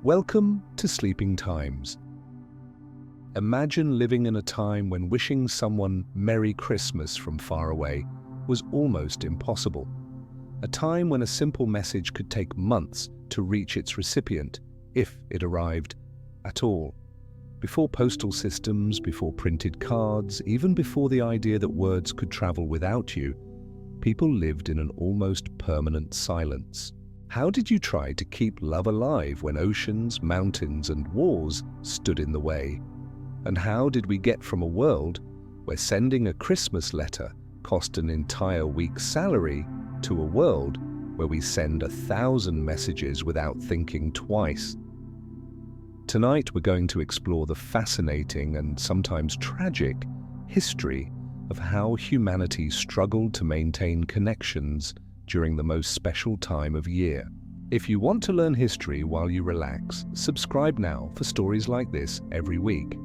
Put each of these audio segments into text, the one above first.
Welcome to Sleeping Times. Imagine living in a time when wishing someone Merry Christmas from far away was almost impossible. A time when a simple message could take months to reach its recipient, if it arrived at all. Before postal systems, before printed cards, even before the idea that words could travel without you, people lived in an almost permanent silence. How did you try to keep love alive when oceans, mountains, and wars stood in the way? And how did we get from a world where sending a Christmas letter cost an entire week's salary to a world where we send 1,000 messages without thinking twice? Tonight we're going to explore the fascinating and sometimes tragic history of how humanity struggled to maintain connections during the most special time of year. If you want to learn history while you relax, subscribe now for stories like this every week.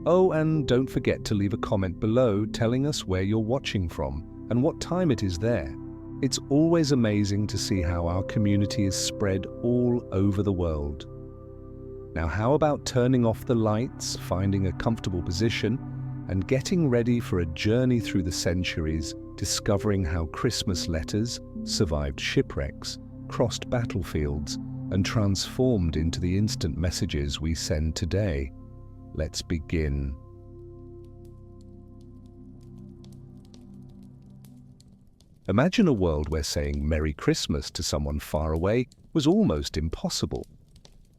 Oh, and don't forget to leave a comment below telling us where you're watching from and what time it is there. It's always amazing to see how our community is spread all over the world. Now, how about turning off the lights, finding a comfortable position, and getting ready for a journey through the centuries, discovering how Christmas letters survived shipwrecks, crossed battlefields, and transformed into the instant messages we send today. Let's begin. Imagine a world where saying Merry Christmas to someone far away was almost impossible.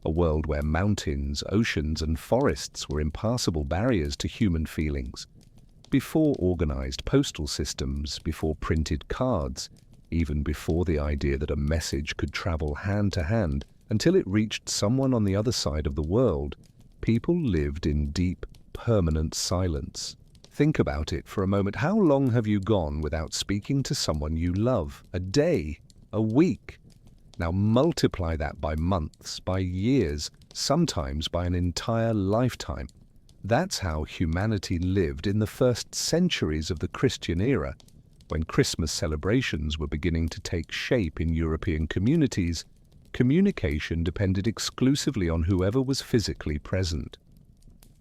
A world where mountains, oceans, and forests were impassable barriers to human feelings. Before organized postal systems, before printed cards, even before the idea that a message could travel hand to hand until it reached someone on the other side of the world, people lived in deep, permanent silence. Think about it for a moment. How long have you gone without speaking to someone you love? A day? A week? Now multiply that by months, by years, sometimes by an entire lifetime. That's how humanity lived in the first centuries of the Christian era, when Christmas celebrations were beginning to take shape in European communities. Communication depended exclusively on whoever was physically present.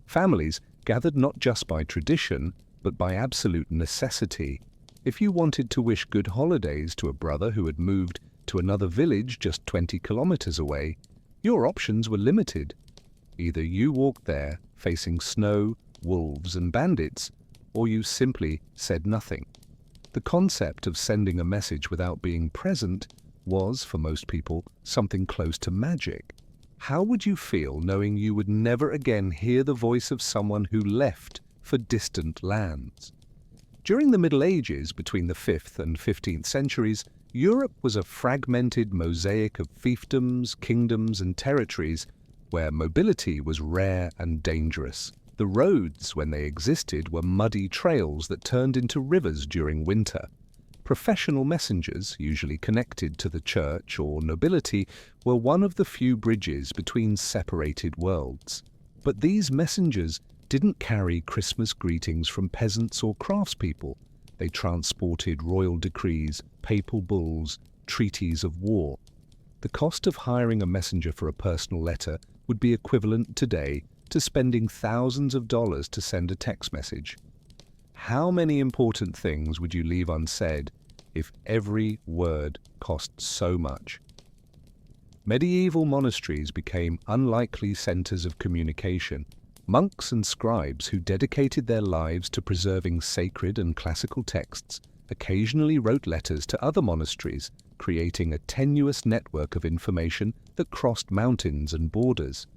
Families gathered not just by tradition, but by absolute necessity. If you wanted to wish good holidays to a brother who had moved to another village just 20 kilometers away, your options were limited. Either you walked there facing snow, wolves, and bandits, or you simply said nothing. The concept of sending a message without being present was, for most people, something close to magic. How would you feel knowing you would never again hear the voice of someone who left for distant lands? During the Middle Ages, between the 5th and 15th centuries, Europe was a fragmented mosaic of fiefdoms, kingdoms, and territories where mobility was rare and dangerous. The roads, when they existed, were muddy trails that turned into rivers during winter. Professional messengers, usually connected to the church or nobility, were one of the few bridges between separated worlds. But these messengers didn't carry Christmas greetings from peasants or craftspeople. They transported royal decrees, papal bulls, treaties of war. The cost of hiring a messenger for a personal letter would be equivalent today to spending thousands of dollars to send a text message. How many important things would you leave unsaid if every word cost so much? Medieval monasteries became unlikely centers of communication. Monks and scribes who dedicated their lives to preserving sacred and classical texts occasionally wrote letters to other monasteries, creating a tenuous network of information that crossed mountains and borders.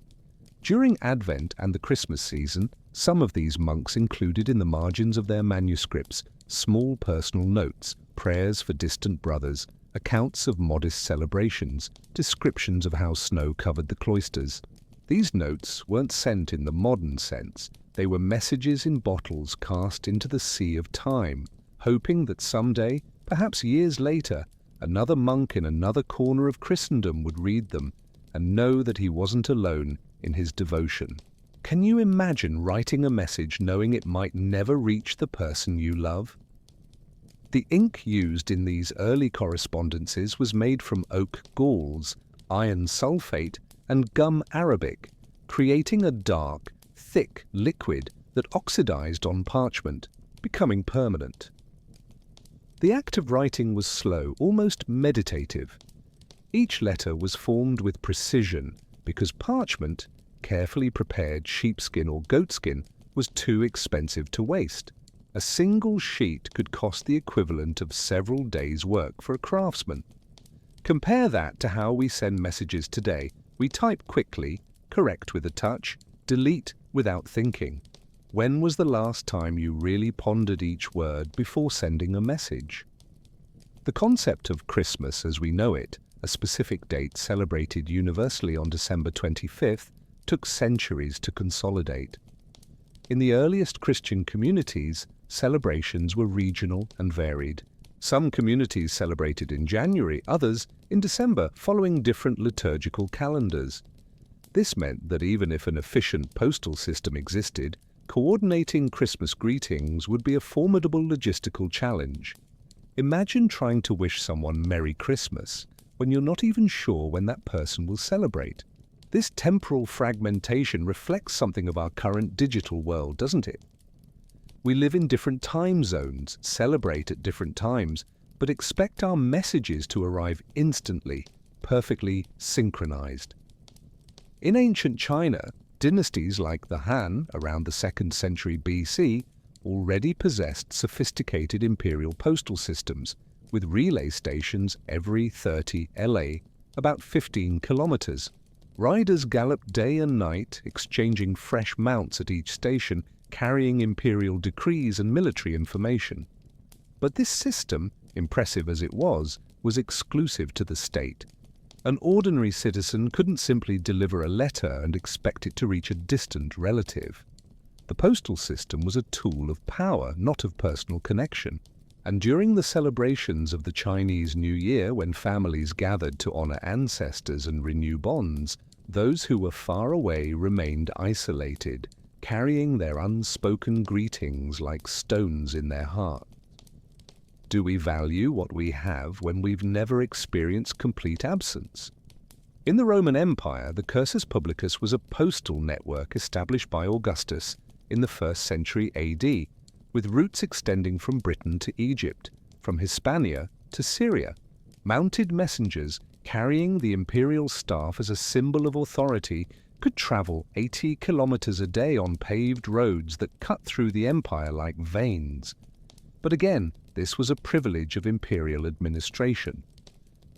During Advent and the Christmas season, some of these monks included in the margins of their manuscripts small personal notes, prayers for distant brothers, accounts of modest celebrations, descriptions of how snow covered the cloisters. These notes weren't sent in the modern sense. They were messages in bottles cast into the sea of time, hoping that someday, perhaps years later, another monk in another corner of Christendom would read them and know that he wasn't alone in his devotion. Can you imagine writing a message knowing it might never reach the person you love? The ink used in these early correspondences was made from oak galls, iron sulfate, and gum arabic, creating a dark, thick liquid that oxidized on parchment, becoming permanent. The act of writing was slow, almost meditative. Each letter was formed with precision because parchment, carefully prepared sheepskin or goatskin, was too expensive to waste. A single sheet could cost the equivalent of several days' work for a craftsman. Compare that to how we send messages today. We type quickly, correct with a touch, delete without thinking. When was the last time you really pondered each word before sending a message? The concept of Christmas as we know it, a specific date celebrated universally on December 25th, took centuries to consolidate. In the earliest Christian communities, celebrations were regional and varied. Some communities celebrated in January, others in December, following different liturgical calendars. This meant that even if an efficient postal system existed, coordinating Christmas greetings would be a formidable logistical challenge. Imagine trying to wish someone Merry Christmas when you're not even sure when that person will celebrate. This temporal fragmentation reflects something of our current digital world, doesn't it? We live in different time zones, celebrate at different times, but expect our messages to arrive instantly, perfectly synchronized. In ancient China, dynasties like the Han, around the 2nd century BC, already possessed sophisticated imperial postal systems, with relay stations every 30 LA, about 15 kilometers. Riders galloped day and night, exchanging fresh mounts at each station, carrying imperial decrees and military information. But this system, impressive as it was exclusive to the state. An ordinary citizen couldn't simply deliver a letter and expect it to reach a distant relative. The postal system was a tool of power, not of personal connection. And during the celebrations of the Chinese New Year, when families gathered to honor ancestors and renew bonds, those who were far away remained isolated, carrying their unspoken greetings like stones in their heart. Do we value what we have when we've never experienced complete absence? In the Roman Empire, the cursus publicus was a postal network established by Augustus in the 1st century AD, with roots extending from Britain to Egypt, from Hispania to Syria. Mounted messengers carrying the imperial staff as a symbol of authority could travel 80 kilometers a day on paved roads that cut through the empire like veins. But again, this was a privilege of imperial administration.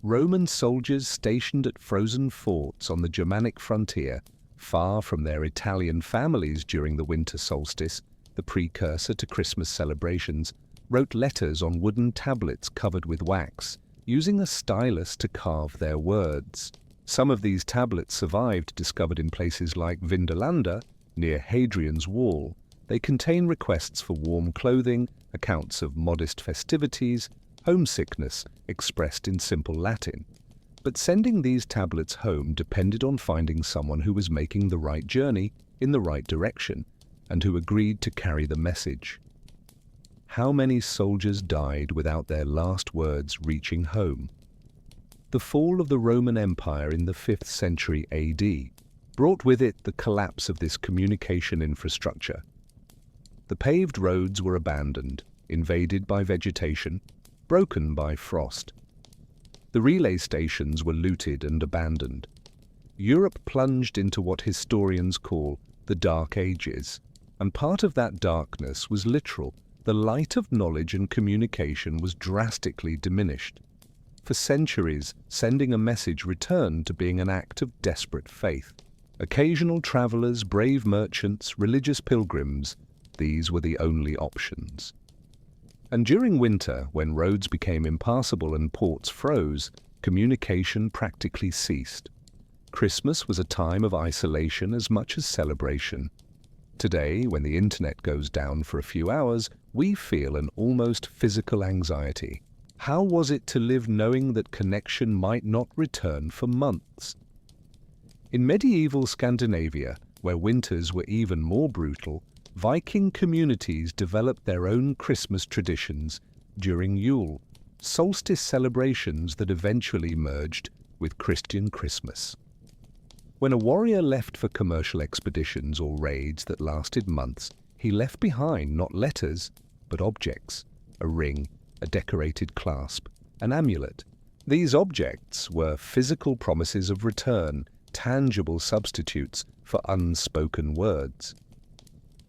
Roman soldiers stationed at frozen forts on the Germanic frontier, far from their Italian families during the winter solstice, the precursor to Christmas celebrations, wrote letters on wooden tablets covered with wax, using a stylus to carve their words. Some of these tablets survived, discovered in places like Vindolanda, near Hadrian's Wall. They contain requests for warm clothing, accounts of modest festivities, homesickness expressed in simple Latin. But sending these tablets home depended on finding someone who was making the right journey in the right direction, and who agreed to carry the message. How many soldiers died without their last words reaching home? The fall of the Roman Empire in the 5th century AD brought with it the collapse of this communication infrastructure. The paved roads were abandoned, invaded by vegetation, broken by frost. The relay stations were looted and abandoned. Europe plunged into what historians call the Dark Ages, and part of that darkness was literal. The light of knowledge and communication was drastically diminished. For centuries, sending a message returned to being an act of desperate faith. Occasional travelers, brave merchants, religious pilgrims, these were the only options. And during winter, when roads became impassable and ports froze, communication practically ceased. Christmas was a time of isolation as much as celebration. Today, when the internet goes down for a few hours, we feel an almost physical anxiety. How was it to live knowing that connection might not return for months? In medieval Scandinavia, where winters were even more brutal, Viking communities developed their own Christmas traditions during Yule, solstice celebrations that eventually merged with Christian Christmas. When a warrior left for commercial expeditions or raids that lasted months, he left behind not letters, but objects: a ring, a decorated clasp, an amulet. These objects were physical promises of return, tangible substitutes for unspoken words.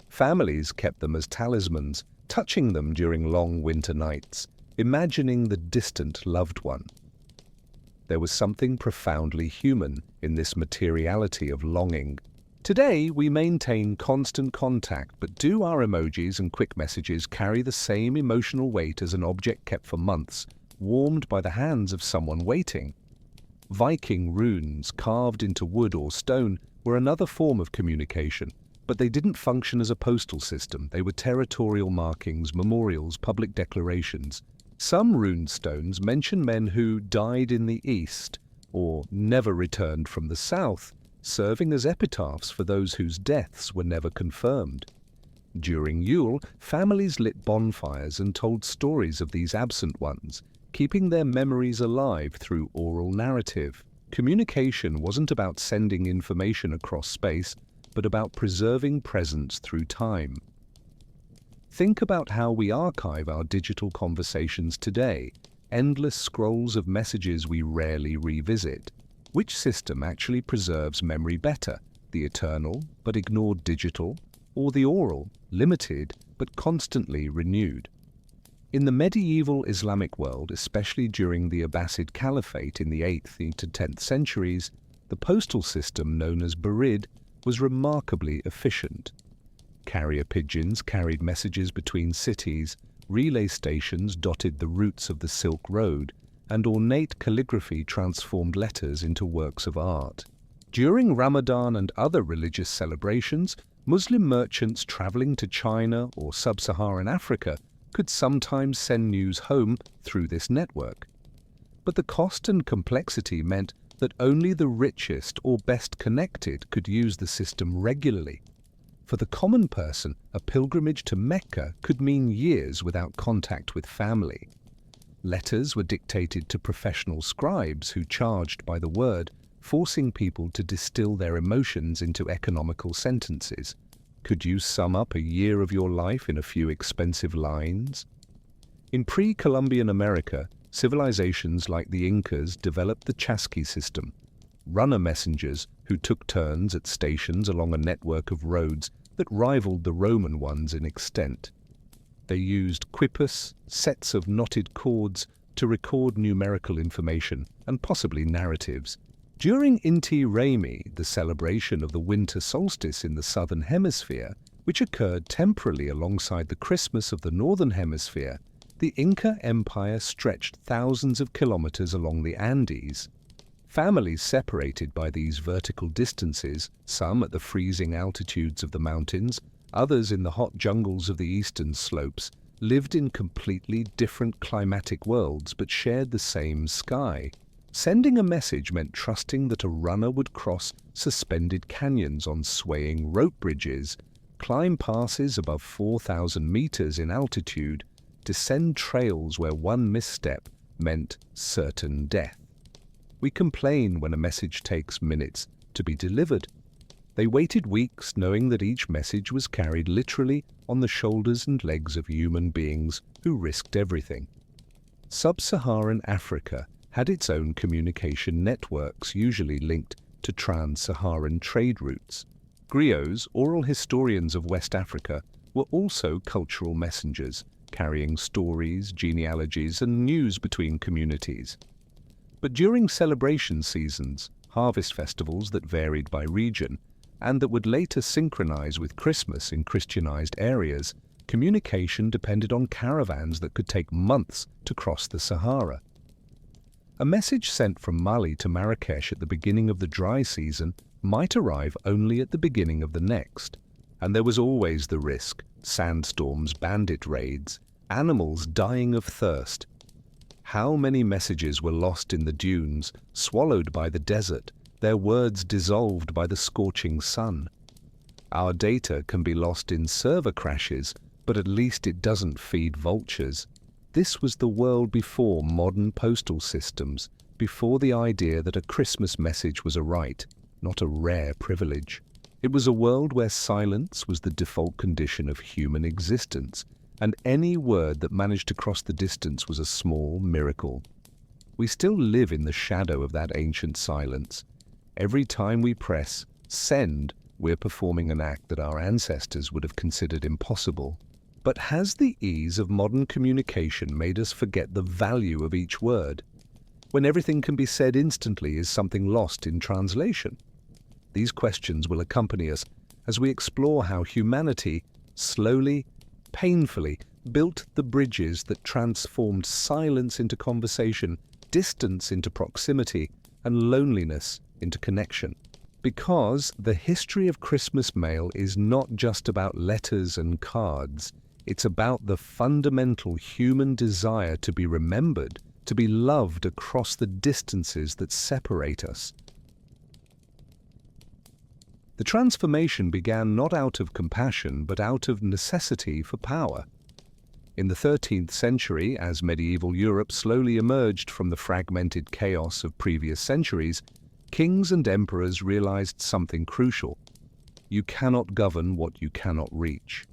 Families kept them as talismans, touching them during long winter nights, imagining the distant loved one. There was something profoundly human in this materiality of longing. Today, we maintain constant contact, but do our emojis and quick messages carry the same emotional weight as an object kept for months, warmed by the hands of someone waiting? Viking runes carved into wood or stone were another form of communication, but they didn't function as a postal system. They were territorial markings, memorials, public declarations. Some rune stones mention men who died in the east or never returned from the south, serving as epitaphs for those whose deaths were never confirmed. During Yule, families lit bonfires and told stories of these absent ones, keeping their memories alive through oral narrative. Communication wasn't about sending information across space, but about preserving presence through time. Think about how we archive our digital conversations today, endless scrolls of messages we rarely revisit. Which system actually preserves memory better, the eternal but ignored digital, or the oral, limited but constantly renewed? In the medieval Islamic world, especially during the Abbasid Caliphate in the 8th into 10th centuries, the postal system known as barid was remarkably efficient. Carrier pigeons carried messages between cities, relay stations dotted the routes of the Silk Road, and ornate calligraphy transformed letters into works of art. During Ramadan and other religious celebrations, Muslim merchants traveling to China or sub-Saharan Africa could sometimes send news home through this network. But the cost and complexity meant that only the richest or best connected could use the system regularly. For the common person, a pilgrimage to Mecca could mean years without contact with family. Letters were dictated to professional scribes who charged by the word, forcing people to distill their emotions into economical sentences. Could you sum up a year of your life in a few expensive lines? In pre-Columbian America, civilizations like the Incas developed the chasqui system, runner messengers who took turns at stations along a network of roads that rivaled the Roman ones in extent. They used quipus, sets of knotted cords, to record numerical information and possibly narratives. During Inti Raymi, the celebration of the winter solstice in the southern hemisphere, which occurred temporally alongside the Christmas of the northern hemisphere, the Inca Empire stretched thousands of kilometers along the Andes. Families separated by these vertical distances, some at the freezing altitudes of the mountains, others in the hot jungles of the eastern slopes, lived in completely different climatic worlds but shared the same sky. Sending a message meant trusting that a runner would cross suspended canyons on swaying rope bridges, climb passes above 4,000 meters in altitude, descend trails where one misstep meant certain death. We complain when a message takes minutes to be delivered. They waited weeks knowing that each message was carried literally on the shoulders and legs of human beings who risked everything. Sub-Saharan Africa had its own communication networks, usually linked to trans-Saharan trade routes. Griots, oral historians of West Africa, were also cultural messengers, carrying stories, genealogies, and news between communities. But during celebration seasons, harvest festivals that varied by region, and that would later synchronize with Christmas in Christianized areas, communication depended on caravans that could take months to cross the Sahara. A message sent from Mali to Marrakesh at the beginning of the dry season might arrive only at the beginning of the next, and there was always the risk: sandstorms, bandit raids, animals dying of thirst. How many messages were lost in the dunes, swallowed by the desert, their words dissolved by the scorching sun? Our data can be lost in server crashes, but at least it doesn't feed vultures. This was the world before modern postal systems, before the idea that a Christmas message was a rite. not a rare privilege. It was a world where silence was the default condition of human existence, and any word that managed to cross the distance was a small miracle. We still live in the shadow of that ancient silence. Every time we press send, we're performing an act that our ancestors would have considered impossible. But has the ease of modern communication made us forget the value of each word? When everything can be said instantly, is something lost in translation? These questions will accompany us as we explore how humanity, slowly, painfully, built the bridges that transformed silence into conversation, distance into proximity, and loneliness into connection. Because the history of Christmas mail is not just about letters and cards, it's about the fundamental human desire to be remembered, to be loved across the distances that separate us. The transformation began not out of compassion, but out of necessity for power. In the 13th century, as medieval Europe slowly emerged from the fragmented chaos of previous centuries, kings and emperors realized something crucial. You cannot govern what you cannot reach.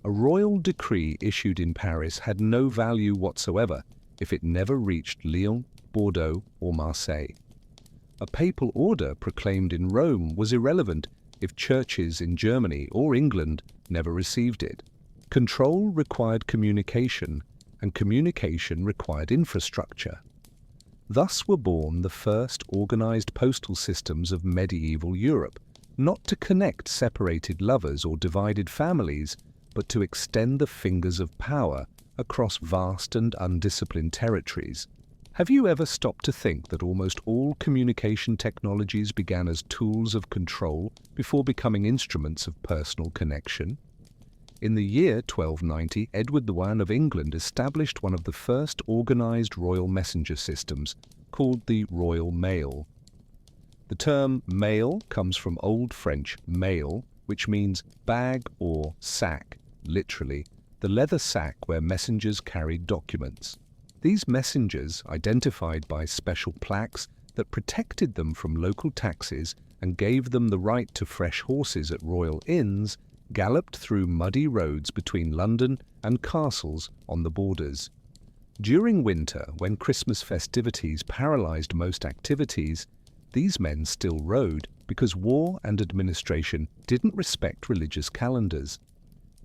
A royal decree issued in Paris had no value whatsoever if it never reached Lyon, Bordeaux, or Marseille. A papal order proclaimed in Rome was irrelevant if churches in Germany or England never received it. Control required communication, and communication required infrastructure. Thus were born the first organized postal systems of medieval Europe, not to connect separated lovers or divided families, but to extend the fingers of power across vast and undisciplined territories. Have you ever stopped to think that almost all communication technologies began as tools of control before becoming instruments of personal connection? In the year 1290, Edward I of England established one of the first organized royal messenger systems, called the Royal Mail. The term mail comes from Old French mail, which means bag or sack, literally, the leather sack where messengers carried documents. These messengers, identified by special plaques that protected them from local taxes and gave them the right to fresh horses at royal inns, galloped through muddy roads between London and castles on the borders. During winter, when Christmas festivities paralyzed most activities, these men still rode because war and administration didn't respect religious calendars.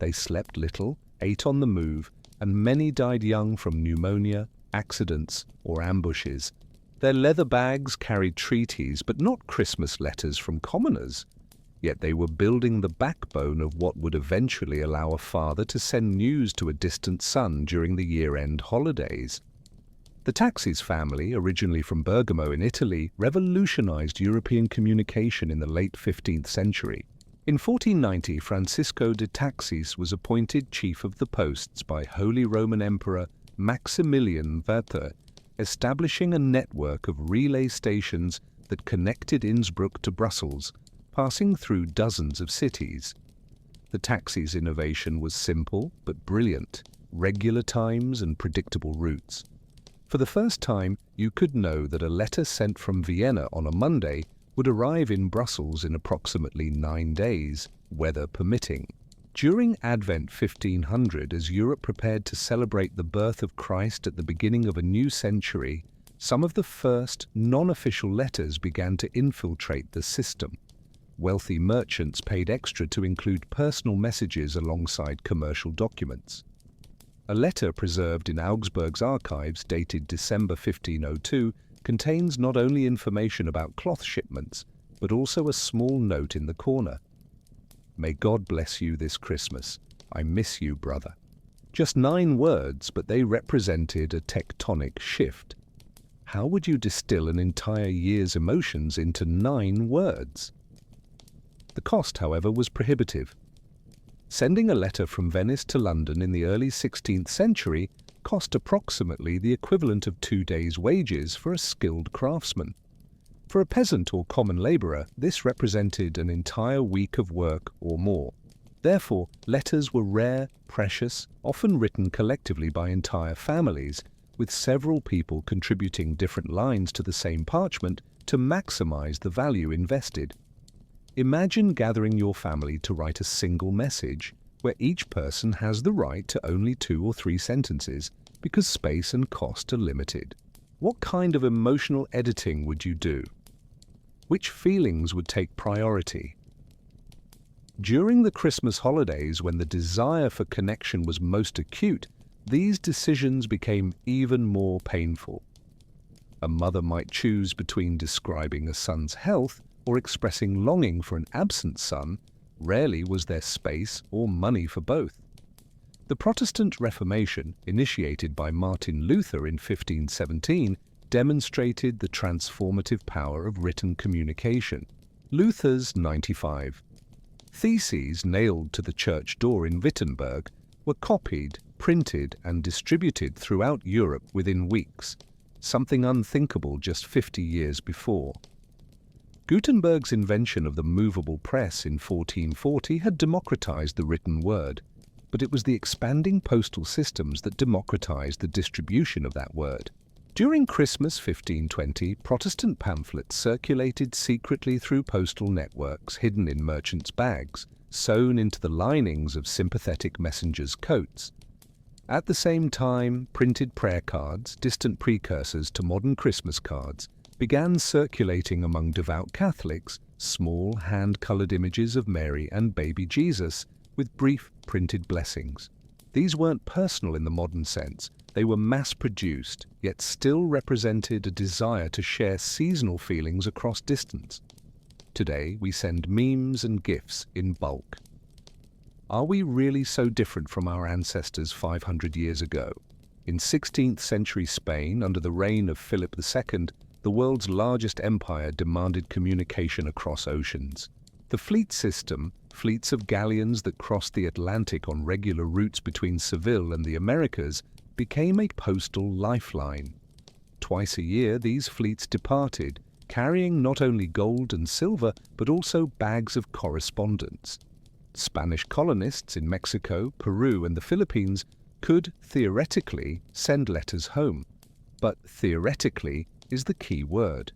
They slept little, ate on the move, and many died young from pneumonia, accidents, or ambushes. Their leather bags carried treaties, but not Christmas letters from commoners. Yet they were building the backbone of what would eventually allow a father to send news to a distant son during the year-end holidays. The Taxis family, originally from Bergamo in Italy, revolutionized European communication in the late 15th century. In 1490, Francisco de Taxis was appointed chief of the posts by Holy Roman Emperor Maximilian III, establishing a network of relay stations that connected Innsbruck to Brussels, passing through dozens of cities. The Taxis' innovation was simple but brilliant: regular times and predictable routes. For the first time, you could know that a letter sent from Vienna on a Monday would arrive in Brussels in approximately 9 days, weather permitting. During Advent 1500, as Europe prepared to celebrate the birth of Christ at the beginning of a new century, some of the first non-official letters began to infiltrate the system. Wealthy merchants paid extra to include personal messages alongside commercial documents. A letter preserved in Augsburg's archives, dated December 1502, contains not only information about cloth shipments, but also a small note in the corner. "May God bless you this Christmas. I miss you, brother." Just 9 words, but they represented a tectonic shift. How would you distill an entire year's emotions into 9 words? The cost, however, was prohibitive. Sending a letter from Venice to London in the early 16th century cost approximately the equivalent of 2 days' wages for a skilled craftsman. For a peasant or common labourer, this represented an entire week of work or more. Therefore, letters were rare, precious, often written collectively by entire families, with several people contributing different lines to the same parchment to maximize the value invested. Imagine gathering your family to write a single message where each person has the right to only 2 or 3 sentences because space and cost are limited. What kind of emotional editing would you do? Which feelings would take priority? During the Christmas holidays, when the desire for connection was most acute, these decisions became even more painful. A mother might choose between describing a son's health or expressing longing for an absent son. Rarely was there space or money for both. The Protestant Reformation, initiated by Martin Luther in 1517, demonstrated the transformative power of written communication. Luther's 95 Theses nailed to the church door in Wittenberg were copied, printed, and distributed throughout Europe within weeks, something unthinkable just 50 years before. Gutenberg's invention of the movable press in 1440 had democratized the written word, but it was the expanding postal systems that democratized the distribution of that word. During Christmas 1520, Protestant pamphlets circulated secretly through postal networks hidden in merchants' bags, sewn into the linings of sympathetic messengers' coats. At the same time, printed prayer cards, distant precursors to modern Christmas cards, began circulating among devout Catholics, small hand-colored images of Mary and baby Jesus with brief printed blessings. These weren't personal in the modern sense. They were mass-produced, yet still represented a desire to share seasonal feelings across distance. Today, we send memes and GIFs in bulk. Are we really so different from our ancestors 500 years ago? In 16th century Spain, under the reign of Philip II, the world's largest empire demanded communication across oceans. The fleet system, fleets of galleons that crossed the Atlantic on regular routes between Seville and the Americas, became a postal lifeline. Twice a year, these fleets departed, carrying not only gold and silver, but also bags of correspondence. Spanish colonists in Mexico, Peru, and the Philippines could theoretically send letters home. But theoretically is the key word.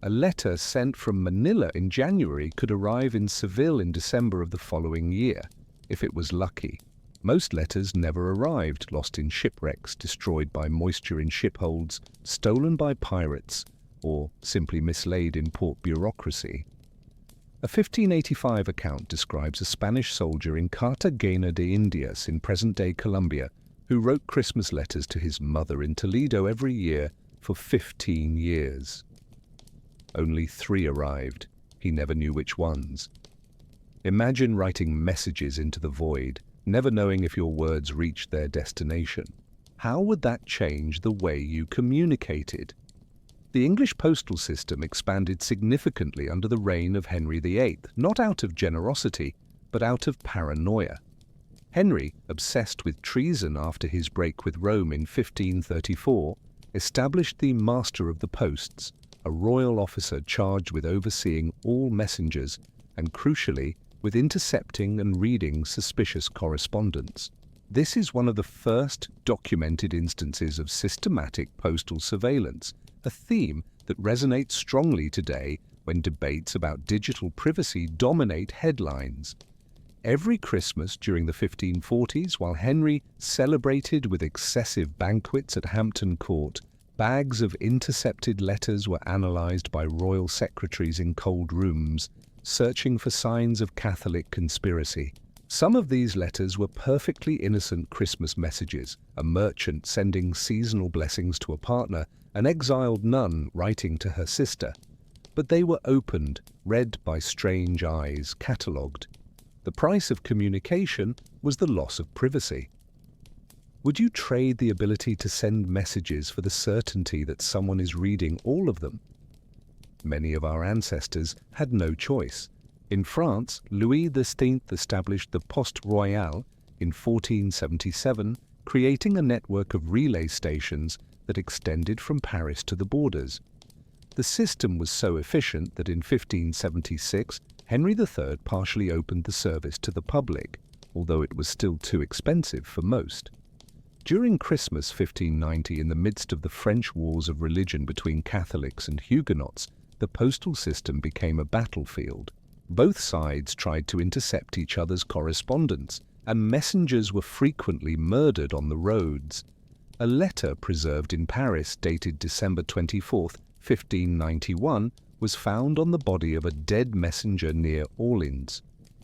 A letter sent from Manila in January could arrive in Seville in December of the following year, if it was lucky. Most letters never arrived, lost in shipwrecks, destroyed by moisture in shipholds, stolen by pirates, or simply mislaid in port bureaucracy. A 1585 account describes a Spanish soldier in Cartagena de Indias in present-day Colombia who wrote Christmas letters to his mother in Toledo every year for 15 years. Only 3 arrived. He never knew which ones. Imagine writing messages into the void, never knowing if your words reached their destination. How would that change the way you communicated? The English postal system expanded significantly under the reign of Henry VIII, not out of generosity, but out of paranoia. Henry, obsessed with treason after his break with Rome in 1534, established the Master of the Posts, a royal officer charged with overseeing all messengers and, crucially, with intercepting and reading suspicious correspondence. This is one of the first documented instances of systematic postal surveillance, a theme that resonates strongly today when debates about digital privacy dominate headlines. Every Christmas during the 1540s, while Henry celebrated with excessive banquets at Hampton Court, bags of intercepted letters were analyzed by royal secretaries in cold rooms, searching for signs of Catholic conspiracy. Some of these letters were perfectly innocent Christmas messages, a merchant sending seasonal blessings to a partner, an exiled nun writing to her sister. But they were opened, read by strange eyes, catalogued. The price of communication was the loss of privacy. Would you trade the ability to send messages for the certainty that someone is reading all of them? Many of our ancestors had no choice. In France, Louis XVI established the Poste Royale in 1477, creating a network of relay stations that extended from Paris to the borders. The system was so efficient that in 1576, Henry III partially opened the service to the public, although it was still too expensive for most. During Christmas 1590, in the midst of the French wars of religion between Catholics and Huguenots, the postal system became a battlefield. Both sides tried to intercept each other's correspondence, and messengers were frequently murdered on the roads. A letter preserved in Paris dated December 24, 1591, was found on the body of a dead messenger near Orleans.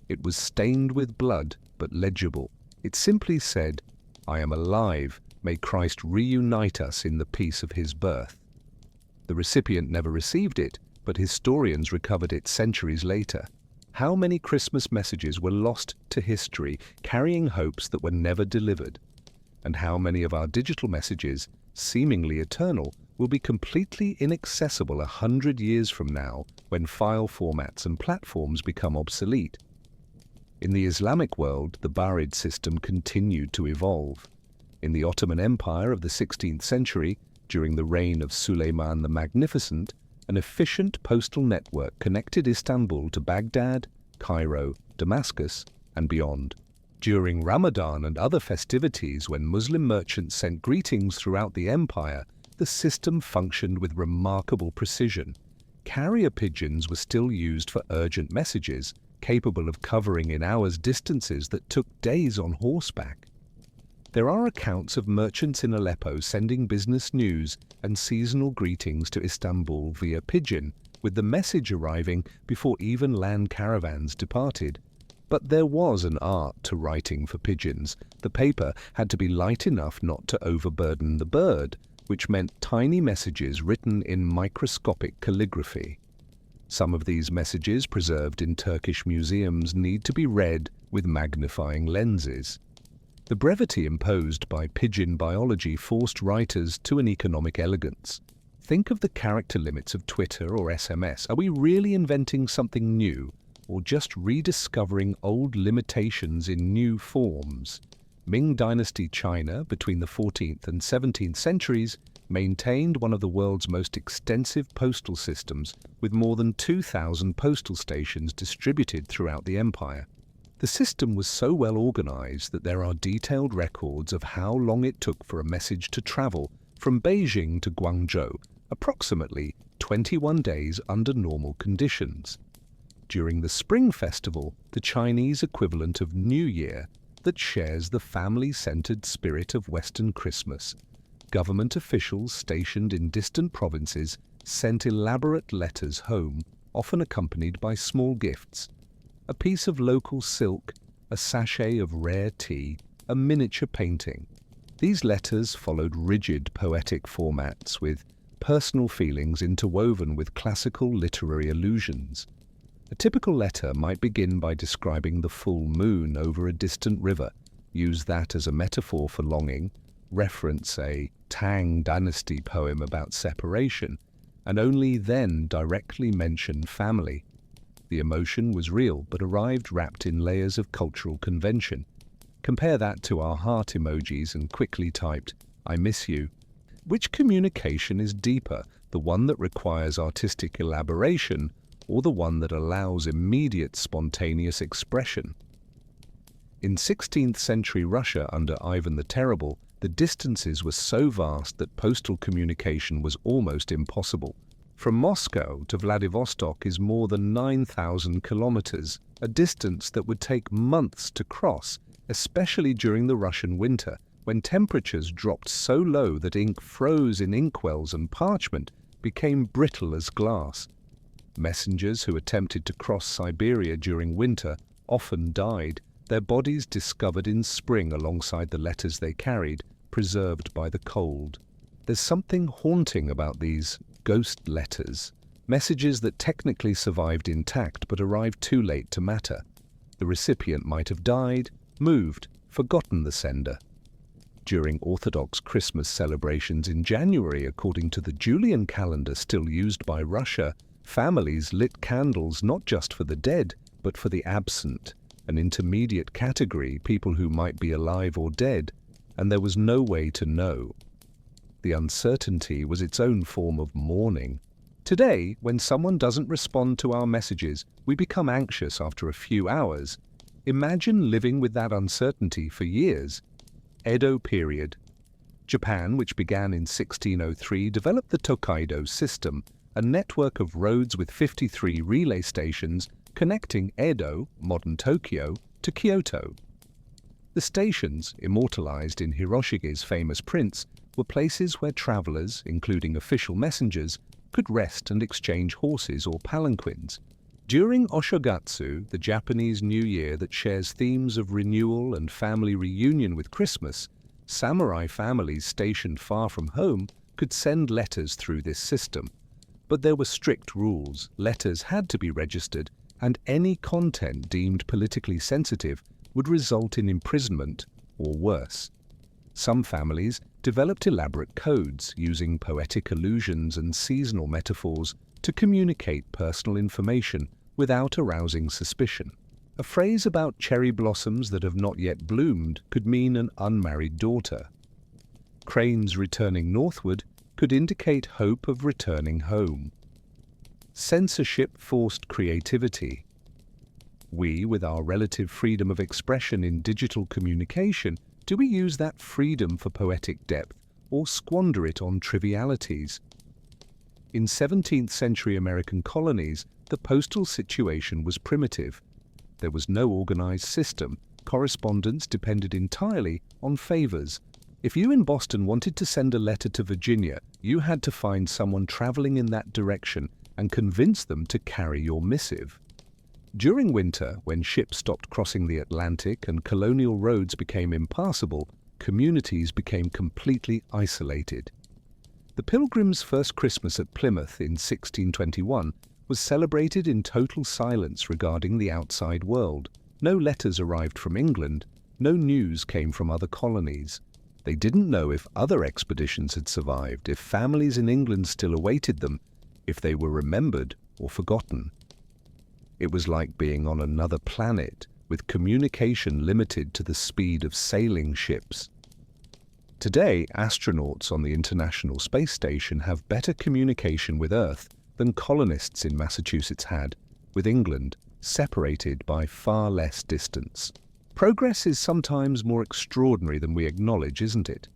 It was stained with blood, but legible. It simply said, "I am alive. May Christ reunite us in the peace of his birth." The recipient never received it, but historians recovered it centuries later. How many Christmas messages were lost to history, carrying hopes that were never delivered? And how many of our digital messages, seemingly eternal, will be completely inaccessible 100 years from now when file formats and platforms become obsolete? In the Islamic world, the Barid system continued to evolve. In the Ottoman Empire of the 16th century, during the reign of Suleiman the Magnificent, an efficient postal network connected Istanbul to Baghdad, Cairo, Damascus, and beyond. During Ramadan and other festivities, when Muslim merchants sent greetings throughout the empire, the system functioned with remarkable precision. Carrier pigeons were still used for urgent messages, capable of covering in hours distances that took days on horseback. There are accounts of merchants in Aleppo sending business news and seasonal greetings to Istanbul via pigeon, with the message arriving before even land caravans departed. But there was an art to writing for pigeons. The paper had to be light enough not to overburden the bird, which meant tiny messages written in microscopic calligraphy. Some of these messages, preserved in Turkish museums, need to be read with magnifying lenses. The brevity imposed by pigeon biology forced writers to an economic elegance. Think of the character limits of Twitter or SMS. Are we really inventing something new, or just rediscovering old limitations in new forms? Ming Dynasty China, between the 14th and 17th centuries, maintained one of the world's most extensive postal systems, with more than 2,000 postal stations distributed throughout the empire. The system was so well organized that there are detailed records of how long it took for a message to travel from Beijing to Guangzhou, approximately 21 days under normal conditions. During the Spring Festival, the Chinese equivalent of New Year, that shares the family-centered spirit of Western Christmas, government officials stationed in distant provinces sent elaborate letters home, often accompanied by small gifts. A piece of local silk, a sachet of rare tea, a miniature painting. These letters followed rigid poetic formats with personal feelings interwoven with classical literary allusions. A typical letter might begin by describing the full moon over a distant river, use that as a metaphor for longing, reference a Tang Dynasty poem about separation, and only then directly mention family. The emotion was real, but arrived wrapped in layers of cultural convention. Compare that to our heart emojis and quickly typed, "I miss you." Which communication is deeper, the one that requires artistic elaboration, or the one that allows immediate spontaneous expression? In 16th century Russia under Ivan the Terrible, the distances were so vast that postal communication was almost impossible. From Moscow to Vladivostok is more than 9,000 kilometers, a distance that would take months to cross, especially during the Russian winter, when temperatures dropped so low that ink froze in inkwells and parchment became brittle as glass. Messengers who attempted to cross Siberia during winter often died, their bodies discovered in spring alongside the letters they carried, preserved by the cold. There's something haunting about these ghost letters, messages that technically survived intact but arrived too late to matter. The recipient might have died, moved, forgotten the sender. During Orthodox Christmas celebrations in January, according to the Julian calendar still used by Russia, families lit candles not just for the dead, but for the absent, an intermediate category, people who might be alive or dead, and there was no way to know. The uncertainty was its own form of mourning. Today, when someone doesn't respond to our messages, we become anxious after a few hours. Imagine living with that uncertainty for years. Edo period. Japan, which began in 1603, developed the Tokaido system, a network of roads with 53 relay stations connecting Edo, modern Tokyo, to Kyoto. The stations, immortalized in Hiroshige's famous prints, were places where travelers, including official messengers, could rest and exchange horses or palanquins. During Oshogatsu, the Japanese New Year that shares themes of renewal and family reunion with Christmas, samurai families stationed far from home could send letters through this system. But there were strict rules. Letters had to be registered, and any content deemed politically sensitive would result in imprisonment or worse. Some families developed elaborate codes using poetic allusions and seasonal metaphors to communicate personal information without arousing suspicion. A phrase about cherry blossoms that have not yet bloomed could mean an unmarried daughter. Cranes returning northward could indicate hope of returning home. Censorship forced creativity. We, with our relative freedom of expression in digital communication, do we use that freedom for poetic depth or squander it on trivialities? In 17th century American colonies, the postal situation was primitive. There was no organized system. Correspondence depended entirely on favors. If you in Boston wanted to send a letter to Virginia, you had to find someone traveling in that direction and convince them to carry your missive. During winter, when ships stopped crossing the Atlantic and colonial roads became impassable, communities became completely isolated. The Pilgrims' first Christmas at Plymouth in 1621 was celebrated in total silence regarding the outside world. No letters arrived from England, no news came from other colonies. They didn't know if other expeditions had survived, if families in England still awaited them, if they were remembered or forgotten. It was like being on another planet, with communication limited to the speed of sailing ships. Today, astronauts on the International Space Station have better communication with Earth than colonists in Massachusetts had, with England separated by far less distance. Progress is sometimes more extraordinary than we acknowledge, isn't it?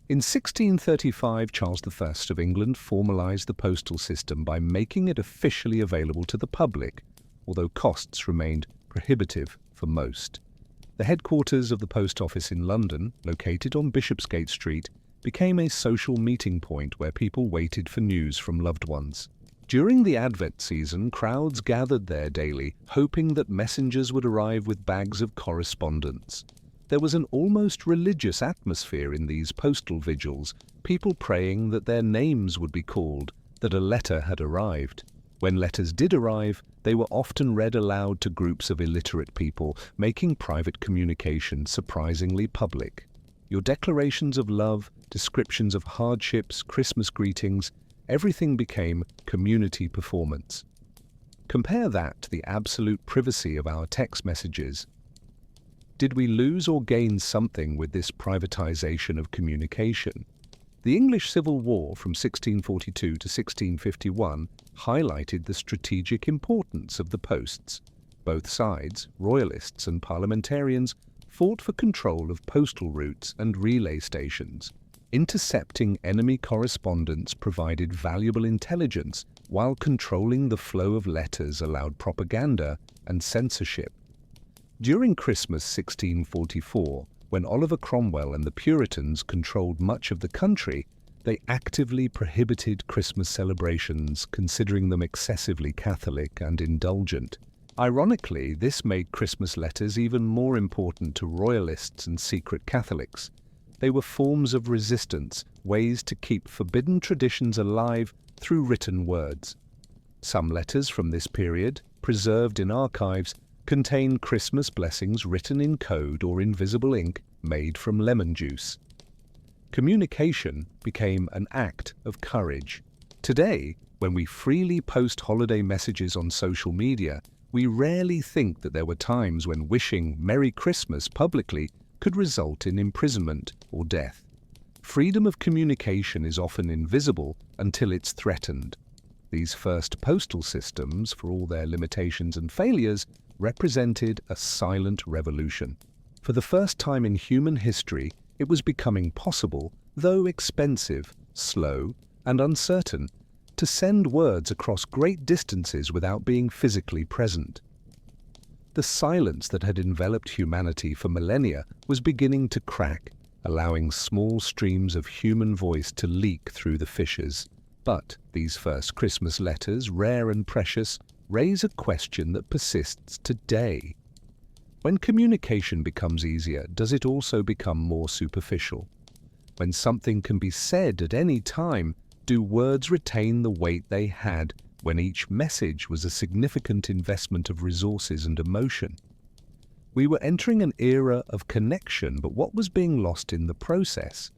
In 1635, Charles I of England formalized the postal system by making it officially available to the public, although costs remained prohibitive for most. The headquarters of the post office in London, located on Bishopsgate Street, became a social meeting point where people waited for news from loved ones. During the Advent season, crowds gathered there daily, hoping that messengers would arrive with bags of correspondence. There was an almost religious atmosphere in these postal vigils, people praying that their names would be called, that a letter had arrived. When letters did arrive, they were often read aloud to groups of illiterate people, making private communication surprisingly public. Your declarations of love, descriptions of hardships, Christmas greetings, everything became community performance. Compare that to the absolute privacy of our text messages. Did we lose or gain something with this privatization of communication? The English Civil War from 1642 to 1651 highlighted the strategic importance of the posts. Both sides, royalists and parliamentarians, fought for control of postal routes and relay stations. Intercepting enemy correspondence provided valuable intelligence, while controlling the flow of letters allowed propaganda and censorship. During Christmas 1644, when Oliver Cromwell and the Puritans controlled much of the country, they actively prohibited Christmas celebrations, considering them excessively Catholic and indulgent. Ironically, this made Christmas letters even more important to royalists and secret Catholics. They were forms of resistance, ways to keep forbidden traditions alive through written words. Some letters from this period, preserved in archives, contain Christmas blessings written in code or invisible ink made from lemon juice. Communication became an act of courage. Today, when we freely post holiday messages on social media, we rarely think that there were times when wishing Merry Christmas publicly could result in imprisonment or death. Freedom of communication is often invisible until it's threatened. These first postal systems, for all their limitations and failures, represented a silent revolution. For the first time in human history, it was becoming possible, though expensive, slow, and uncertain, to send words across great distances without being physically present. The silence that had enveloped humanity for millennia was beginning to crack, allowing small streams of human voice to leak through the fissures. But these first Christmas letters, rare and precious, raise a question that persists today. When communication becomes easier, does it also become more superficial? When something can be said at any time, do words retain the weight they had when each message was a significant investment of resources and emotion? We were entering an era of connection, but what was being lost in the process?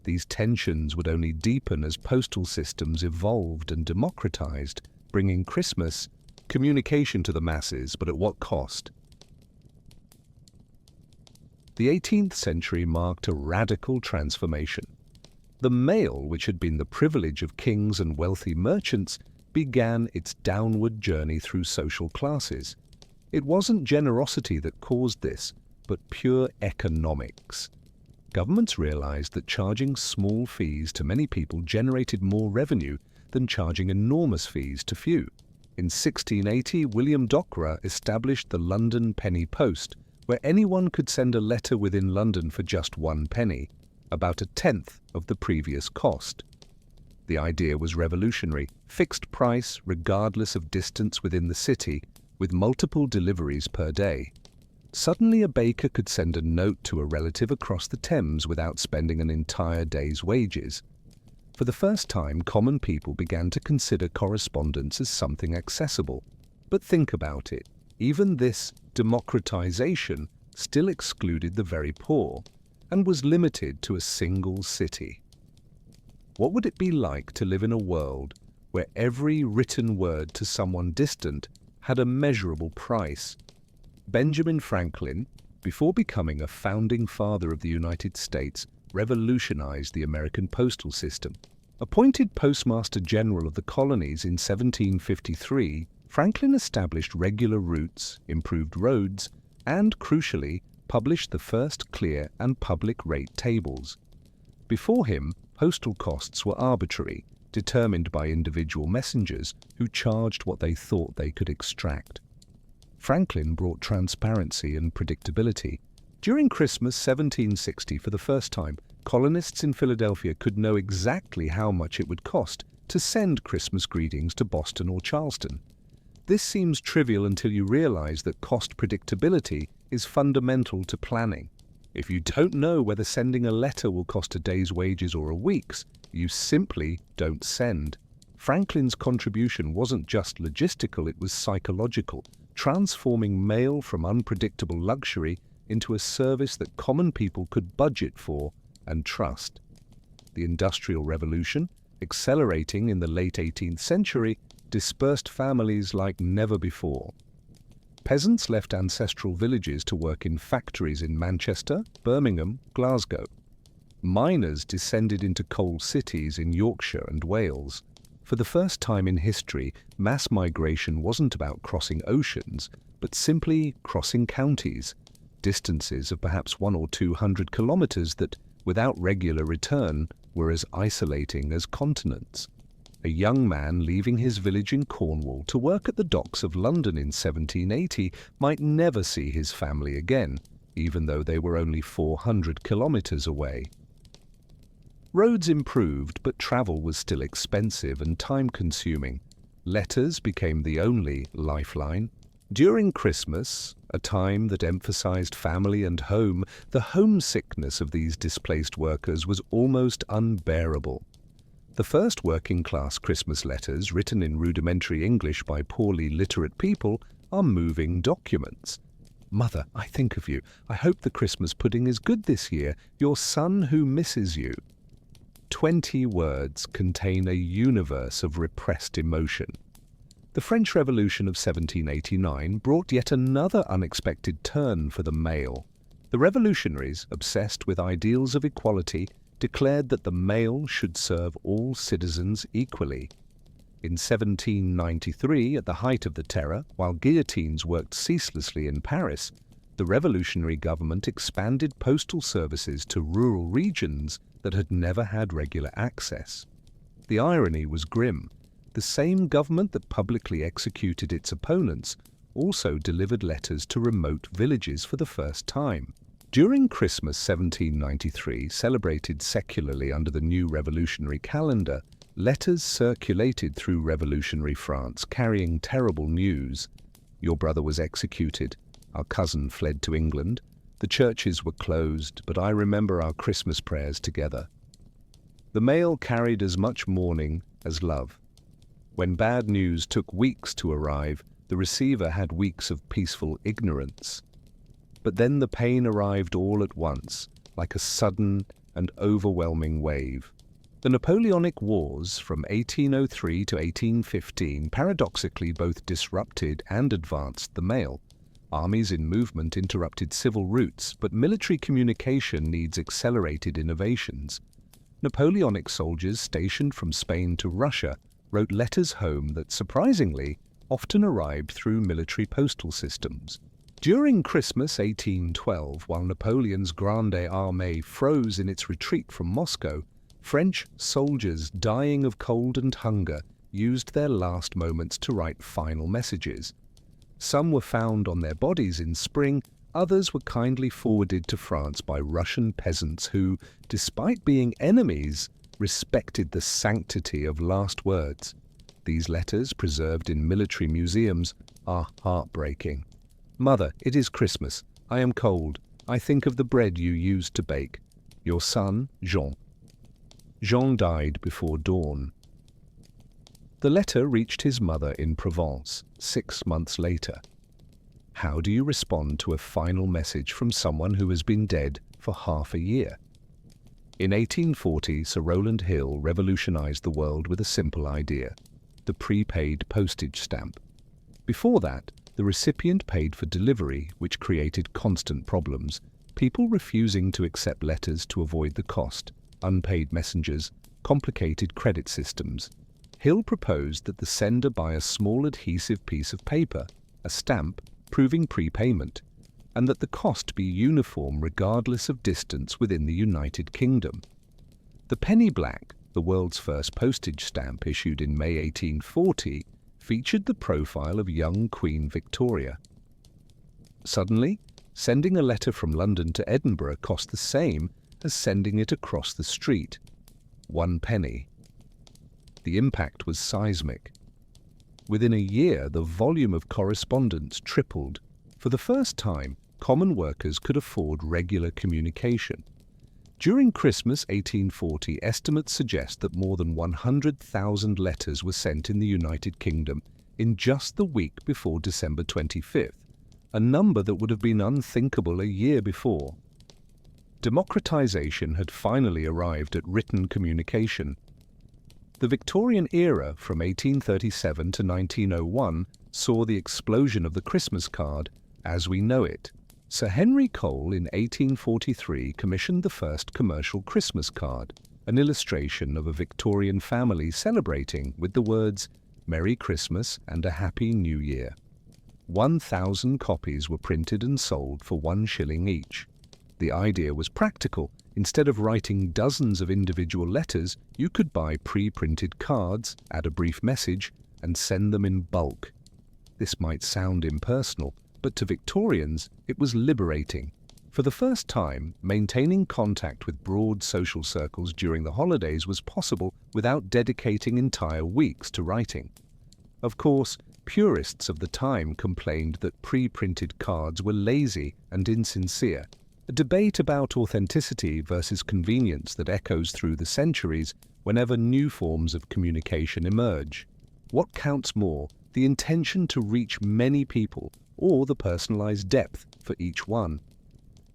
These tensions would only deepen as postal systems evolved and democratized, bringing Christmas communication to the masses, but at what cost? The 18th century marked a radical transformation. The mail, which had been the privilege of kings and wealthy merchants, began its downward journey through social classes. It wasn't generosity that caused this, but pure economics. Governments realized that charging small fees to many people generated more revenue than charging enormous fees to few. In 1680, William Dockwra established the London penny post, where anyone could send a letter within London for just 1 penny, about a tenth of the previous cost. The idea was revolutionary: fixed price regardless of distance within the city, with multiple deliveries per day. Suddenly a baker could send a note to a relative across the Thames without spending an entire day's wages. For the first time, common people began to consider correspondence as something accessible. But think about it. Even this democratization still excluded the very poor and was limited to a single city. What would it be like to live in a world where every written word to someone distant had a measurable price? Benjamin Franklin, before becoming a founding father of the United States, revolutionized the American postal system. Appointed Postmaster General of the colonies in 1753, Franklin established regular routes, improved roads, and, crucially, published the first clear and public rate tables. Before him, postal costs were arbitrary, determined by individual messengers who charged what they thought they could extract. Franklin brought transparency and predictability. During Christmas 1760, for the first time, colonists in Philadelphia could know exactly how much it would cost to send Christmas greetings to Boston or Charleston. This seems trivial until you realize that cost predictability is fundamental to planning. If you don't know whether sending a letter will cost a day's wages or a week's, you simply don't send. Franklin's contribution wasn't just logistical, it was psychological, transforming mail from unpredictable luxury into a service that common people could budget for and trust. The Industrial Revolution, accelerating in the late 18th century, dispersed families like never before. Peasants left ancestral villages to work in factories in Manchester, Birmingham, Glasgow. Miners descended into coal cities in Yorkshire and Wales. For the first time in history, mass migration wasn't about crossing oceans, but simply crossing counties, distances of perhaps 100 or 200 kilometers that, without regular return, were as isolating as continents. A young man leaving his village in Cornwall to work at the docks of London in 1780 might never see his family again, even though they were only 400 kilometers away. Roads improved, but travel was still expensive and time-consuming. Letters became the only lifeline. During Christmas, a time that emphasized family and home, the homesickness of these displaced workers was almost unbearable. The first working-class Christmas letters, written in rudimentary English by poorly literate people, are moving documents. "Mother, I think of you. I hope the Christmas pudding is good this year. Your son who misses you." 20 words contain a universe of repressed emotion. The French Revolution of 1789 brought yet another unexpected turn for the mail. The revolutionaries, obsessed with ideals of equality, declared that the mail should serve all citizens equally. In 1793, at the height of the Terror, while guillotines worked ceaselessly in Paris, the revolutionary government expanded postal services to rural regions that had never had regular access. The irony was grim. the same government that publicly executed its opponents also delivered letters to remote villages for the first time. During Christmas 1793, celebrated secularly under the new revolutionary calendar, letters circulated through revolutionary France carrying terrible news. Your brother was executed. Our cousin fled to England. The churches were closed, but I remember our Christmas prayers together. The mail carried as much mourning as love. When bad news took weeks to arrive, the receiver had weeks of peaceful ignorance. But then the pain arrived all at once, like a sudden and overwhelming wave. The Napoleonic Wars from 1803 to 1815 paradoxically both disrupted and advanced the mail. Armies in movement interrupted civil routes, but military communication needs accelerated innovations. Napoleonic soldiers stationed from Spain to Russia wrote letters home that, surprisingly, often arrived through military postal systems. During Christmas 1812, while Napoleon's Grande Armée froze in its retreat from Moscow, French soldiers dying of cold and hunger used their last moments to write final messages. Some were found on their bodies in spring, others were kindly forwarded to France by Russian peasants who, despite being enemies, respected the sanctity of last words. These letters, preserved in military museums, are heartbreaking. Mother, it is Christmas. I am cold. I think of the bread you used to bake. Your son, Jean. Jean died before dawn. The letter reached his mother in Provence 6 months later. How do you respond to a final message from someone who has been dead for half a year? In 1840, Sir Rowland Hill revolutionized the world with a simple idea: the prepaid postage stamp. Before that, the recipient paid for delivery, which created constant problems, people refusing to accept letters to avoid the cost, unpaid messengers, complicated credit systems. Hill proposed that the sender buy a small adhesive piece of paper, a stamp, proving prepayment, and that the cost be uniform regardless of distance within the United Kingdom. The penny black, the world's first postage stamp issued in May 1840, featured the profile of young Queen Victoria. Suddenly, sending a letter from London to Edinburgh cost the same as sending it across the street. 1 penny. The impact was seismic. Within a year, the volume of correspondence tripled. For the first time, common workers could afford regular communication. During Christmas 1840, estimates suggest that more than 100,000 letters were sent in the United Kingdom in just the week before December 25th, a number that would have been unthinkable a year before. Democratization had finally arrived at written communication. The Victorian era, from 1837 to 1901, saw the explosion of the Christmas card as we know it. Sir Henry Cole in 1843 commissioned the first commercial Christmas card, an illustration of a Victorian family celebrating with the words, "Merry Christmas and a Happy New Year." 1,000 copies were printed and sold for 1 shilling each. The idea was practical. Instead of writing dozens of individual letters, you could buy pre-printed cards, add a brief message, and send them in bulk. This might sound impersonal, but to Victorians, it was liberating. For the first time, maintaining contact with broad social circles during the holidays was possible without dedicating entire weeks to writing. Of course, purists of the time complained that pre-printed cards were lazy and insincere, a debate about authenticity versus convenience that echoes through the centuries whenever new forms of communication emerge. What counts more, the intention to reach many people or the personalized depth for each one?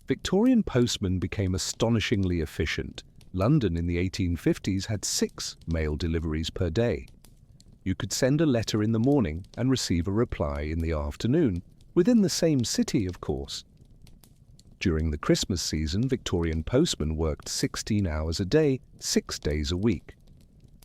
Victorian postmen became astonishingly efficient. London in the 1850s had 6 mail deliveries per day. You could send a letter in the morning and receive a reply in the afternoon, within the same city, of course. During the Christmas season, Victorian postmen worked 16 hours a day, 6 days a week.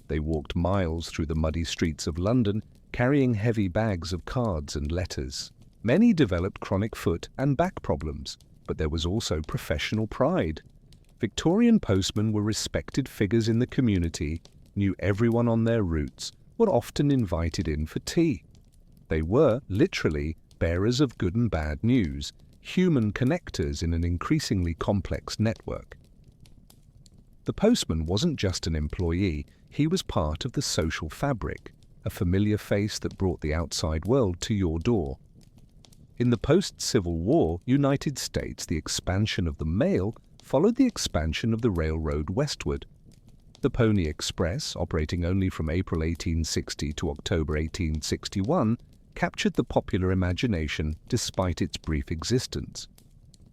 They walked miles through the muddy streets of London, carrying heavy bags of cards and letters. Many developed chronic foot and back problems, but there was also professional pride. Victorian postmen were respected figures in the community, knew everyone on their routes, were often invited in for tea. They were, literally, bearers of good and bad news, human connectors in an increasingly complex network. The postman wasn't just an employee, he was part of the social fabric, a familiar face that brought the outside world to your door. In the post-Civil War United States, the expansion of the mail followed the expansion of the railroad westward. The Pony Express, operating only from April 1860 to October 1861, captured the popular imagination despite its brief existence.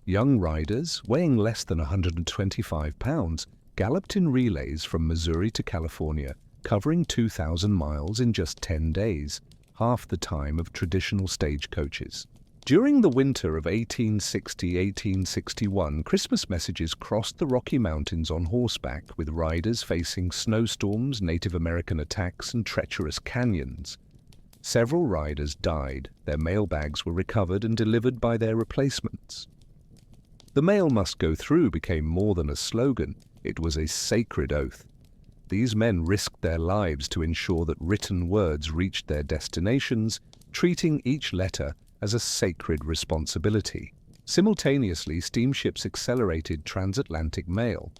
Young riders, weighing less than 125 pounds, galloped in relays from Missouri to California, covering 2,000 miles in just 10 days, half the time of traditional stagecoaches. During the winter of 1860-1861, Christmas messages crossed the Rocky Mountains on horseback, with riders facing snowstorms, Native American attacks, and treacherous canyons. Several riders died. Their mailbags were recovered and delivered by their replacements. "The mail must go through" became more than a slogan. It was a sacred oath. These men risked their lives to ensure that written words reached their destinations, treating each letter as a sacred responsibility. Simultaneously, steamships accelerated transatlantic mail.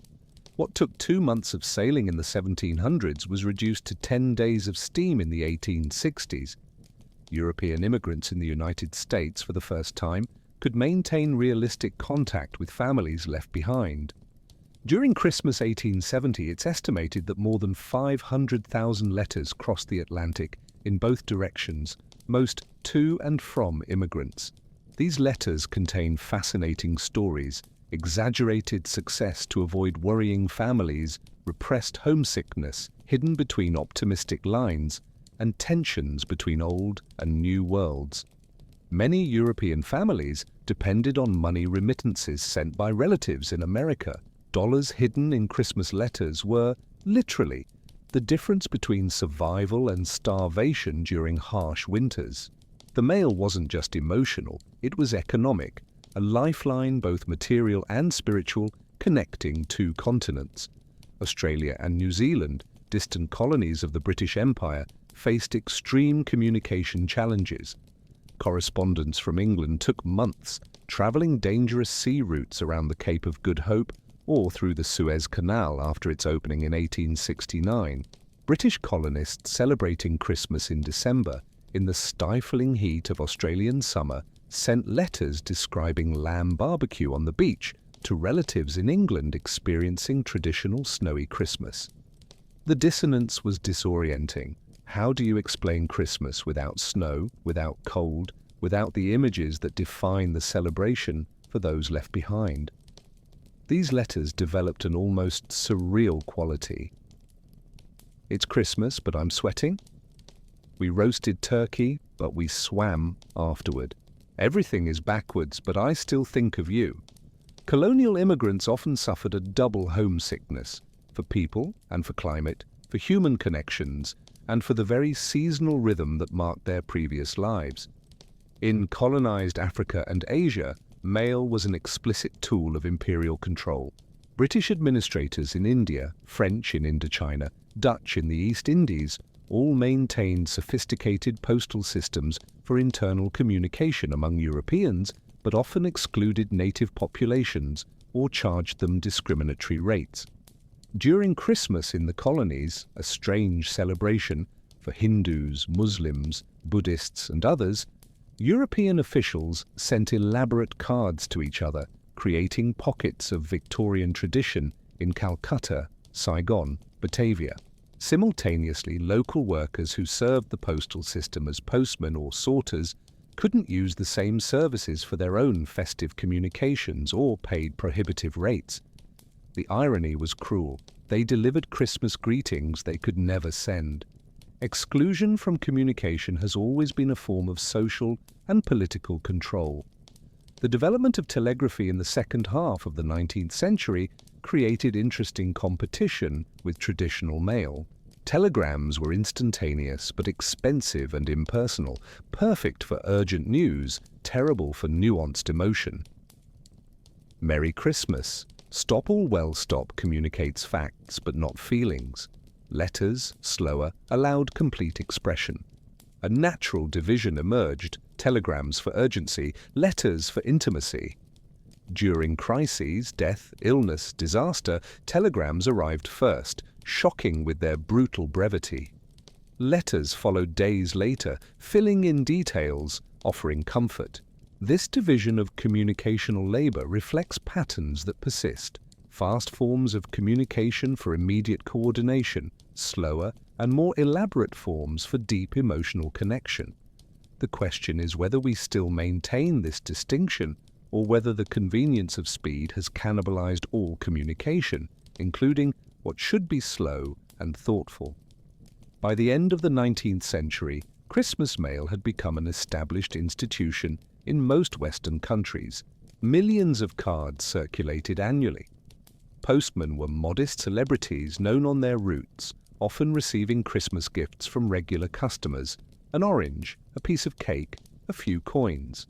What took 2 months of sailing in the 1700s was reduced to 10 days of steam in the 1860s. European immigrants in the United States, for the first time, could maintain realistic contact with families left behind. During Christmas 1870, it's estimated that more than 500,000 letters crossed the Atlantic in both directions, most to and from immigrants. These letters contain fascinating stories, exaggerated success to avoid worrying families, repressed homesickness hidden between optimistic lines, and tensions between old and new worlds. Many European families depended on money remittances sent by relatives in America. Dollars hidden in Christmas letters were, literally, the difference between survival and starvation during harsh winters. The mail wasn't just emotional, it was economic, a lifeline, both material and spiritual, connecting 2 continents. Australia and New Zealand, distant colonies of the British Empire, faced extreme communication challenges. Correspondence from England took months, travelling dangerous sea routes around the Cape of Good Hope or through the Suez Canal after its opening in 1869. British colonists celebrating Christmas in December, in the stifling heat of Australian summer, sent letters describing lamb barbecue on the beach to relatives in England experiencing traditional snowy Christmas. The dissonance was disorienting. How do you explain Christmas without snow, without cold, without the images that define the celebration for those left behind? These letters developed an almost surreal quality. "It's Christmas, but I'm sweating. We roasted turkey, but we swam afterward. Everything is backwards, but I still think of you." Colonial immigrants often suffered a double homesickness, for people and for climate, for human connections, and for the very seasonal rhythm that marked their previous lives. In colonized Africa and Asia, mail was an explicit tool of imperial control. British administrators in India, French in Indochina, Dutch in the East Indies, all maintained sophisticated postal systems for internal communication among Europeans, but often excluded native populations or charged them discriminatory rates. During Christmas in the colonies, a strange celebration for Hindus, Muslims, Buddhists, and others, European officials sent elaborate cards to each other, creating pockets of Victorian tradition in Calcutta, Saigon, Batavia. Simultaneously, local workers who served the postal system as postmen or sorters couldn't use the same services for their own festive communications or paid prohibitive rates. The irony was cruel. They delivered Christmas greetings they could never send. Exclusion from communication has always been a form of social and political control. The development of telegraphy in the second half of the 19th century created interesting competition with traditional mail. Telegrams were instantaneous but expensive and impersonal, perfect for urgent news, terrible for nuanced emotion. Merry Christmas. Stop all well stop communicates facts but not feelings. Letters, slower, allowed complete expression. A natural division emerged: telegrams for urgency, letters for intimacy. During crises, death, illness, disaster, telegrams arrived first, shocking with their brutal brevity. Letters followed days later, filling in details, offering comfort. This division of communicational labor reflects patterns that persist: fast forms of communication for immediate coordination, slower and more elaborate forms for deep emotional connection. The question is whether we still maintain this distinction, or whether the convenience of speed has cannibalized all communication, including what should be slow and thoughtful. By the end of the 19th century, Christmas mail had become an established institution in most Western countries. Millions of cards circulated annually. Postmen were modest celebrities known on their routes, often receiving Christmas gifts from regular customers: an orange, a piece of cake, a few coins.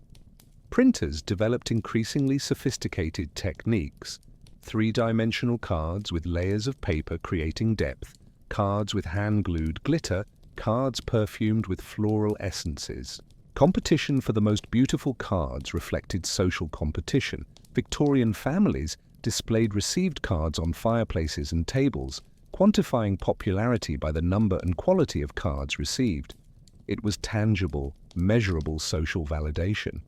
Printers developed increasingly sophisticated techniques: three-dimensional cards with layers of paper creating depth, cards with hand-glued glitter, cards perfumed with floral essences. Competition for the most beautiful cards reflected social competition. Victorian families displayed received cards on fireplaces and tables, quantifying popularity by the number and quality of cards received. It was tangible, measurable social validation.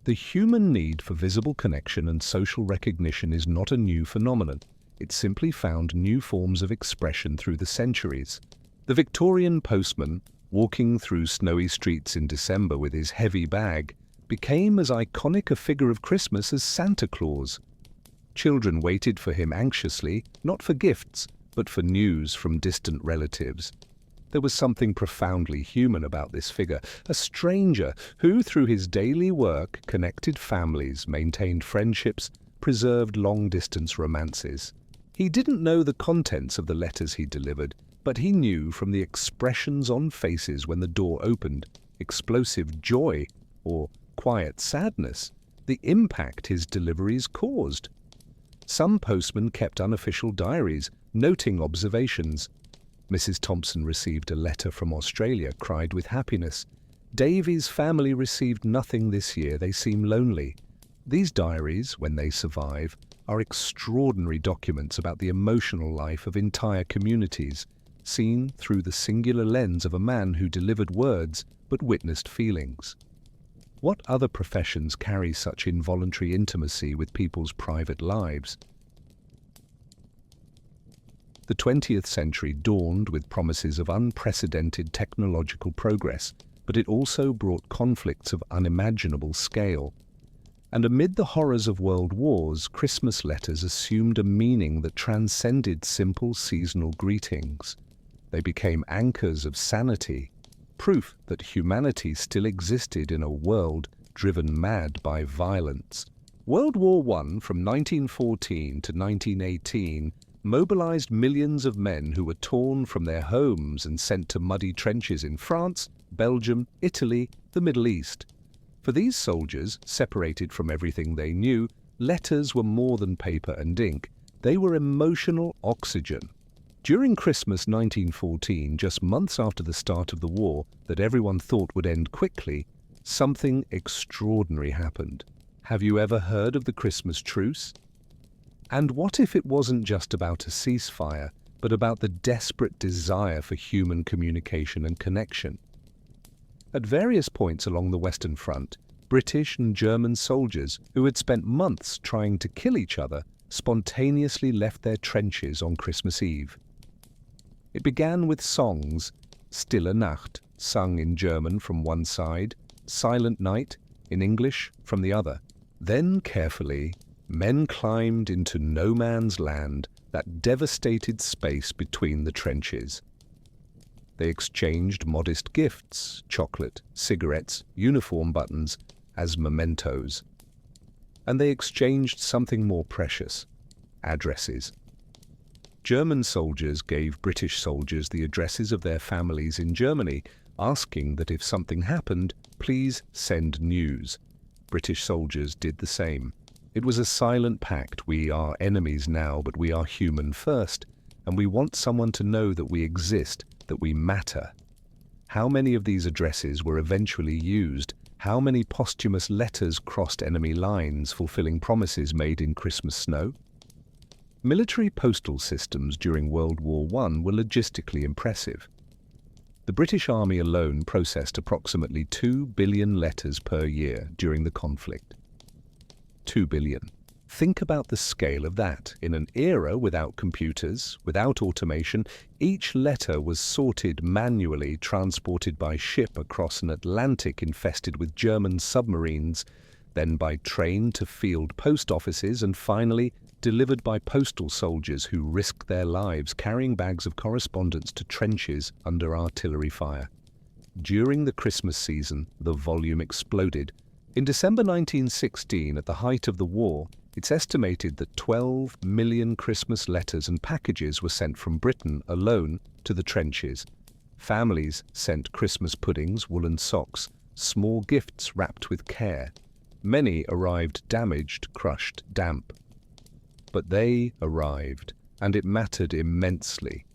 The human need for visible connection and social recognition is not a new phenomenon. It simply found new forms of expression through the centuries. The Victorian postman, walking through snowy streets in December with his heavy bag, became as iconic a figure of Christmas as Santa Claus. Children waited for him anxiously, not for gifts, but for news from distant relatives. There was something profoundly human about this figure, a stranger who, through his daily work, connected families, maintained friendships, preserved long-distance romances. He didn't know the contents of the letters he delivered, but he knew from the expressions on faces when the door opened, explosive joy or quiet sadness, the impact his deliveries caused. Some postmen kept unofficial diaries, noting observations. Mrs. Thompson received a letter from Australia, cried with happiness. Davy's family received nothing this year, they seem lonely. These diaries, when they survive, are extraordinary documents about the emotional life of entire communities, seen through the singular lens of a man who delivered words but witnessed feelings. What other professions carry such involuntary intimacy with people's private lives? The 20th century dawned with promises of unprecedented technological progress, but it also brought conflicts of unimaginable scale. And amid the horrors of world wars, Christmas letters assumed a meaning that transcended simple seasonal greetings. They became anchors of sanity, proof that humanity still existed in a world driven mad by violence. World War I, from 1914 to 1918, mobilized millions of men who were torn from their homes and sent to muddy trenches in France, Belgium, Italy, the Middle East. For these soldiers, separated from everything they knew, letters were more than paper and ink. They were emotional oxygen. During Christmas 1914, just months after the start of the war that everyone thought would end quickly, something extraordinary happened. Have you ever heard of the Christmas truce? And what if it wasn't just about a ceasefire, but about the desperate desire for human communication and connection? At various points along the Western Front, British and German soldiers who had spent months trying to kill each other spontaneously left their trenches on Christmas Eve. It began with songs: Stille Nacht, sung in German from one side, Silent Night, in English, from the other. Then, carefully, men climbed into no man's land, that devastated space between the trenches. They exchanged modest gifts, chocolate, cigarettes, uniform buttons, as mementos. And they exchanged something more precious: addresses. German soldiers gave British soldiers the addresses of their families in Germany, asking that if something happened, please send news. British soldiers did the same. It was a silent pact: we are enemies now, but we are human first. and we want someone to know that we exist, that we matter. How many of these addresses were eventually used? How many posthumous letters crossed enemy lines, fulfilling promises made in Christmas snow? Military postal systems during World War I were logistically impressive. The British Army alone processed approximately 2 billion letters per year during the conflict. 2 billion. Think about the scale of that. In an era without computers, without automation, each letter was sorted manually, transported by ship across an Atlantic infested with German submarines, then by train to field post offices, and finally delivered by postal soldiers who risked their lives carrying bags of correspondence to trenches under artillery fire. During the Christmas season, the volume exploded. In December 1916, at the height of the war, it's estimated that 12 million Christmas letters and packages were sent from Britain alone to the trenches. Families sent Christmas puddings, woolen socks, small gifts wrapped with care. Many arrived damaged, crushed, damp. But they arrived, and it mattered immensely.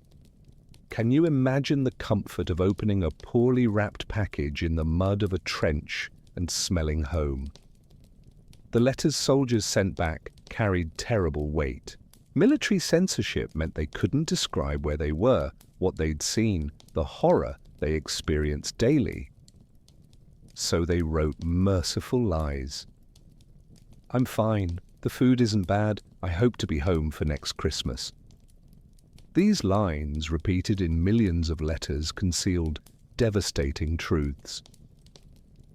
Can you imagine the comfort of opening a poorly wrapped package in the mud of a trench and smelling home? The letters soldiers sent back carried terrible weight. Military censorship meant they couldn't describe where they were, what they'd seen, the horror they experienced daily. So they wrote merciful lies. "I'm fine. The food isn't bad. I hope to be home for next Christmas." These lines, repeated in millions of letters, concealed devastating truths.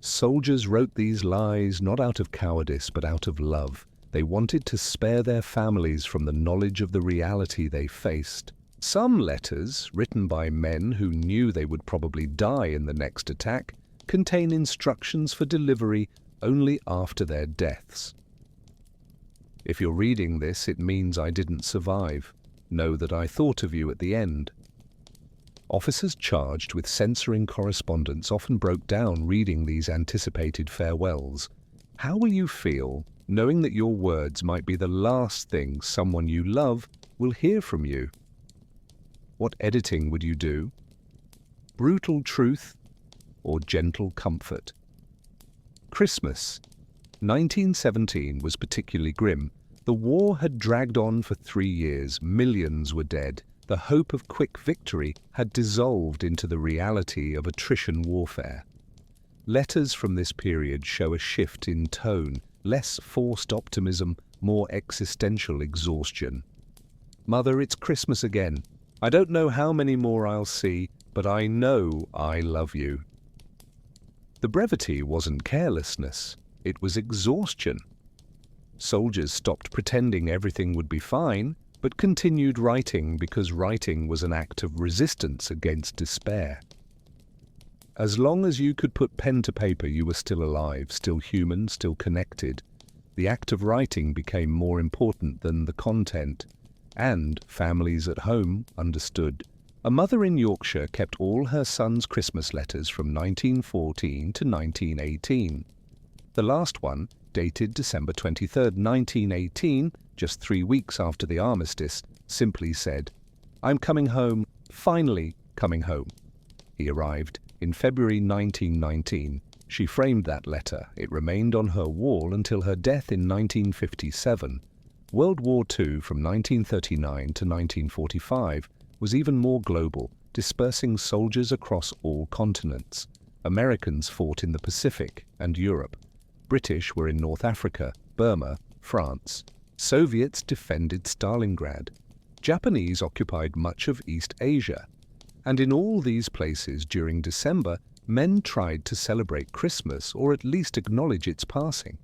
Soldiers wrote these lies not out of cowardice but out of love. They wanted to spare their families from the knowledge of the reality they faced. Some letters, written by men who knew they would probably die in the next attack, contain instructions for delivery only after their deaths. If you're reading this, it means I didn't survive. Know that I thought of you at the end. Officers charged with censoring correspondence often broke down reading these anticipated farewells. How will you feel knowing that your words might be the last thing someone you love will hear from you? What editing would you do? Brutal truth or gentle comfort? Christmas 1917 was particularly grim. The war had dragged on for 3 years. Millions were dead. The hope of quick victory had dissolved into the reality of attrition warfare. Letters from this period show a shift in tone, less forced optimism, more existential exhaustion. "Mother, it's Christmas again. I don't know how many more I'll see, but I know I love you." The brevity wasn't carelessness, it was exhaustion. Soldiers stopped pretending everything would be fine, but continued writing because writing was an act of resistance against despair. As long as you could put pen to paper, you were still alive, still human, still connected. The act of writing became more important than the content, and families at home understood. A mother in Yorkshire kept all her son's Christmas letters from 1914 to 1918. The last one, dated December 23, 1918, just 3 weeks after the armistice, simply said, "I'm coming home, finally coming home." He arrived in February 1919. She framed that letter. It remained on her wall until her death in 1957. World War II from 1939 to 1945 was even more global, dispersing soldiers across all continents. Americans fought in the Pacific and Europe. British were in North Africa, Burma, France. Soviets defended Stalingrad. Japanese occupied much of East Asia. And in all these places during December, men tried to celebrate Christmas or at least acknowledge its passing.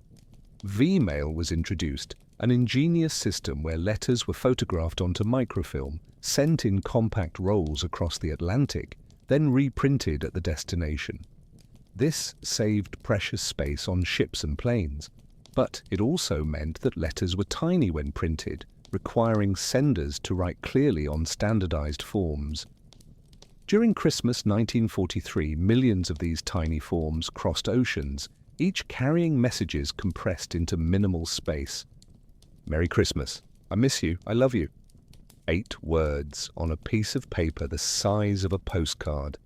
V-mail was introduced, an ingenious system where letters were photographed onto microfilm, sent in compact rolls across the Atlantic, then reprinted at the destination. This saved precious space on ships and planes, but it also meant that letters were tiny when printed, requiring senders to write clearly on standardized forms. During Christmas 1943, millions of these tiny forms crossed oceans, each carrying messages compressed into minimal space. "Merry Christmas. I miss you. I love you." 8 words on a piece of paper the size of a postcard.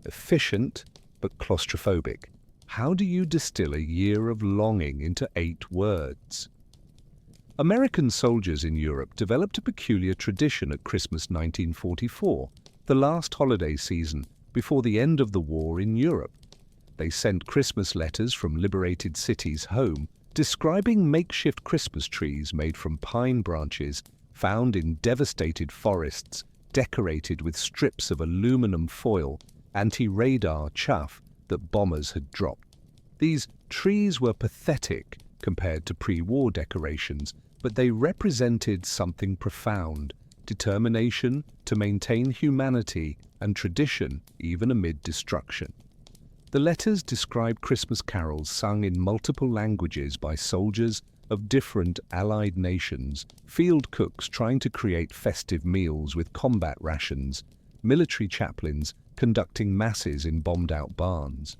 Efficient, but claustrophobic. How do you distill a year of longing into 8 words? American soldiers in Europe developed a peculiar tradition at Christmas 1944, the last holiday season before the end of the war in Europe. They sent Christmas letters from liberated cities home, describing makeshift Christmas trees made from pine branches found in devastated forests, decorated with strips of aluminum foil, anti-radar chaff that bombers had dropped. These trees were pathetic compared to pre-war decorations, but they represented something profound: determination to maintain humanity and tradition even amid destruction. The letters describe Christmas carols sung in multiple languages by soldiers of different allied nations, field cooks trying to create festive meals with combat rations, military chaplains conducting masses in bombed-out barns.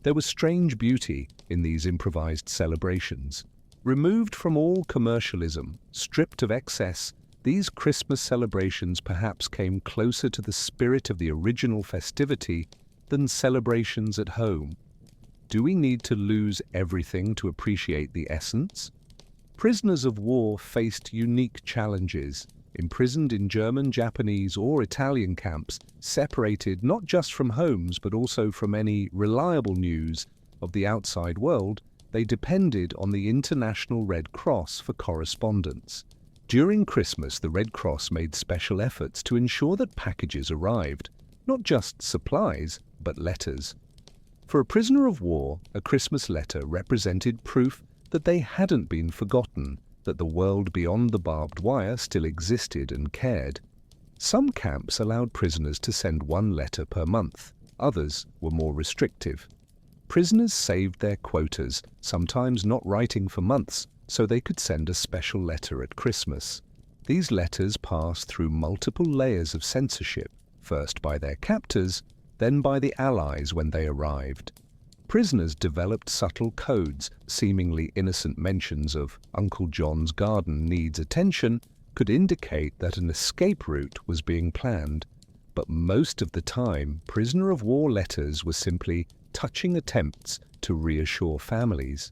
There was strange beauty in these improvised celebrations. Removed from all commercialism, stripped of excess, these Christmas celebrations perhaps came closer to the spirit of the original festivity than celebrations at home. Do we need to lose everything to appreciate the essence? Prisoners of war faced unique challenges, imprisoned in German, Japanese, or Italian camps, separated not just from homes but also from any reliable news of the outside world. They depended on the International Red Cross for correspondence. During Christmas, the Red Cross made special efforts to ensure that packages arrived, not just supplies, but letters. For a prisoner of war, a Christmas letter represented proof that they hadn't been forgotten, that the world beyond the barbed wire still existed and cared. Some camps allowed prisoners to send 1 letter per month. Others were more restrictive. Prisoners saved their quotas, sometimes not writing for months, so they could send a special letter at Christmas. These letters passed through multiple layers of censorship, first by their captors, then by the Allies when they arrived. Prisoners developed subtle codes. Seemingly innocent mentions of Uncle John's garden needs attention could indicate that an escape route was being planned. But most of the time, prisoner of war letters were simply touching attempts to reassure families.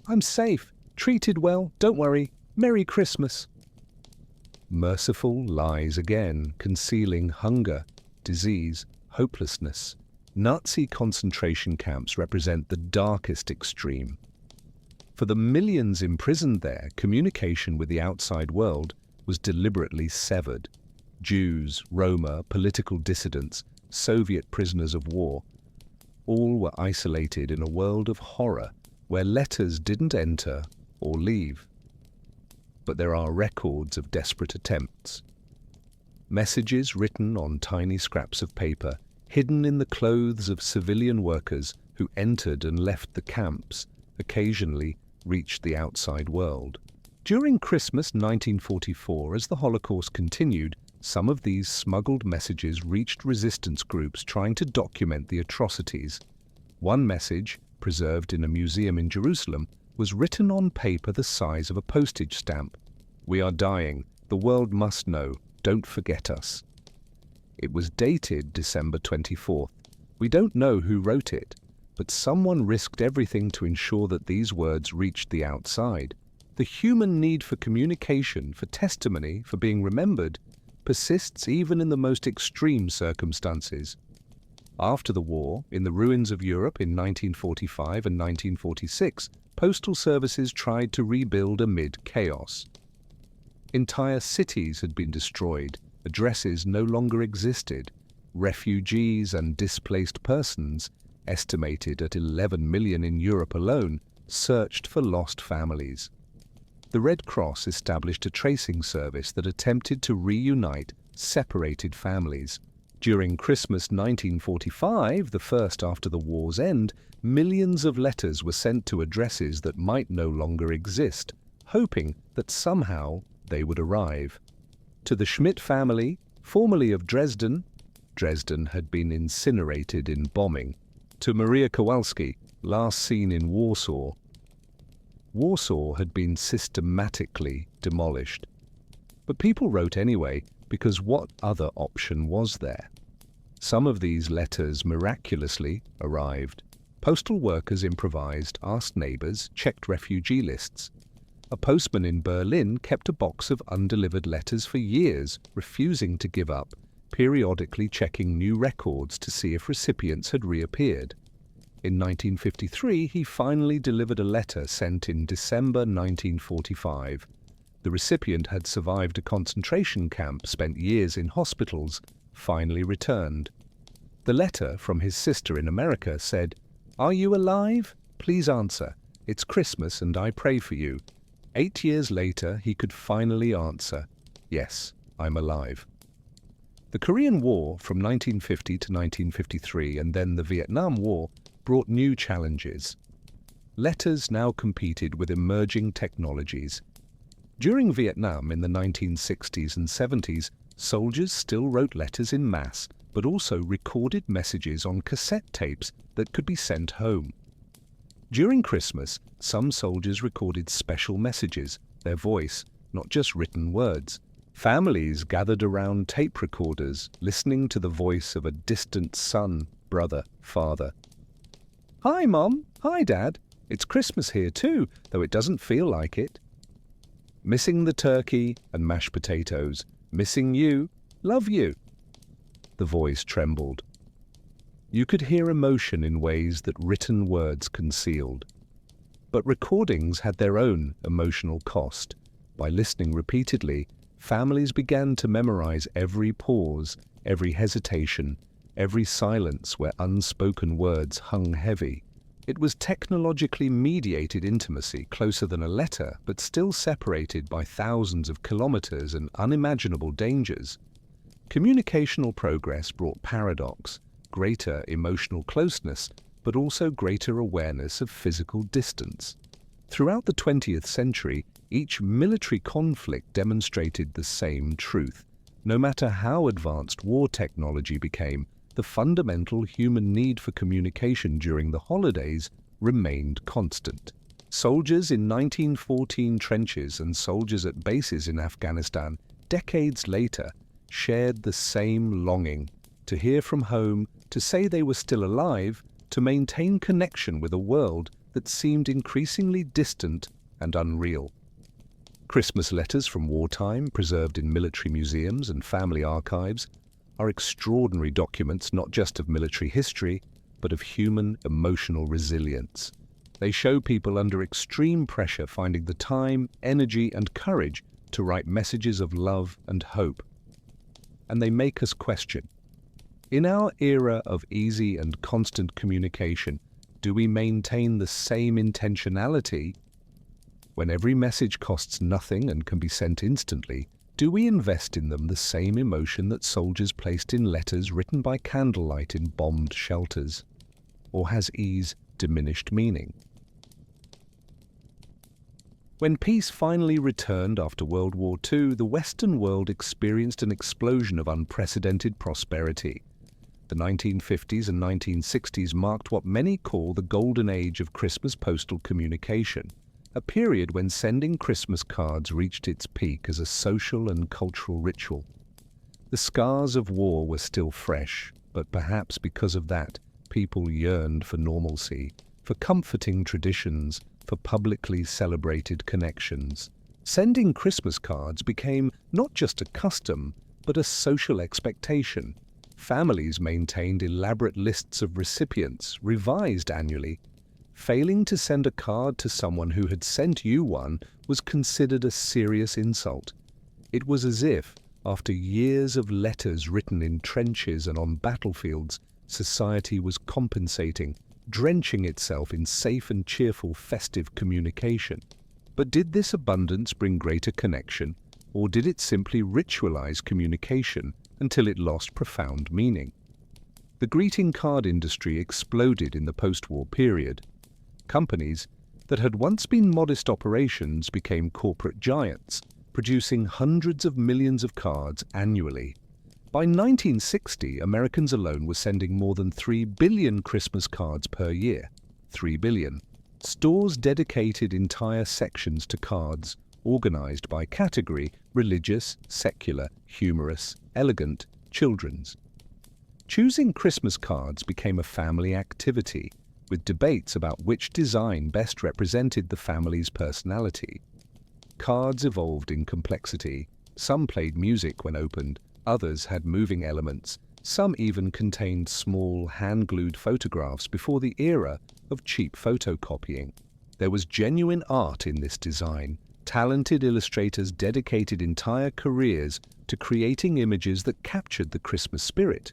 "I'm safe, treated well, don't worry, Merry Christmas." Merciful lies again, concealing hunger, disease, hopelessness. Nazi concentration camps represent the darkest extreme. For the millions imprisoned there, communication with the outside world was deliberately severed. Jews, Roma, political dissidents, Soviet prisoners of war, all were isolated in a world of horror where letters didn't enter or leave. But there are records of desperate attempts. Messages written on tiny scraps of paper, hidden in the clothes of civilian workers who entered and left the camps, occasionally reached the outside world. During Christmas 1944, as the Holocaust continued, some of these smuggled messages reached resistance groups trying to document the atrocities. One message, preserved in a museum in Jerusalem, was written on paper the size of a postage stamp. "We are dying. The world must know. Don't forget us." It was dated December 24th. We don't know who wrote it, but someone risked everything to ensure that these words reached the outside. The human need for communication, for testimony, for being remembered, persists even in the most extreme circumstances. After the war, in the ruins of Europe in 1945 and 1946, postal services tried to rebuild amid chaos. Entire cities had been destroyed, addresses no longer existed. Refugees and displaced persons, estimated at 11 million in Europe alone, searched for lost families. The Red Cross established a tracing service that attempted to reunite separated families. During Christmas 1945, the first after the war's end, millions of letters were sent to addresses that might no longer exist, hoping that somehow they would arrive. To the Schmidt family, formerly of Dresden, Dresden had been incinerated in bombing. To Maria Kowalski, last seen in Warsaw, Warsaw had been systematically demolished. But people wrote anyway because what other option was there? Some of these letters miraculously arrived. Postal workers improvised, asked neighbors, checked refugee lists. A postman in Berlin kept a box of undelivered letters for years, refusing to give up, periodically checking new records to see if recipients had reappeared. In 1953, he finally delivered a letter sent in December 1945. The recipient had survived a concentration camp, spent years in hospitals, finally returned. The letter from his sister in America said, "Are you alive? Please answer. It's Christmas and I pray for you." 8 years later, he could finally answer, "Yes, I'm alive." The Korean War from 1950 to 1953 and then the Vietnam War brought new challenges. Letters now competed with emerging technologies. During Vietnam in the 1960s and 70s, soldiers still wrote letters in mass, but also recorded messages on cassette tapes that could be sent home. During Christmas, some soldiers recorded special messages, their voice, not just written words. Families gathered around tape recorders, listening to the voice of a distant son, brother, father. "Hi, Mom. Hi, Dad. It's Christmas here too, though it doesn't feel like it. Missing the turkey and mashed potatoes. Missing you. Love you." The voice trembled. You could hear emotion in ways that written words concealed. But recordings had their own emotional cost. By listening repeatedly, families began to memorize every pause, every hesitation, every silence where unspoken words hung heavy. It was technologically mediated intimacy, closer than a letter, but still separated by thousands of kilometers and unimaginable dangers. Communicational progress brought paradox, greater emotional closeness, but also greater awareness of physical distance. Throughout the 20th century, each military conflict demonstrated the same truth. No matter how advanced war technology became, the fundamental human need for communication during the holidays remained constant. Soldiers in 1914 trenches and soldiers at bases in Afghanistan, decades later, shared the same longing to hear from home, to say they were still alive, to maintain connection with a world that seemed increasingly distant and unreal. Christmas letters from wartime, preserved in military museums and family archives, are extraordinary documents not just of military history, but of human emotional resilience. They show people under extreme pressure finding the time, energy, and courage to write messages of love and hope. And they make us question, in our era of easy and constant communication, do we maintain the same intentionality? When every message costs nothing and can be sent instantly, do we invest in them the same emotion that soldiers placed in letters written by candlelight in bombed shelters? Or has ease diminished meaning? When peace finally returned after World War II, the Western world experienced an explosion of unprecedented prosperity. The 1950s and 1960s marked what many call the golden age of Christmas postal communication, a period when sending Christmas cards reached its peak as a social and cultural ritual. The scars of war were still fresh, but perhaps because of that, people yearned for normalcy, for comforting traditions, for publicly celebrated connections. Sending Christmas cards became not just a custom, but a social expectation. Families maintained elaborate lists of recipients, revised annually. Failing to send a card to someone who had sent you one was considered a serious insult. It was as if, after years of letters written in trenches and on battlefields, society was compensating, drenching itself in safe and cheerful festive communication. But did this abundance bring greater connection, or did it simply ritualize communication until it lost profound meaning? The greeting card industry exploded in the post-war period. Companies that had once been modest operations became corporate giants, producing hundreds of millions of cards annually. By 1960, Americans alone were sending more than 3 billion Christmas cards per year. 3 billion. Stores dedicated entire sections to cards, organized by category: religious, secular, humorous, elegant, children's. Choosing Christmas cards became a family activity, with debates about which design best represented the family's personality. Cards evolved in complexity. Some played music when opened, others had moving elements, some even contained small, hand-glued photographs before the era of cheap photocopying. There was genuine art in this design. Talented illustrators dedicated entire careers to creating images that captured the Christmas spirit.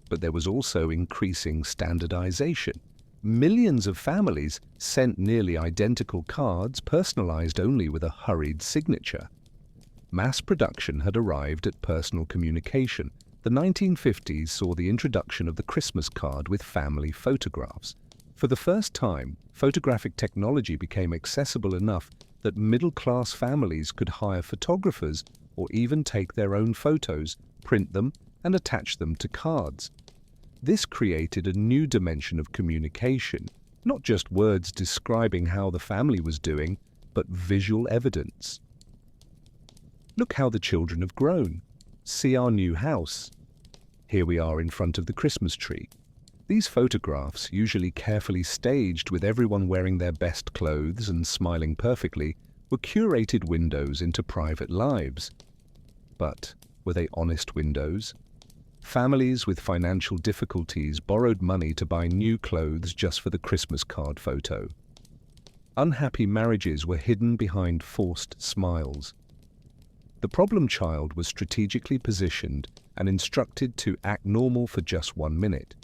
But there was also increasing standardization. Millions of families sent nearly identical cards, personalized only with a hurried signature. Mass production had arrived at personal communication. The 1950s saw the introduction of the Christmas card with family photographs. For the first time, photographic technology became accessible enough that middle-class families could hire photographers or even take their own photos, print them, and attach them to cards. This created a new dimension of communication, not just words describing how the family was doing, but visual evidence. Look how the children have grown. See our new house. Here we are in front of the Christmas tree. These photographs, usually carefully staged with everyone wearing their best clothes and smiling perfectly, were curated windows into private lives. But were they honest windows? Families with financial difficulties borrowed money to buy new clothes just for the Christmas card photo. Unhappy marriages were hidden behind forced smiles. The problem child was strategically positioned and instructed to act normal for just 1 minute.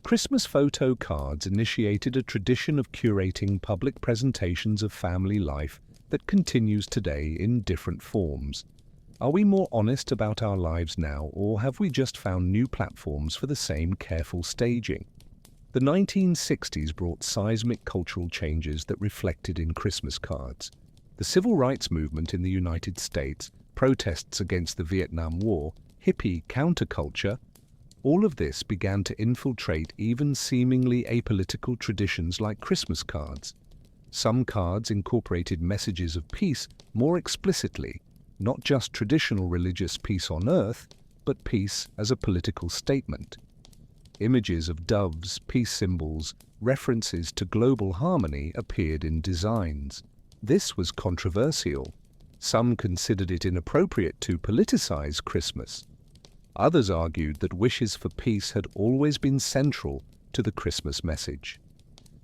Christmas photo cards initiated a tradition of curating public presentations of family life that continues today in different forms. Are we more honest about our lives now, or have we just found new platforms for the same careful staging? The 1960s brought seismic cultural changes that reflected in Christmas cards. The civil rights movement in the United States, protests against the Vietnam War, hippie counterculture, all of this began to infiltrate even seemingly apolitical traditions like Christmas cards. Some cards incorporated messages of peace more explicitly, not just traditional religious peace on earth, but peace as a political statement. Images of doves, peace symbols, references to global harmony appeared in designs. This was controversial. Some considered it inappropriate to politicize Christmas. Others argued that wishes for peace had always been central to the Christmas message.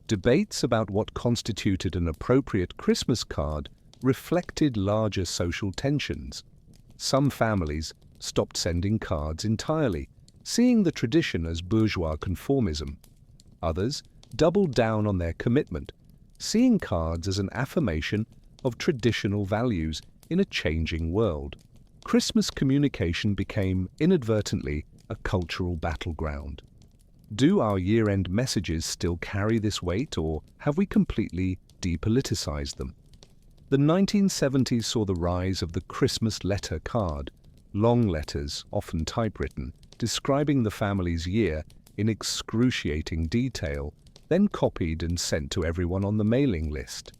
Debates about what constituted an appropriate Christmas card reflected larger social tensions. Some families stopped sending cards entirely, seeing the tradition as bourgeois conformism. Others doubled down on their commitment, seeing cards as an affirmation of traditional values in a changing world. Christmas communication became, inadvertently, a cultural battleground. Do our year-end messages still carry this weight, or have we completely depoliticized them? The 1970s saw the rise of the Christmas letter card, long letters, often typewritten, describing the family's year in excruciating detail, then copied and sent to everyone on the mailing list.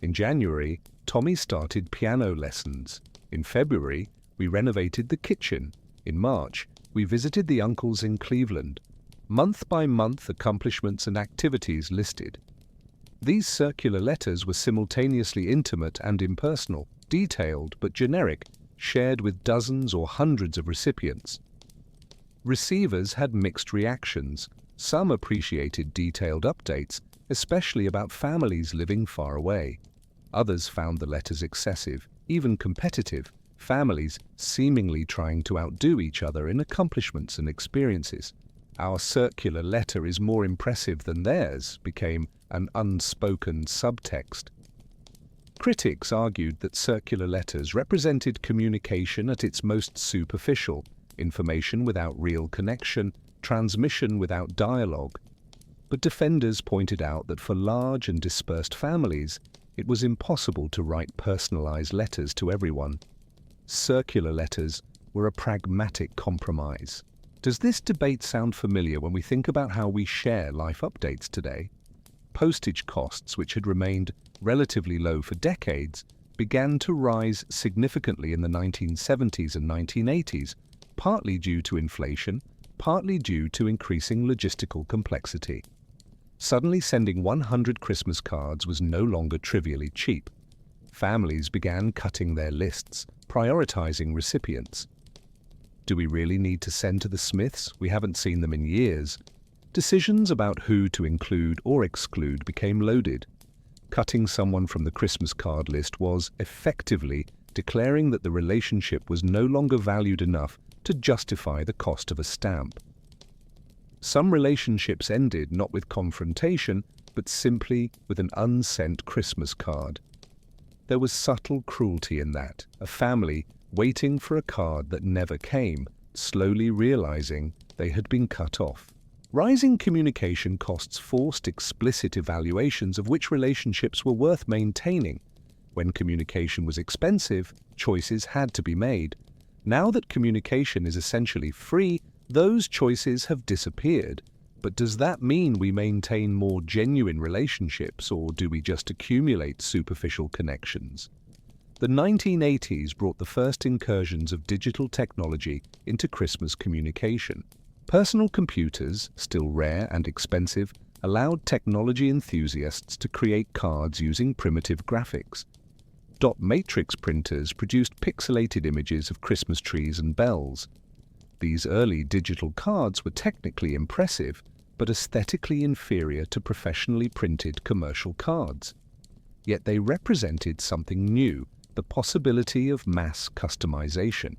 In January, Tommy started piano lessons. In February, we renovated the kitchen. In March, we visited the uncles in Cleveland. Month by month, accomplishments and activities listed. These circular letters were simultaneously intimate and impersonal, detailed but generic, shared with dozens or hundreds of recipients. Receivers had mixed reactions. Some appreciated detailed updates, especially about families living far away. Others found the letters excessive, even competitive, families seemingly trying to outdo each other in accomplishments and experiences. Our circular letter is more impressive than theirs became an unspoken subtext. Critics argued that circular letters represented communication at its most superficial, information without real connection, transmission without dialogue. But defenders pointed out that for large and dispersed families, it was impossible to write personalized letters to everyone. Circular letters were a pragmatic compromise. Does this debate sound familiar when we think about how we share life updates today? Postage costs, which had remained relatively low for decades, began to rise significantly in the 1970s and 1980s, partly due to inflation, partly due to increasing logistical complexity. Suddenly sending 100 Christmas cards was no longer trivially cheap. Families began cutting their lists, prioritizing recipients. Do we really need to send to the Smiths? We haven't seen them in years. Decisions about who to include or exclude became loaded. Cutting someone from the Christmas card list was, effectively, declaring that the relationship was no longer valued enough to justify the cost of a stamp. Some relationships ended not with confrontation, but simply with an unsent Christmas card. There was subtle cruelty in that, a family waiting for a card that never came, slowly realizing they had been cut off. Rising communication costs forced explicit evaluations of which relationships were worth maintaining. When communication was expensive, choices had to be made. Now that communication is essentially free, those choices have disappeared. But does that mean we maintain more genuine relationships, or do we just accumulate superficial connections? The 1980s brought the first incursions of digital technology into Christmas communication. Personal computers, still rare and expensive, allowed technology enthusiasts to create cards using primitive graphics. Dot matrix printers produced pixelated images of Christmas trees and bells. These early digital cards were technically impressive, but aesthetically inferior to professionally printed commercial cards. Yet they represented something new, the possibility of mass customization.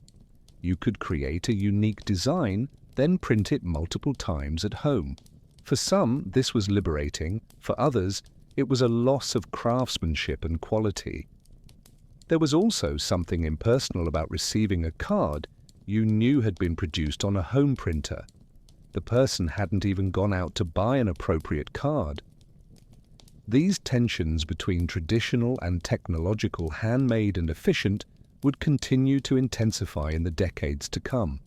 You could create a unique design, then print it multiple times at home. For some, this was liberating. For others, it was a loss of craftsmanship and quality. There was also something impersonal about receiving a card you knew had been produced on a home printer. The person hadn't even gone out to buy an appropriate card. These tensions between traditional and technological, handmade and efficient, would continue to intensify in the decades to come.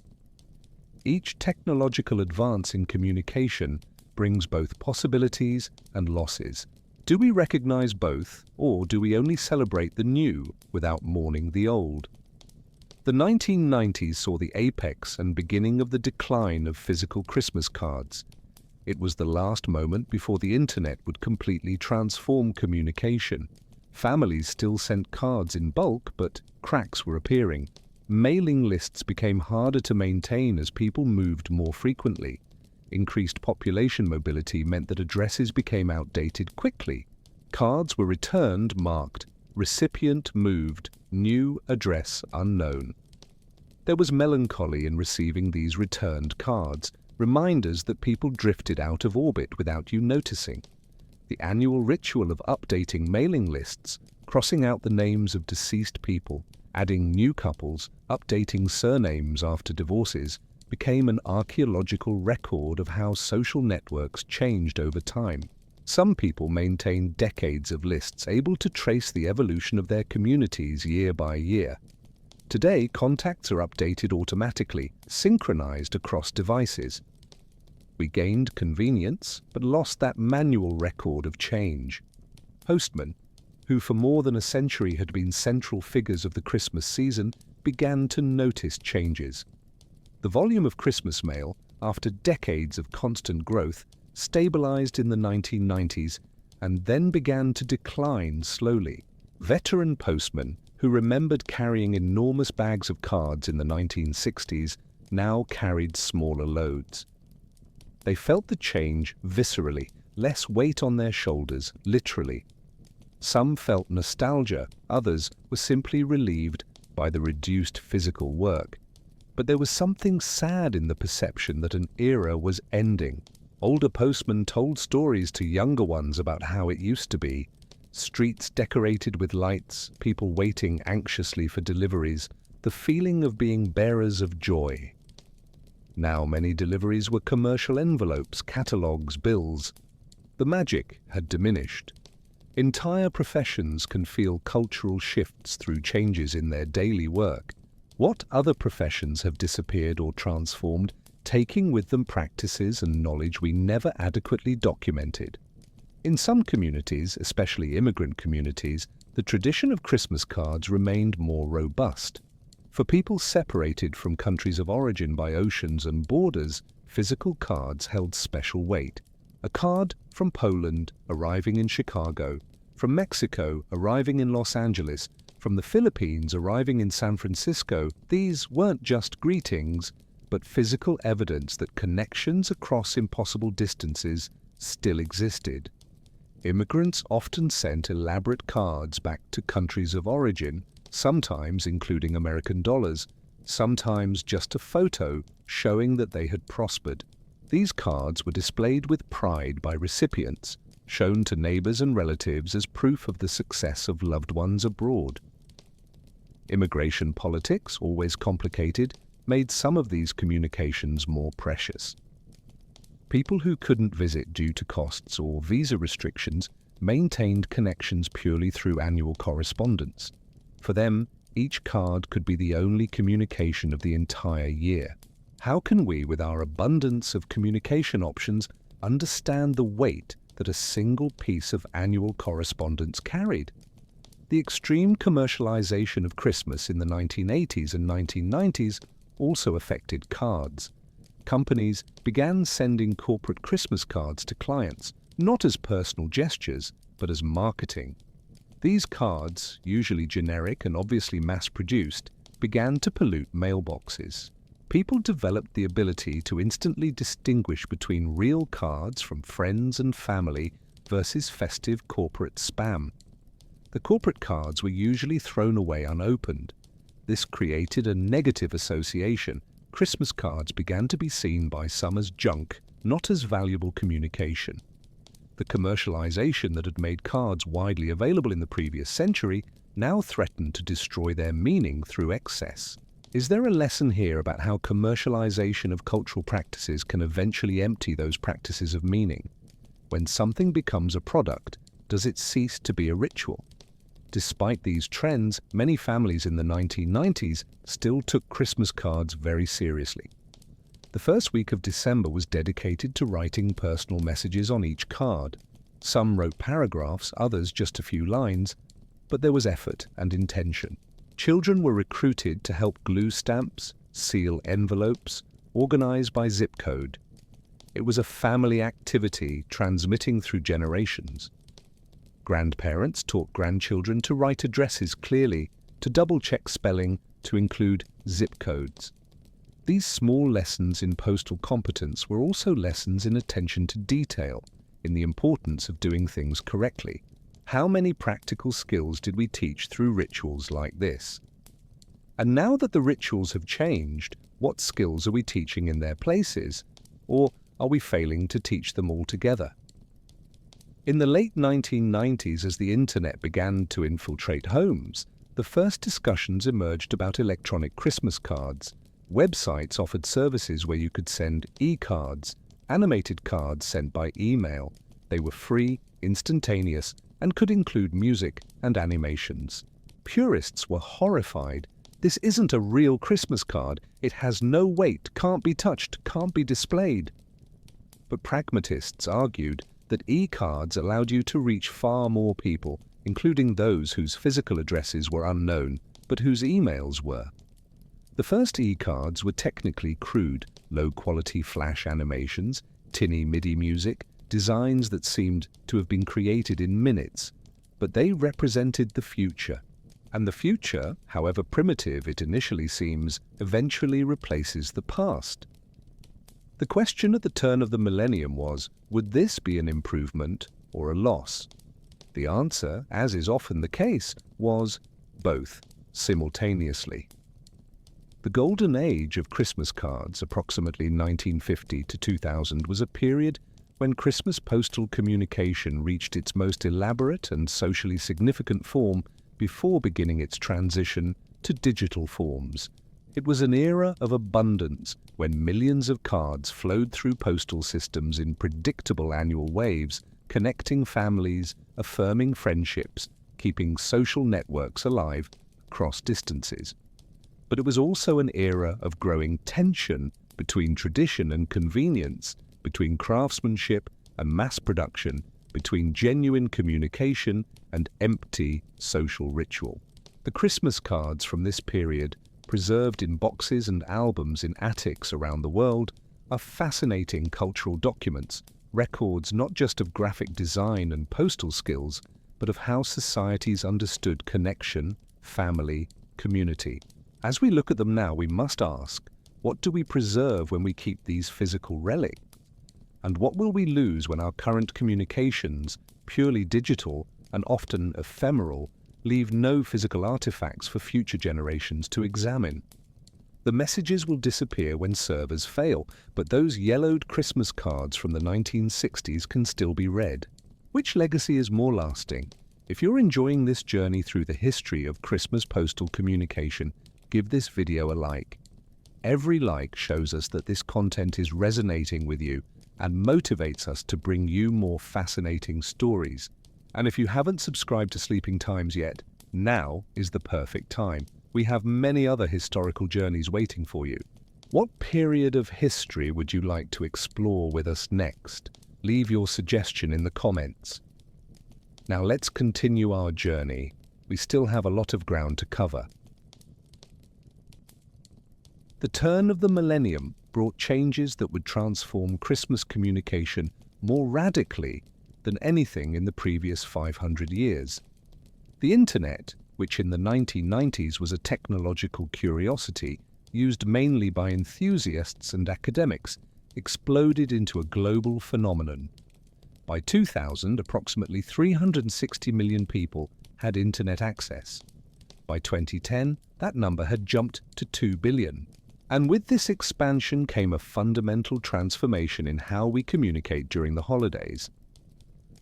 Each technological advance in communication brings both possibilities and losses. Do we recognize both, or do we only celebrate the new without mourning the old? The 1990s saw the apex and beginning of the decline of physical Christmas cards. It was the last moment before the internet would completely transform communication. Families still sent cards in bulk, but cracks were appearing. Mailing lists became harder to maintain as people moved more frequently. Increased population mobility meant that addresses became outdated quickly. Cards were returned marked "Recipient moved, new address unknown." There was melancholy in receiving these returned cards, reminders that people drifted out of orbit without you noticing. The annual ritual of updating mailing lists, crossing out the names of deceased people, adding new couples, updating surnames after divorces, became an archaeological record of how social networks changed over time. Some people maintained decades of lists, able to trace the evolution of their communities year by year. Today, contacts are updated automatically, synchronized across devices. We gained convenience, but lost that manual record of change. Postmen, who for more than a century had been central figures of the Christmas season, began to notice changes. The volume of Christmas mail, after decades of constant growth, stabilized in the 1990s and then began to decline slowly. Veteran postmen, who remembered carrying enormous bags of cards in the 1960s, now carried smaller loads. They felt the change viscerally, less weight on their shoulders, literally. Some felt nostalgia, others were simply relieved by the reduced physical work. But there was something sad in the perception that an era was ending. Older postmen told stories to younger ones about how it used to be. Streets decorated with lights, people waiting anxiously for deliveries, the feeling of being bearers of joy. Now many deliveries were commercial envelopes, catalogues, bills. The magic had diminished. Entire professions can feel cultural shifts through changes in their daily work. What other professions have disappeared or transformed, taking with them practices and knowledge we never adequately documented? In some communities, especially immigrant communities, the tradition of Christmas cards remained more robust. For people separated from countries of origin by oceans and borders, physical cards held special weight. A card from Poland arriving in Chicago, from Mexico arriving in Los Angeles, from the Philippines arriving in San Francisco, these weren't just greetings, but physical evidence that connections across impossible distances still existed. Immigrants often sent elaborate cards back to countries of origin, sometimes including American dollars, sometimes just a photo showing that they had prospered. These cards were displayed with pride by recipients, shown to neighbors and relatives as proof of the success of loved ones abroad. Immigration politics, always complicated, made some of these communications more precious. People who couldn't visit due to costs or visa restrictions maintained connections purely through annual correspondence. For them, each card could be the only communication of the entire year. How can we, with our abundance of communication options, understand the weight that a single piece of annual correspondence carried? The extreme commercialization of Christmas in the 1980s and 1990s also affected cards. Companies began sending corporate Christmas cards to clients, not as personal gestures, but as marketing. These cards, usually generic and obviously mass-produced, began to pollute mailboxes. People developed the ability to instantly distinguish between real cards from friends and family versus festive corporate spam. The corporate cards were usually thrown away unopened. This created a negative association. Christmas cards began to be seen by some as junk, not as valuable communication. The commercialization that had made cards widely available in the previous century now threatened to destroy their meaning through excess. Is there a lesson here about how commercialization of cultural practices can eventually empty those practices of meaning? When something becomes a product, does it cease to be a ritual? Despite these trends, many families in the 1990s still took Christmas cards very seriously. The first week of December was dedicated to writing personal messages on each card. Some wrote paragraphs, others just a few lines, but there was effort and intention. Children were recruited to help glue stamps, seal envelopes, organize by zip code. It was a family activity transmitting through generations. Grandparents taught grandchildren to write addresses clearly, to double-check spelling, to include zip codes. These small lessons in postal competence were also lessons in attention to detail, in the importance of doing things correctly. How many practical skills did we teach through rituals like this? And now that the rituals have changed, what skills are we teaching in their places? Or are we failing to teach them altogether? In the late 1990s, as the internet began to infiltrate homes, the first discussions emerged about electronic Christmas cards. Websites offered services where you could send e-cards, animated cards sent by email. They were free, instantaneous, and could include music and animations. Purists were horrified. This isn't a real Christmas card. It has no weight, can't be touched, can't be displayed. But pragmatists argued that e-cards allowed you to reach far more people, including those whose physical addresses were unknown, but whose emails were. The first e-cards were technically crude, low-quality flash animations, tinny MIDI music, designs that seemed to have been created in minutes, but they represented the future. And the future, however primitive it initially seems, eventually replaces the past. The question at the turn of the millennium was, would this be an improvement or a loss? The answer, as is often the case, was both, simultaneously. The golden age of Christmas cards, approximately 1950 to 2000, was a period when Christmas postal communication reached its most elaborate and socially significant form before beginning its transition to digital forms. It was an era of abundance when millions of cards flowed through postal systems in predictable annual waves, connecting families, affirming friendships, keeping social networks alive across distances. But it was also an era of growing tension between tradition and convenience, between craftsmanship and mass production, between genuine communication and empty social ritual. The Christmas cards from this period, preserved in boxes and albums in attics around the world, are fascinating cultural documents, records not just of graphic design and postal skills, but of how societies understood connection, family, community. As we look at them now, we must ask, what do we preserve when we keep these physical relics? And what will we lose when our current communications, purely digital and often ephemeral, leave no physical artifacts for future generations to examine? The messages will disappear when servers fail, but those yellowed Christmas cards from the 1960s can still be read. Which legacy is more lasting? If you're enjoying this journey through the history of Christmas postal communication, give this video a like. Every like shows us that this content is resonating with you and motivates us to bring you more fascinating stories. And if you haven't subscribed to Sleeping Times yet, now is the perfect time. We have many other historical journeys waiting for you. What period of history would you like to explore with us next? Leave your suggestion in the comments. Now let's continue our journey. We still have a lot of ground to cover. The turn of the millennium brought changes that would transform Christmas communication more radically than anything in the previous 500 years. The Internet, which in the 1990s was a technological curiosity used mainly by enthusiasts and academics, exploded into a global phenomenon. By 2000, approximately 360 million people had Internet access. By 2010, that number had jumped to 2 billion. And with this expansion came a fundamental transformation in how we communicate during the holidays.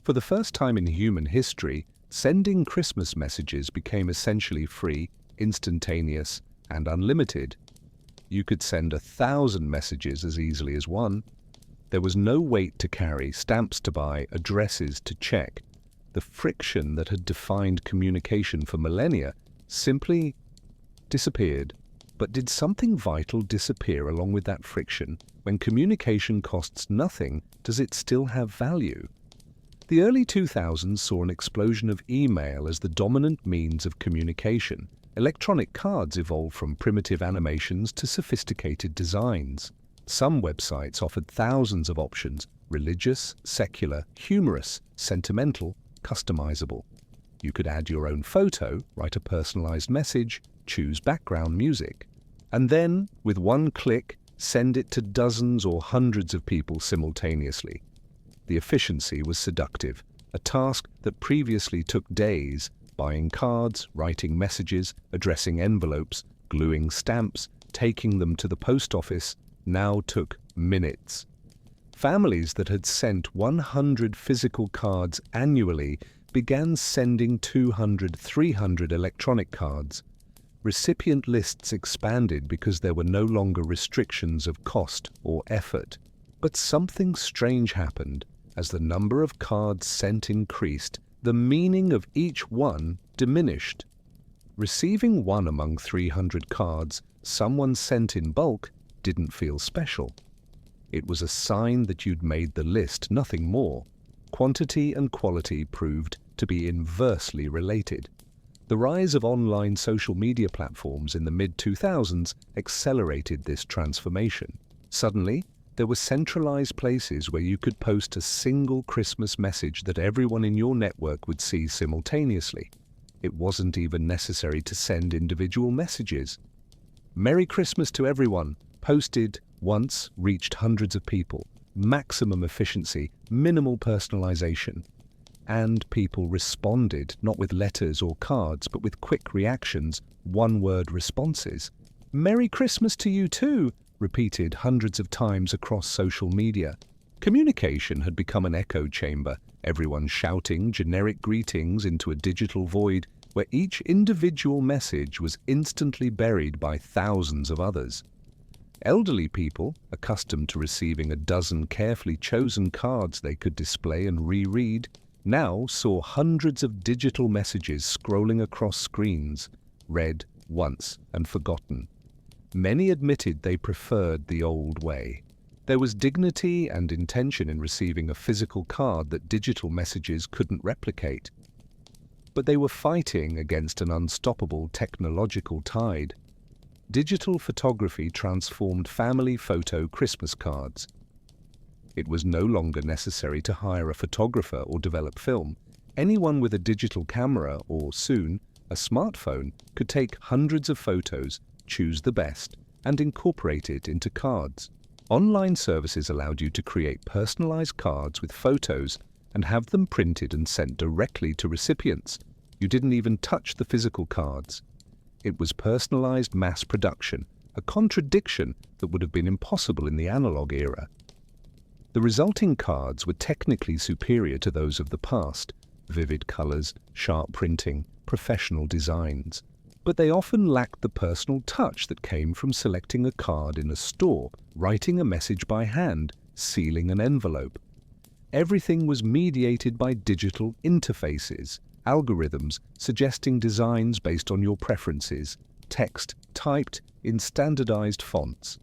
For the first time in human history, sending Christmas messages became essentially free, instantaneous, and unlimited. You could send 1,000 messages as easily as one. There was no weight to carry, stamps to buy, addresses to check. The friction that had defined communication for millennia simply disappeared. But did something vital disappear along with that friction? When communication costs nothing, does it still have value? The early 2000s saw an explosion of email as the dominant means of communication. Electronic cards evolved from primitive animations to sophisticated designs. Some websites offered thousands of options: religious, secular, humorous, sentimental, customizable. You could add your own photo, write a personalized message, choose background music, and then, with one click, send it to dozens or hundreds of people simultaneously. The efficiency was seductive, a task that previously took days. Buying cards, writing messages, addressing envelopes, gluing stamps, taking them to the post office now took minutes. Families that had sent 100 physical cards annually began sending 200, 300 electronic cards. Recipient lists expanded because there were no longer restrictions of cost or effort. But something strange happened. As the number of cards sent increased, the meaning of each one diminished. Receiving one among 300 cards someone sent in bulk didn't feel special. It was a sign that you'd made the list, nothing more. Quantity and quality proved to be inversely related. The rise of online social media platforms in the mid-2000s accelerated this transformation. Suddenly, there were centralized places where you could post a single Christmas message that everyone in your network would see simultaneously. It wasn't even necessary to send individual messages. "Merry Christmas to everyone," posted once, reached hundreds of people. Maximum efficiency, minimal personalization. And people responded, not with letters or cards, but with quick reactions, one-word responses. "Merry Christmas to you too," repeated hundreds of times across social media. Communication had become an echo chamber, everyone shouting generic greetings into a digital void where each individual message was instantly buried by thousands of others. Elderly people, accustomed to receiving a dozen carefully chosen cards they could display and reread, now saw hundreds of digital messages scrolling across screens, read once and forgotten. Many admitted they preferred the old way. There was dignity and intention in receiving a physical card that digital messages couldn't replicate. But they were fighting against an unstoppable technological tide. Digital photography transformed family photo Christmas cards. It was no longer necessary to hire a photographer or develop film. Anyone with a digital camera or, soon, a smartphone could take hundreds of photos, choose the best, and incorporate it into cards. Online services allowed you to create personalized cards with photos and have them printed and sent directly to recipients. You didn't even touch the physical cards. It was personalized mass production, a contradiction that would have been impossible in the analog era. The resulting cards were technically superior to those of the past: vivid colors, sharp printing, professional designs. But they often lacked the personal touch that came from selecting a card in a store, writing a message by hand, sealing an envelope. Everything was mediated by digital interfaces, algorithms suggesting designs based on your preferences, text typed in standardized fonts.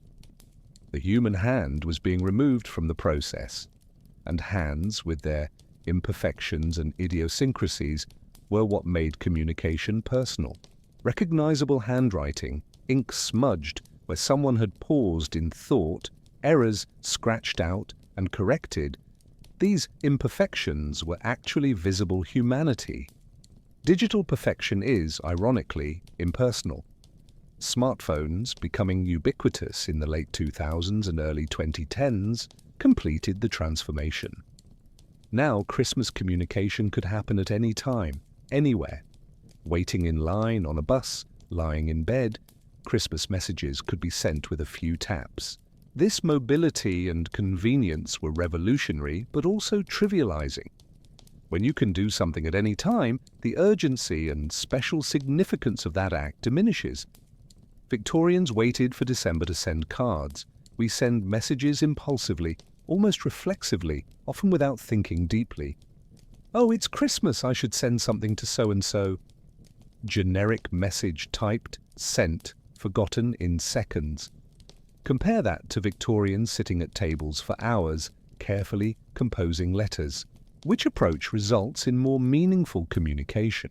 The human hand was being removed from the process, and hands, with their imperfections and idiosyncrasies, were what made communication personal. Recognizable handwriting, ink smudged where someone had paused in thought, errors scratched out and corrected. These imperfections were actually visible humanity. Digital perfection is, ironically, impersonal. Smartphones, becoming ubiquitous in the late 2000s and early 2010s, completed the transformation. Now Christmas communication could happen at any time, anywhere. Waiting in line on a bus, lying in bed, Christmas messages could be sent with a few taps. This mobility and convenience were revolutionary, but also trivializing. When you can do something at any time, the urgency and special significance of that act diminishes. Victorians waited for December to send cards. We send messages impulsively, almost reflexively, often without thinking deeply. Oh, it's Christmas, I should send something to so-and-so. Generic message typed, sent, forgotten in seconds. Compare that to Victorians sitting at tables for hours, carefully composing letters. Which approach results in more meaningful communication?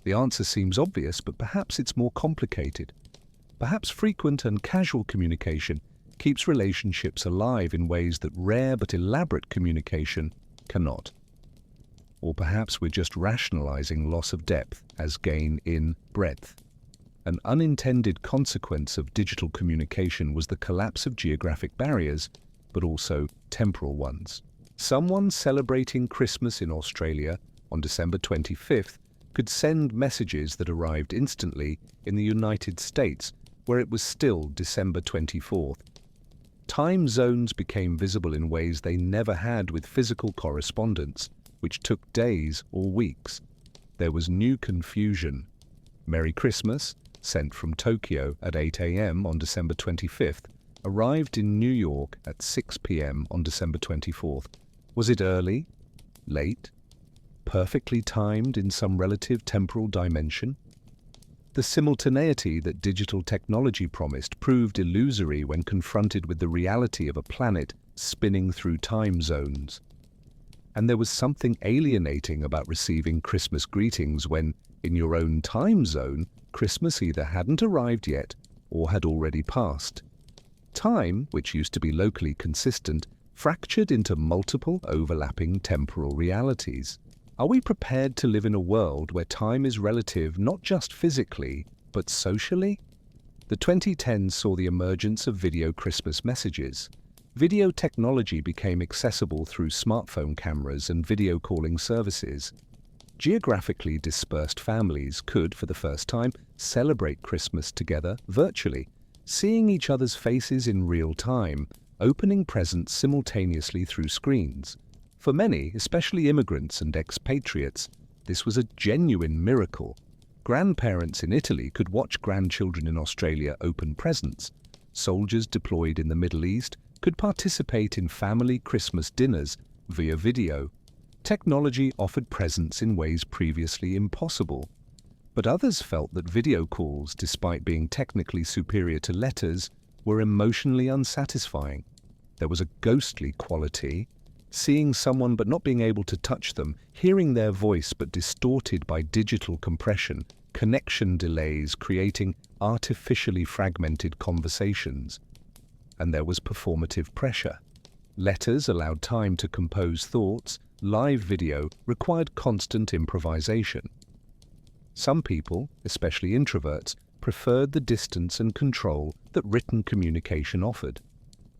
The answer seems obvious, but perhaps it's more complicated. Perhaps frequent and casual communication keeps relationships alive in ways that rare but elaborate communication cannot. Or perhaps we're just rationalizing loss of depth as gain in breadth. An unintended consequence of digital communication was the collapse of geographic barriers, but also temporal ones. Someone celebrating Christmas in Australia on December 25th could send messages that arrived instantly in the United States, where it was still December 24th. Time zones became visible in ways they never had with physical correspondence, which took days or weeks. There was new confusion. Merry Christmas, sent from Tokyo at 8 a.m. on December 25th, arrived in New York at 6 p.m. on December 24th. Was it early? Late? Perfectly timed in some relative temporal dimension? The simultaneity that digital technology promised proved illusory when confronted with the reality of a planet spinning through time zones. And there was something alienating about receiving Christmas greetings when, in your own time zone, Christmas either hadn't arrived yet or had already passed. Time, which used to be locally consistent, fractured into multiple overlapping temporal realities. Are we prepared to live in a world where time is relative not just physically, but socially? The 2010s saw the emergence of video Christmas messages. Video technology became accessible through smartphone cameras and video calling services. Geographically dispersed families could, for the first time, celebrate Christmas together virtually, seeing each other's faces in real time, opening presents simultaneously through screens. For many, especially immigrants and expatriates, this was a genuine miracle. Grandparents in Italy could watch grandchildren in Australia open presents. Soldiers deployed in the Middle East could participate in family Christmas dinners via video. Technology offered presents in ways previously impossible. But others felt that video calls, despite being technically superior to letters, were emotionally unsatisfying. There was a ghostly quality, seeing someone but not being able to touch them, hearing their voice but distorted by digital compression, connection delays creating artificially fragmented conversations. And there was performative pressure. Letters allowed time to compose thoughts, live video required constant improvisation. Some people, especially introverts, preferred the distance and control that written communication offered.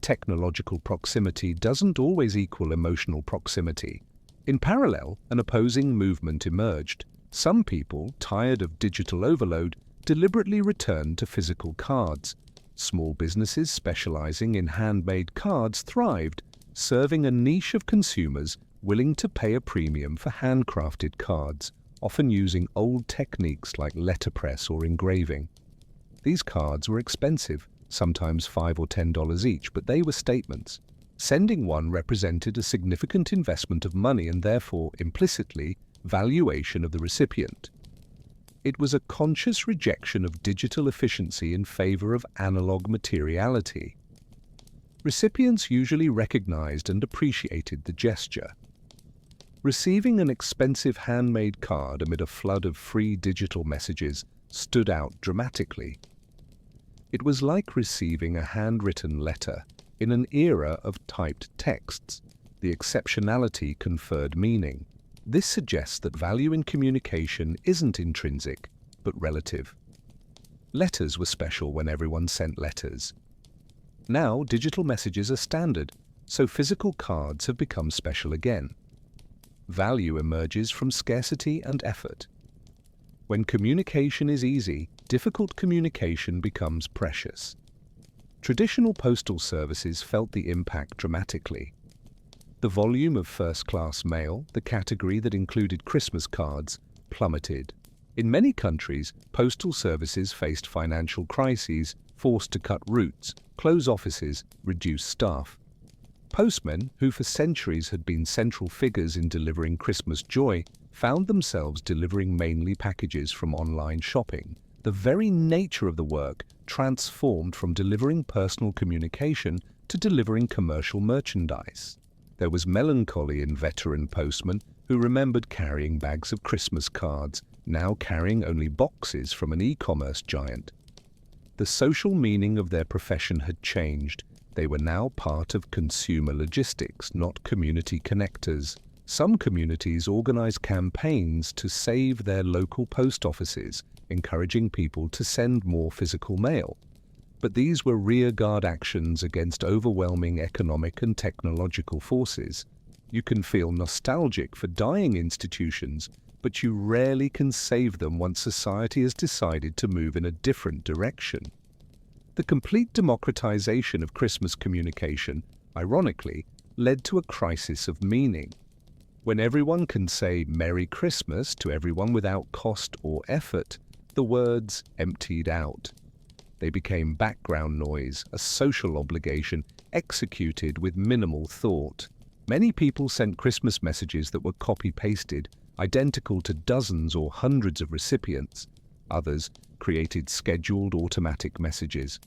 Technological proximity doesn't always equal emotional proximity. In parallel, an opposing movement emerged. Some people, tired of digital overload, deliberately returned to physical cards. Small businesses specializing in handmade cards thrived, serving a niche of consumers willing to pay a premium for handcrafted cards, often using old techniques like letterpress or engraving. These cards were expensive, sometimes $5 or $10 each, but they were statements. Sending one represented a significant investment of money and therefore, implicitly, valuation of the recipient. It was a conscious rejection of digital efficiency in favor of analog materiality. Recipients usually recognized and appreciated the gesture. Receiving an expensive handmade card amid a flood of free digital messages stood out dramatically. It was like receiving a handwritten letter in an era of typed texts. The exceptionality conferred meaning. This suggests that value in communication isn't intrinsic, but relative. Letters were special when everyone sent letters. Now, digital messages are standard, so physical cards have become special again. Value emerges from scarcity and effort. When communication is easy, difficult communication becomes precious. Traditional postal services felt the impact dramatically. The volume of first-class mail, the category that included Christmas cards, plummeted. In many countries, postal services faced financial crises, forced to cut routes, close offices, reduce staff. Postmen, who for centuries had been central figures in delivering Christmas joy, found themselves delivering mainly packages from online shopping. The very nature of the work transformed from delivering personal communication to delivering commercial merchandise. There was melancholy in veteran postmen who remembered carrying bags of Christmas cards, now carrying only boxes from an e-commerce giant. The social meaning of their profession had changed. They were now part of consumer logistics, not community connectors. Some communities organized campaigns to save their local post offices, encouraging people to send more physical mail. But these were rearguard actions against overwhelming economic and technological forces. You can feel nostalgic for dying institutions, but you rarely can save them once society has decided to move in a different direction. The complete democratization of Christmas communication, ironically, led to a crisis of meaning. When everyone can say Merry Christmas to everyone without cost or effort, the words emptied out. They became background noise, a social obligation, executed with minimal thought. Many people sent Christmas messages that were copy-pasted, identical to dozens or hundreds of recipients. Others created scheduled automatic messages.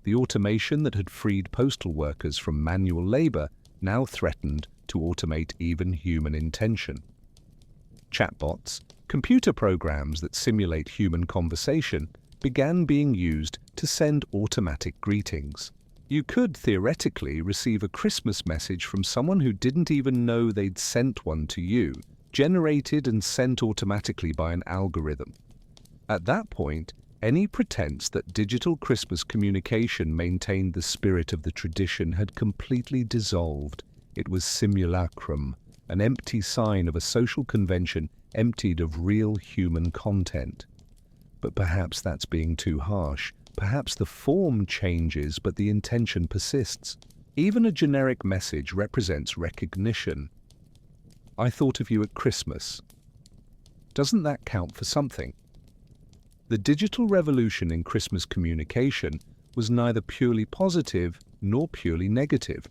The automation that had freed postal workers from manual labor now threatened to automate even human intention. Chatbots, computer programs that simulate human conversation, began being used to send automatic greetings. You could theoretically receive a Christmas message from someone who didn't even know they'd sent one to you, generated and sent automatically by an algorithm. At that point, any pretense that digital Christmas communication maintained the spirit of the tradition had completely dissolved. It was simulacrum, an empty sign of a social convention emptied of real human content. But perhaps that's being too harsh. Perhaps the form changes, but the intention persists. Even a generic message represents recognition. I thought of you at Christmas. Doesn't that count for something? The digital revolution in Christmas communication was neither purely positive nor purely negative.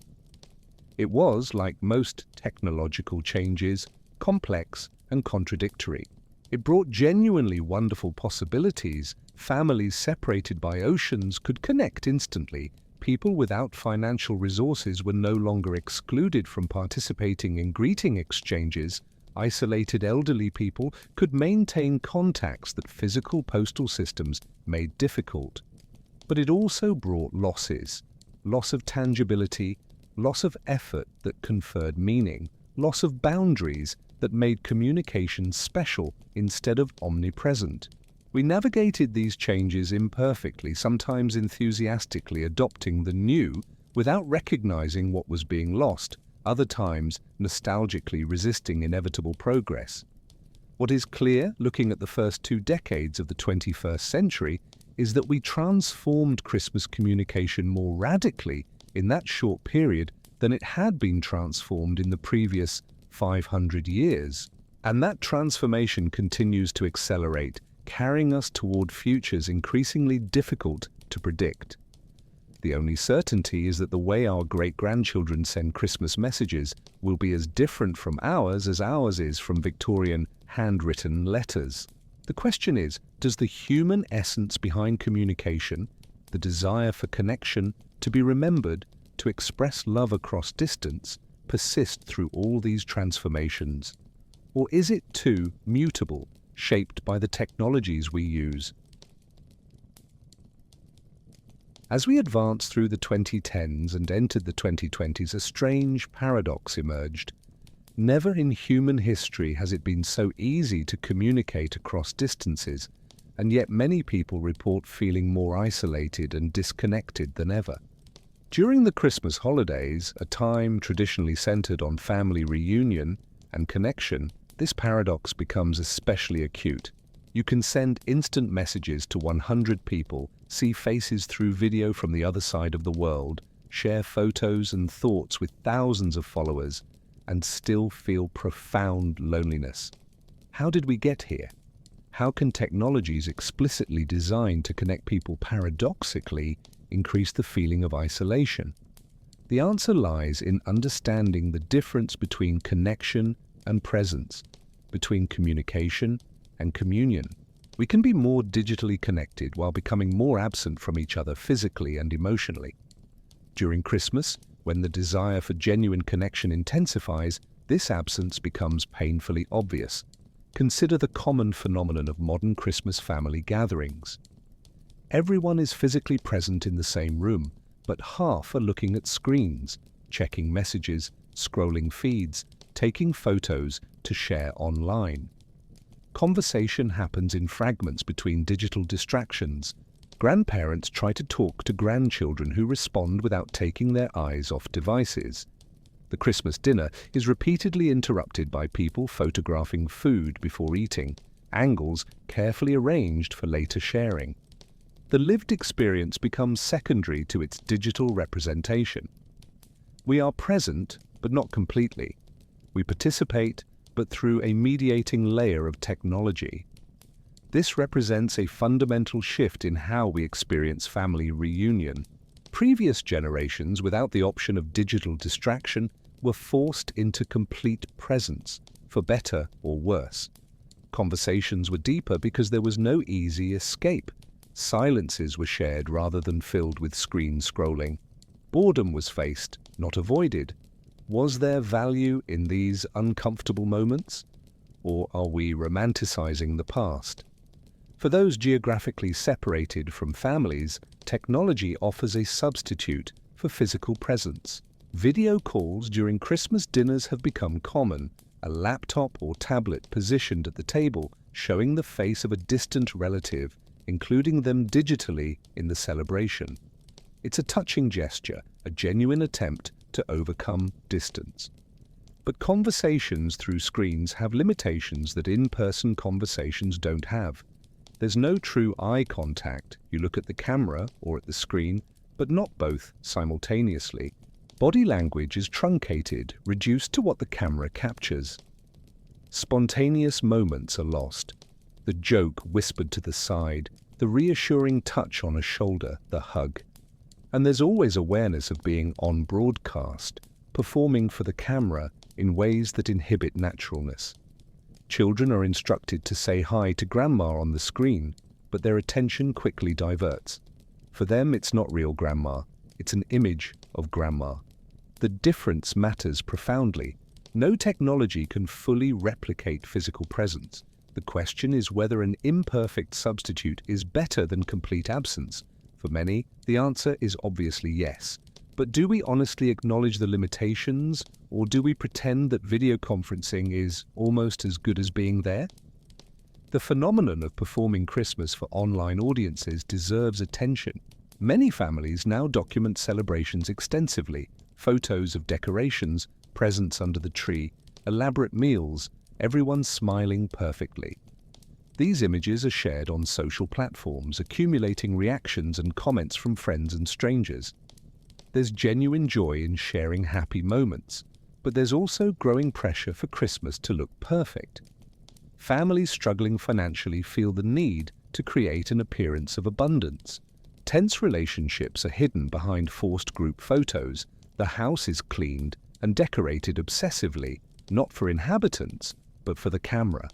It was, like most technological changes, complex and contradictory. It brought genuinely wonderful possibilities. Families separated by oceans could connect instantly. people without financial resources were no longer excluded from participating in greeting exchanges, isolated elderly people could maintain contacts that physical postal systems made difficult. But it also brought losses: loss of tangibility, loss of effort that conferred meaning, loss of boundaries that made communication special instead of omnipresent. We navigated these changes imperfectly, sometimes enthusiastically adopting the new without recognizing what was being lost, other times nostalgically resisting inevitable progress. What is clear, looking at the first 2 decades of the 21st century, is that we transformed Christmas communication more radically in that short period than it had been transformed in the previous 500 years. And that transformation continues to accelerate, carrying us toward futures increasingly difficult to predict. The only certainty is that the way our great-grandchildren send Christmas messages will be as different from ours as ours is from Victorian handwritten letters. The question is, does the human essence behind communication, the desire for connection, to be remembered, to express love across distance, persist through all these transformations? Or is it too mutable, shaped by the technologies we use? As we advanced through the 2010s and entered the 2020s, a strange paradox emerged. Never in human history has it been so easy to communicate across distances, and yet many people report feeling more isolated and disconnected than ever. During the Christmas holidays, a time traditionally centered on family reunion and connection, this paradox becomes especially acute. You can send instant messages to 100 people, see faces through video from the other side of the world, share photos and thoughts with thousands of followers, and still feel profound loneliness. How did we get here? How can technologies explicitly designed to connect people paradoxically increase the feeling of isolation? The answer lies in understanding the difference between connection and presence, between communication and communion. We can be more digitally connected while becoming more absent from each other physically and emotionally. During Christmas, when the desire for genuine connection intensifies, this absence becomes painfully obvious. Consider the common phenomenon of modern Christmas family gatherings. Everyone is physically present in the same room, but half are looking at screens, checking messages, scrolling feeds, taking photos to share online. Conversation happens in fragments between digital distractions. Grandparents try to talk to grandchildren who respond without taking their eyes off devices. The Christmas dinner is repeatedly interrupted by people photographing food before eating, angles carefully arranged for later sharing. The lived experience becomes secondary to its digital representation. We are present, but not completely. We participate, but through a mediating layer of technology. This represents a fundamental shift in how we experience family reunion. Previous generations, without the option of digital distraction, were forced into complete presence, for better or worse. Conversations were deeper because there was no easy escape. Silences were shared rather than filled with screen scrolling. Boredom was faced, not avoided. Was there value in these uncomfortable moments? Or are we romanticizing the past? For those geographically separated from families, technology offers a substitute for physical presence. Video calls during Christmas dinners have become common, a laptop or tablet positioned at the table showing the face of a distant relative, including them digitally in the celebration. It's a touching gesture, a genuine attempt to overcome distance. But conversations through screens have limitations that in-person conversations don't have. There's no true eye contact. You look at the camera or at the screen, but not both simultaneously. Body language is truncated, reduced to what the camera captures. Spontaneous moments are lost. The joke whispered to the side, the reassuring touch on a shoulder, the hug. And there's always awareness of being on broadcast, performing for the camera in ways that inhibit naturalness. Children are instructed to say hi to grandma on the screen, but their attention quickly diverts. For them, it's not real grandma, It's an image of grandma. The difference matters profoundly. No technology can fully replicate physical presence. The question is whether an imperfect substitute is better than complete absence. For many, the answer is obviously yes. But do we honestly acknowledge the limitations, or do we pretend that video conferencing is almost as good as being there? The phenomenon of performing Christmas for online audiences deserves attention. Many families now document celebrations extensively: photos of decorations, presents under the tree, elaborate meals, everyone smiling perfectly. These images are shared on social platforms, accumulating reactions and comments from friends and strangers. There's genuine joy in sharing happy moments, but there's also growing pressure for Christmas to look perfect. Families struggling financially feel the need to create an appearance of abundance. Tense relationships are hidden behind forced group photos. The house is cleaned and decorated obsessively, not for inhabitants, but for the camera.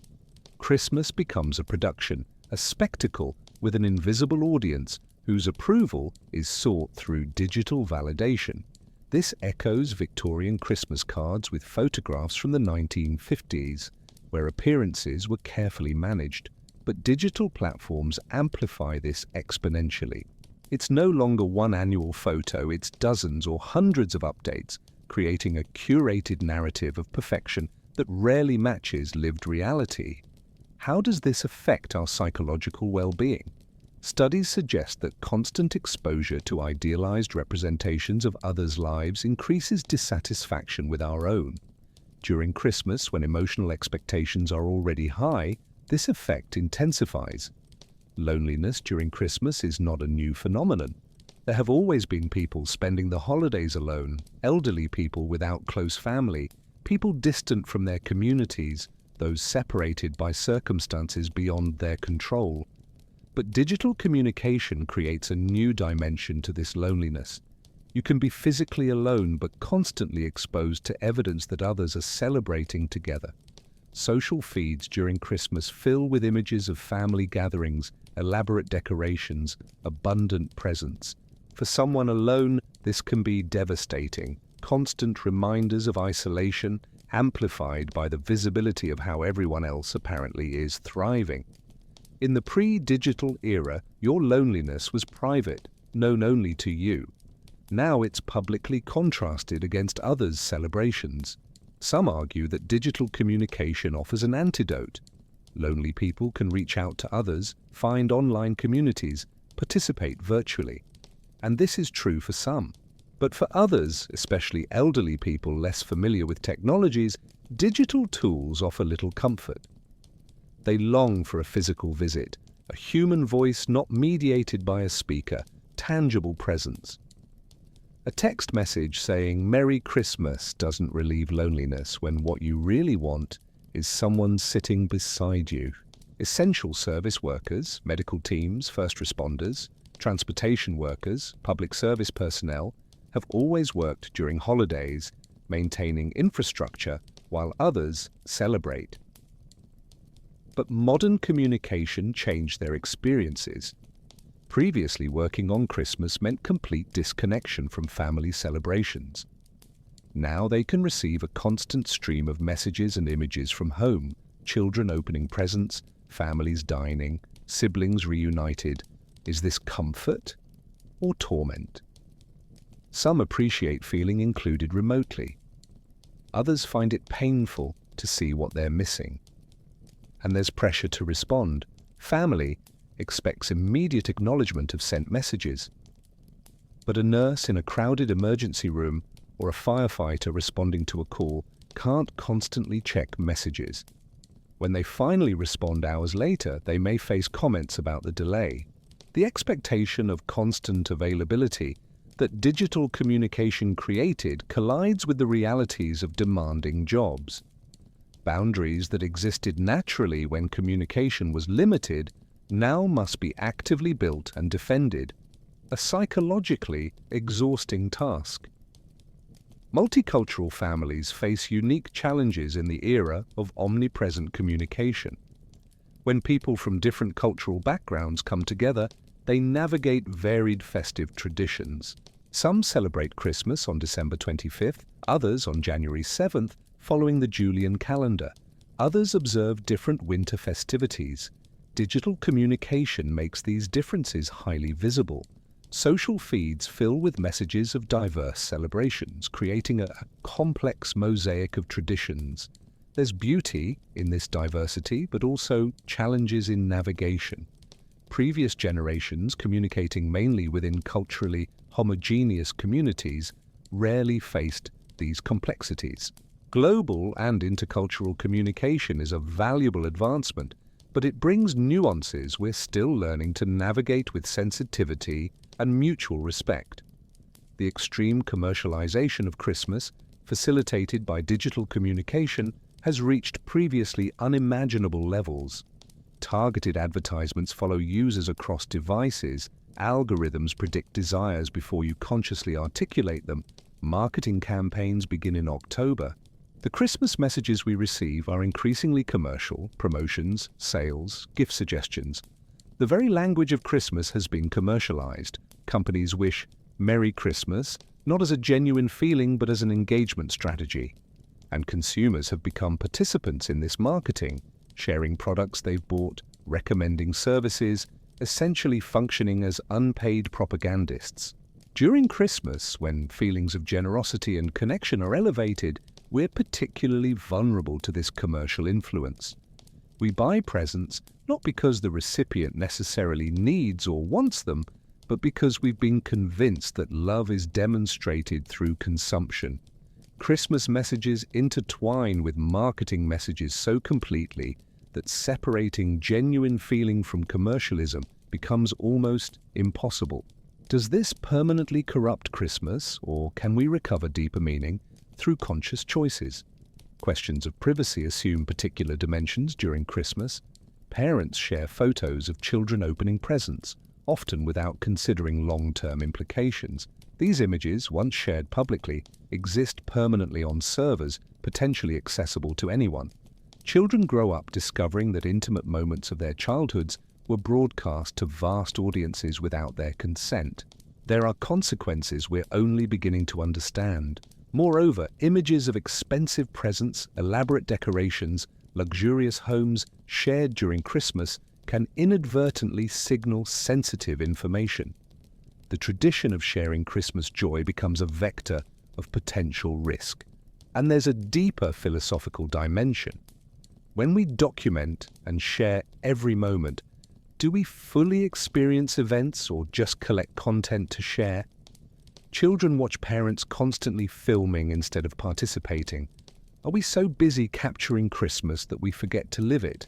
Christmas becomes a production, a spectacle with an invisible audience whose approval is sought through digital validation. This echoes Victorian Christmas cards with photographs from the 1950s, where appearances were carefully managed, but digital platforms amplify this exponentially. It's no longer one annual photo, it's dozens or hundreds of updates, creating a curated narrative of perfection that rarely matches lived reality. How does this affect our psychological well-being? Studies suggest that constant exposure to idealized representations of others' lives increases dissatisfaction with our own. During Christmas, when emotional expectations are already high, this effect intensifies. Loneliness during Christmas is not a new phenomenon. There have always been people spending the holidays alone, elderly people without close family, people distant from their communities, those separated by circumstances beyond their control. But digital communication creates a new dimension to this loneliness. You can be physically alone but constantly exposed to evidence that others are celebrating together. Social feeds during Christmas fill with images of family gatherings, elaborate decorations, abundant presents. For someone alone, this can be devastating. Constant reminders of isolation, amplified by the visibility of how everyone else apparently is thriving. In the pre-digital era, your loneliness was private, known only to you. Now it's publicly contrasted against others' celebrations. Some argue that digital communication offers an antidote. Lonely people can reach out to others, find online communities, participate virtually. And this is true for some. But for others, especially elderly people less familiar with technologies, digital tools offer little comfort. They long for a physical visit, a human voice not mediated by a speaker, tangible presence. A text message saying "Merry Christmas" doesn't relieve loneliness when what you really want is someone sitting beside you. Essential service workers, medical teams, first responders, transportation workers, public service personnel have always worked during holidays, maintaining infrastructure while others celebrate. But modern communication changed their experiences. Previously, working on Christmas meant complete disconnection from family celebrations. Now they can receive a constant stream of messages and images from home, children opening presents, families dining, siblings reunited. Is this comfort or torment? Some appreciate feeling included remotely. Others find it painful to see what they're missing. And there's pressure to respond. Family expects immediate acknowledgement of sent messages. But a nurse in a crowded emergency room or a firefighter responding to a call can't constantly check messages. When they finally respond hours later, they may face comments about the delay. The expectation of constant availability that digital communication created collides with the realities of demanding jobs. Boundaries that existed naturally when communication was limited now must be actively built and defended, a psychologically exhausting task. Multicultural families face unique challenges in the era of omnipresent communication. When people from different cultural backgrounds come together, they navigate varied festive traditions. Some celebrate Christmas on December 25th, others on January 7th, following the Julian calendar. Others observe different winter festivities. Digital communication makes these differences highly visible. Social feeds fill with messages of diverse celebrations, creating a complex mosaic of traditions. There's beauty in this diversity, but also challenges in navigation. Previous generations, communicating mainly within culturally homogeneous communities, rarely faced these complexities. Global and intercultural communication is a valuable advancement, but it brings nuances we're still learning to navigate with sensitivity and mutual respect. The extreme commercialization of Christmas, facilitated by digital communication, has reached previously unimaginable levels. Targeted advertisements follow users across devices, algorithms predict desires before you consciously articulate them, marketing campaigns begin in October. The Christmas messages we receive are increasingly commercial: promotions, sales, gift suggestions. The very language of Christmas has been commercialized. Companies wish Merry Christmas not as a genuine feeling but as an engagement strategy. And consumers have become participants in this marketing, sharing products they've bought, recommending services, essentially functioning as unpaid propagandists. During Christmas, when feelings of generosity and connection are elevated, we're particularly vulnerable to this commercial influence. We buy presents not because the recipient necessarily needs or wants them, but because we've been convinced that love is demonstrated through consumption. Christmas messages intertwine with marketing messages so completely that separating genuine feeling from commercialism becomes almost impossible. Does this permanently corrupt Christmas, or can we recover deeper meaning through conscious choices? Questions of privacy assume particular dimensions during Christmas. Parents share photos of children opening presents, often without considering long-term implications. These images, once shared publicly, exist permanently on servers, potentially accessible to anyone. Children grow up discovering that intimate moments of their childhoods were broadcast to vast audiences without their consent. There are consequences we're only beginning to understand. Moreover, images of expensive presents, elaborate decorations, luxurious homes shared during Christmas can inadvertently signal sensitive information. The tradition of sharing Christmas joy becomes a vector of potential risk. And there's a deeper philosophical dimension. When we document and share every moment, do we fully experience events or just collect content to share? Children watch parents constantly filming instead of participating. Are we so busy capturing Christmas that we forget to live it?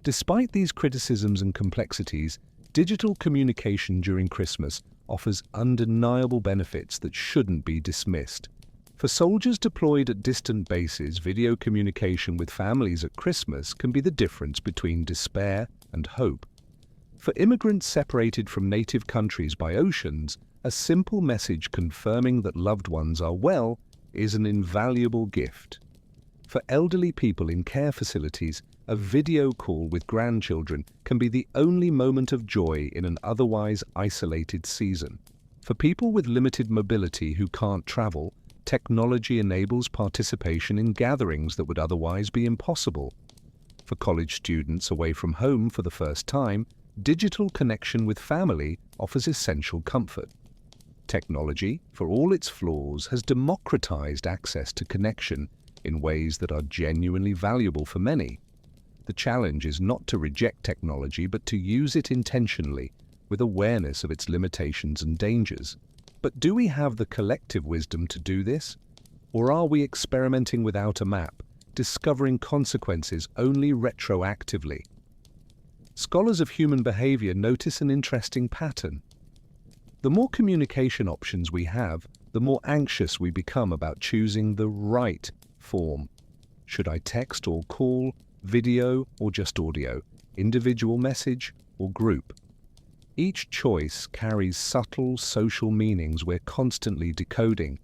Despite these criticisms and complexities, digital communication during Christmas offers undeniable benefits that shouldn't be dismissed. For soldiers deployed at distant bases, video communication with families at Christmas can be the difference between despair and hope. For immigrants separated from native countries by oceans, a simple message confirming that loved ones are well is an invaluable gift. For elderly people in care facilities, a video call with grandchildren can be the only moment of joy in an otherwise isolated season. For people with limited mobility who can't travel, technology enables participation in gatherings that would otherwise be impossible. For college students away from home for the first time, digital connection with family offers essential comfort. Technology, for all its flaws, has democratized access to connection in ways that are genuinely valuable for many. The challenge is not to reject technology, but to use it intentionally, with awareness of its limitations and dangers. But do we have the collective wisdom to do this? Or are we experimenting without a map, discovering consequences only retroactively? Scholars of human behavior notice an interesting pattern. The more communication options we have, the more anxious we become about choosing the right form. Should I text or call, video or just audio, individual message or group? Each choice carries subtle social meanings we're constantly decoding.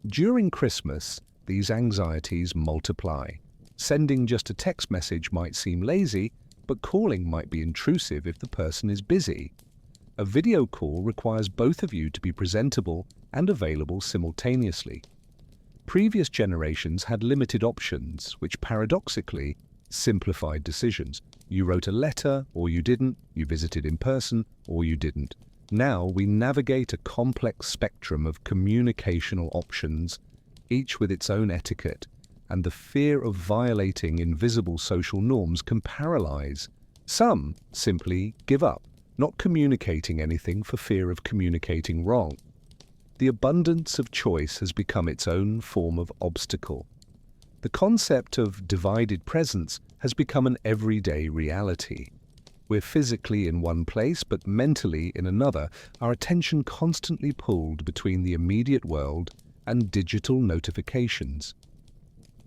During Christmas, these anxieties multiply. Sending just a text message might seem lazy, but calling might be intrusive if the person is busy. A video call requires both of you to be presentable and available simultaneously. Previous generations had limited options, which paradoxically simplified decisions. You wrote a letter, or you didn't. You visited in person, or you didn't. Now we navigate a complex spectrum of communicational options, each with its own etiquette, and the fear of violating invisible social norms can paralyze. Some simply give up, not communicating anything for fear of communicating wrong. The abundance of choice has become its own form of obstacle. The concept of divided presence has become an everyday reality. We're physically in one place, but mentally in another, our attention constantly pulled between the immediate world and digital notifications.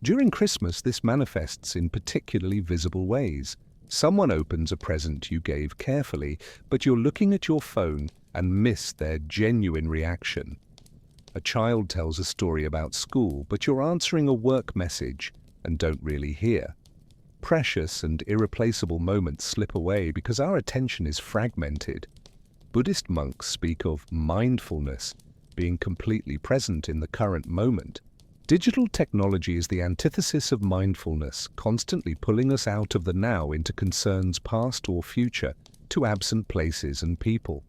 During Christmas, this manifests in particularly visible ways. Someone opens a present you gave carefully, but you're looking at your phone and miss their genuine reaction. A child tells a story about school, but you're answering a work message and don't really hear. Precious and irreplaceable moments slip away because our attention is fragmented. Buddhist monks speak of mindfulness, being completely present in the current moment. Digital technology is the antithesis of mindfulness, constantly pulling us out of the now into concerns past or future, to absent places and people.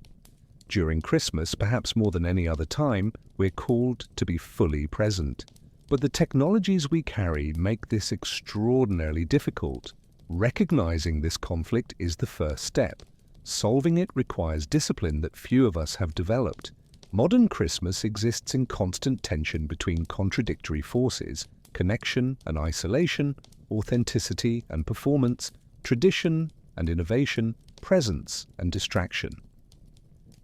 During Christmas, perhaps more than any other time, we're called to be fully present. But the technologies we carry make this extraordinarily difficult. Recognizing this conflict is the first step. Solving it requires discipline that few of us have developed. Modern Christmas exists in constant tension between contradictory forces: connection and isolation, authenticity and performance, tradition and innovation, presence and distraction.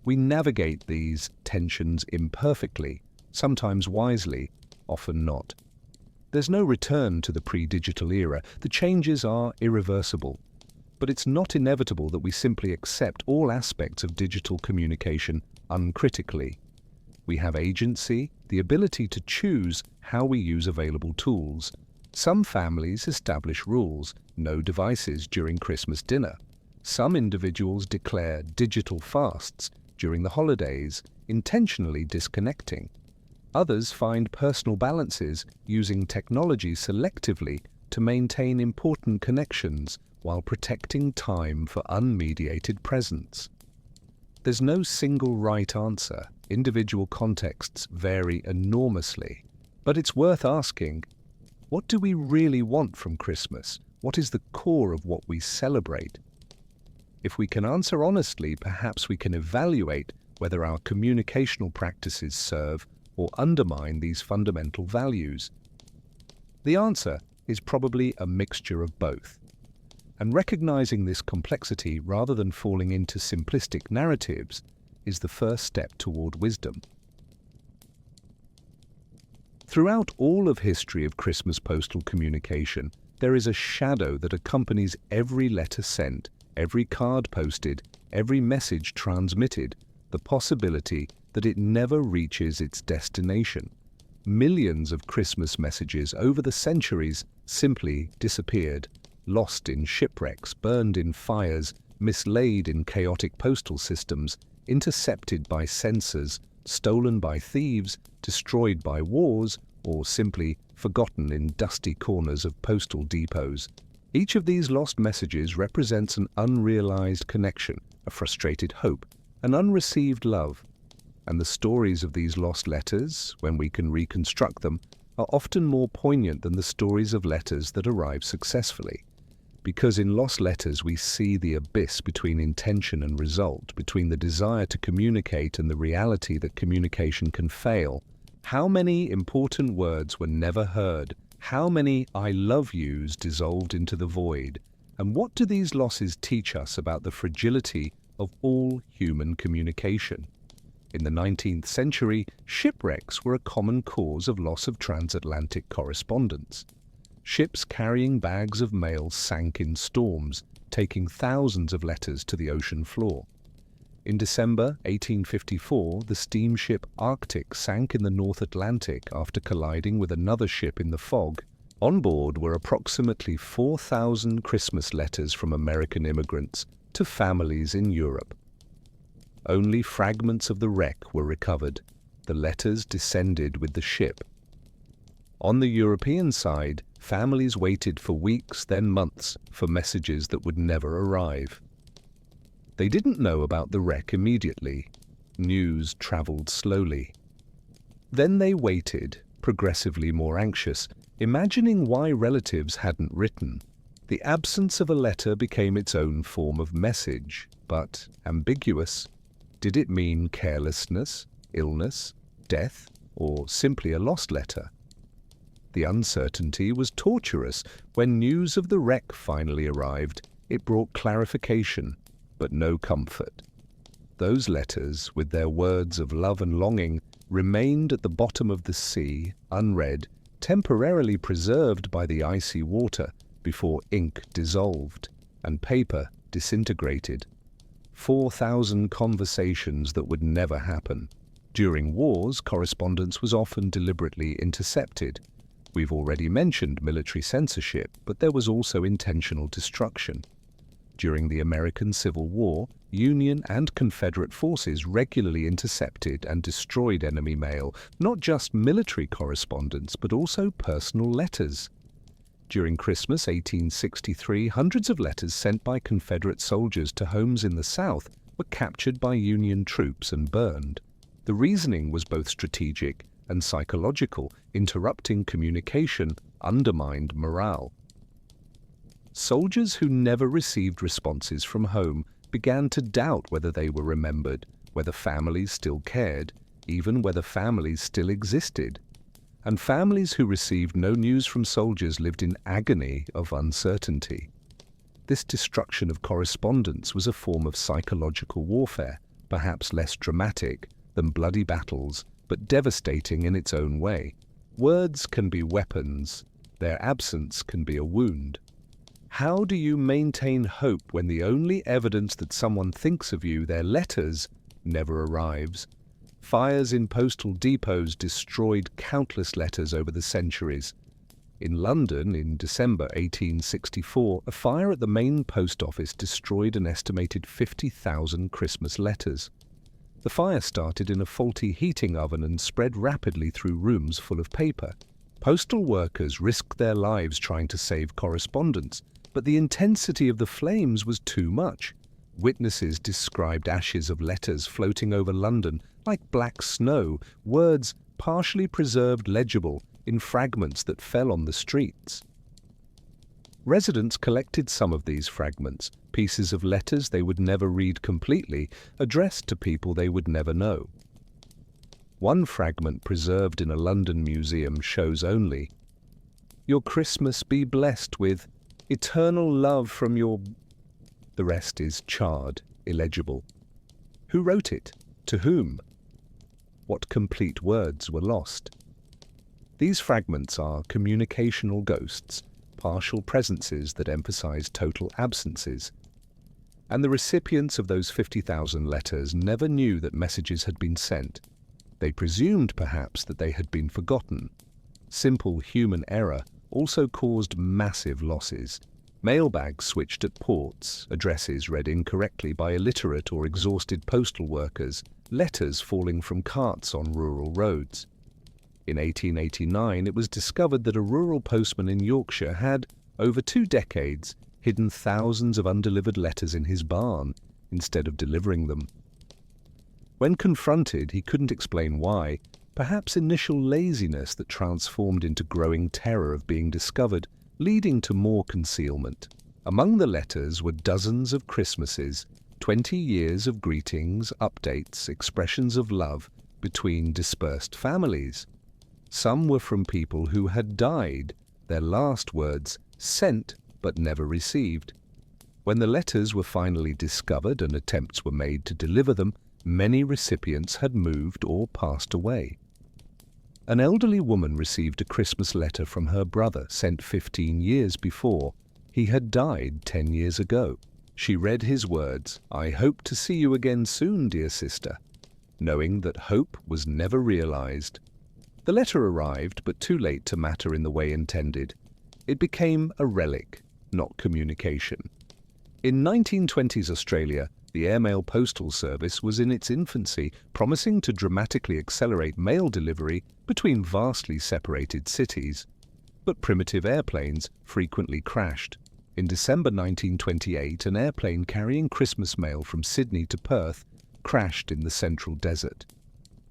We navigate these tensions imperfectly, sometimes wisely, often not. There's no return to the pre-digital era. The changes are irreversible. But it's not inevitable that we simply accept all aspects of digital communication uncritically. We have agency, the ability to choose how we use available tools. Some families establish rules: no devices during Christmas dinner. Some individuals declare digital fasts during the holidays, intentionally disconnecting. Others find personal balances, using technology selectively to maintain important connections while protecting time for unmediated presence. There's no single right answer. Individual contexts vary enormously. But it's worth asking, what do we really want from Christmas? What is the core of what we celebrate? If we can answer honestly, perhaps we can evaluate whether our communicational practices serve or undermine these fundamental values. The answer is probably a mixture of both. And recognizing this complexity rather than falling into simplistic narratives is the first step toward wisdom. Throughout all of history of Christmas postal communication, there is a shadow that accompanies every letter sent, every card posted, every message transmitted, the possibility that it never reaches its destination. Millions of Christmas messages over the centuries simply disappeared, lost in shipwrecks, burned in fires, mislaid in chaotic postal systems, intercepted by censors, stolen by thieves, destroyed by wars, or simply forgotten in dusty corners of postal depots. Each of these lost messages represents an unrealized connection, a frustrated hope, an unreceived love. And the stories of these lost letters, when we can reconstruct them, are often more poignant than the stories of letters that arrive successfully. Because in lost letters we see the abyss between intention and result, between the desire to communicate and the reality that communication can fail. How many important words were never heard? How many I love yous dissolved into the void? And what do these losses teach us about the fragility of all human communication? In the 19th century, shipwrecks were a common cause of loss of transatlantic correspondence. Ships carrying bags of mail sank in storms, taking thousands of letters to the ocean floor. In December 1854, the steamship Arctic sank in the North Atlantic after colliding with another ship in the fog. On board were approximately 4,000 Christmas letters from American immigrants to families in Europe. Only fragments of the wreck were recovered. The letters descended with the ship. On the European side, families waited for weeks, then months, for messages that would never arrive. They didn't know about the wreck immediately. News traveled slowly. Then they waited, progressively more anxious, imagining why relatives hadn't written. The absence of a letter became its own form of message, but ambiguous. Did it mean carelessness, illness, death, or simply a lost letter? The uncertainty was torturous. When news of the wreck finally arrived, it brought clarification, but no comfort. Those letters, with their words of love and longing, remained at the bottom of the sea, unread, temporarily preserved by the icy water before ink dissolved and paper disintegrated. 4,000 conversations that would never happen. During wars, correspondence was often deliberately intercepted. We've already mentioned military censorship, but there was also intentional destruction. During the American Civil War, Union and Confederate forces regularly intercepted and destroyed enemy mail, not just military correspondence, but also personal letters. During Christmas 1863, hundreds of letters sent by Confederate soldiers to homes in the South were captured by Union troops and burned. The reasoning was both strategic and psychological. Interrupting communication undermined morale. Soldiers who never received responses from home began to doubt whether they were remembered, whether families still cared, even whether families still existed. And families who received no news from soldiers lived in agony of uncertainty. This destruction of correspondence was a form of psychological warfare, perhaps less dramatic than bloody battles, but devastating in its own way. Words can be weapons. Their absence can be a wound. How do you maintain hope when the only evidence that someone thinks of you, their letters, never arrives? Fires in postal depots destroyed countless letters over the centuries. In London, in December 1864, a fire at the main post office destroyed an estimated 50,000 Christmas letters. The fire started in a faulty heating oven and spread rapidly through rooms full of paper. Postal workers risked their lives trying to save correspondence, but the intensity of the flames was too much. Witnesses described ashes of letters floating over London like black snow, words partially preserved legible in fragments that fell on the streets. Residents collected some of these fragments, pieces of letters they would never read completely, addressed to people they would never know. One fragment preserved in a London museum shows only, "Your Christmas be blessed with eternal love from your..." The rest is charred, illegible. Who wrote it? To whom? What complete words were lost? These fragments are communicational ghosts, partial presences that emphasize total absences. And the recipients of those 50,000 letters never knew that messages had been sent. They presumed, perhaps, that they had been forgotten. Simple human error also caused massive losses. Mailbags switched at ports, addresses read incorrectly by illiterate or exhausted postal workers, letters falling from carts on rural roads. In 1889, it was discovered that a rural postman in Yorkshire had, over 2 decades, hidden thousands of undelivered letters in his barn instead of delivering them. When confronted, he couldn't explain why, perhaps initial laziness that transformed into growing terror of being discovered, leading to more concealment. Among the letters were dozens of Christmases, 20 years of greetings, updates, expressions of love between dispersed families. Some were from people who had died, their last words sent but never received. When the letters were finally discovered and attempts were made to deliver them, many recipients had moved or passed away. An elderly woman received a Christmas letter from her brother sent 15 years before. He had died 10 years ago. She read his words, "I hope to see you again soon, dear sister," knowing that hope was never realized. The letter arrived, but too late to matter in the way intended. It became a relic, not communication. In 1920s Australia, the airmail postal service was in its infancy, promising to dramatically accelerate mail delivery between vastly separated cities. But primitive airplanes frequently crashed. In December 1928, an airplane carrying Christmas mail from Sydney to Perth crashed in the central desert.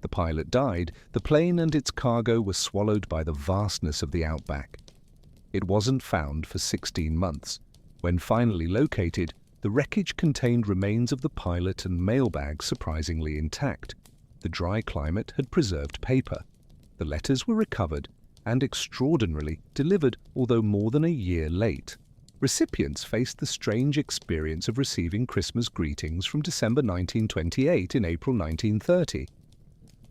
The pilot died. The plane and its cargo were swallowed by the vastness of the outback. It wasn't found for 16 months. When finally located, the wreckage contained remains of the pilot and mailbag surprisingly intact. The dry climate had preserved paper. The letters were recovered and extraordinarily delivered, although more than a year late. Recipients faced the strange experience of receiving Christmas greetings from December 1928 in April 1930.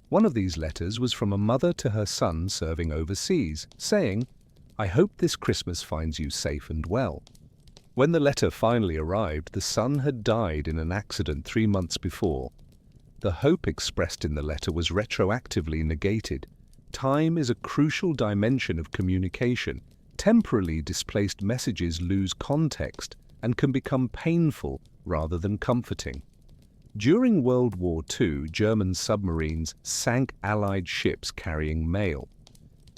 One of these letters was from a mother to her son serving overseas, saying, "I hope this Christmas finds you safe and well." When the letter finally arrived, the son had died in an accident 3 months before. The hope expressed in the letter was retroactively negated. Time is a crucial dimension of communication. Temporally displaced messages lose context and can become painful rather than comforting. During World War II, German submarines sank Allied ships carrying mail.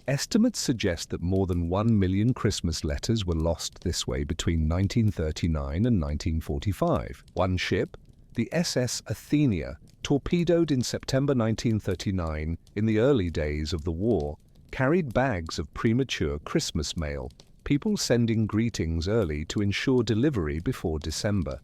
Estimates suggest that more than 1 million Christmas letters were lost this way between 1939 and 1945. One ship, the SS Athenia, torpedoed in September 1939 in the early days of the war, carried bags of premature Christmas mail, people sending greetings early to ensure delivery before December.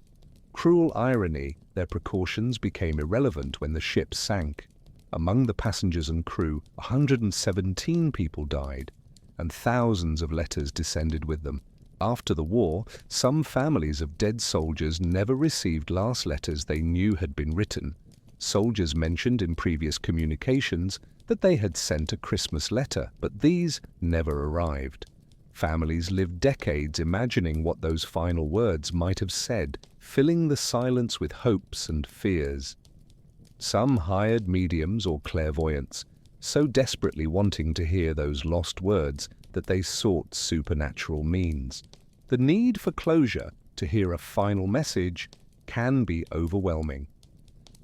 Cruel irony, their precautions became irrelevant when the ship sank. Among the passengers and crew, 117 people died, and thousands of letters descended with them. After the war, some families of dead soldiers never received last letters they knew had been written. Soldiers mentioned in previous communications that they had sent a Christmas letter, but these never arrived. Families lived decades imagining what those final words might have said, filling the silence with hopes and fears. Some hired mediums or clairvoyants, so desperately wanting to hear those lost words that they sought supernatural means. The need for closure, to hear a final message, can be overwhelming.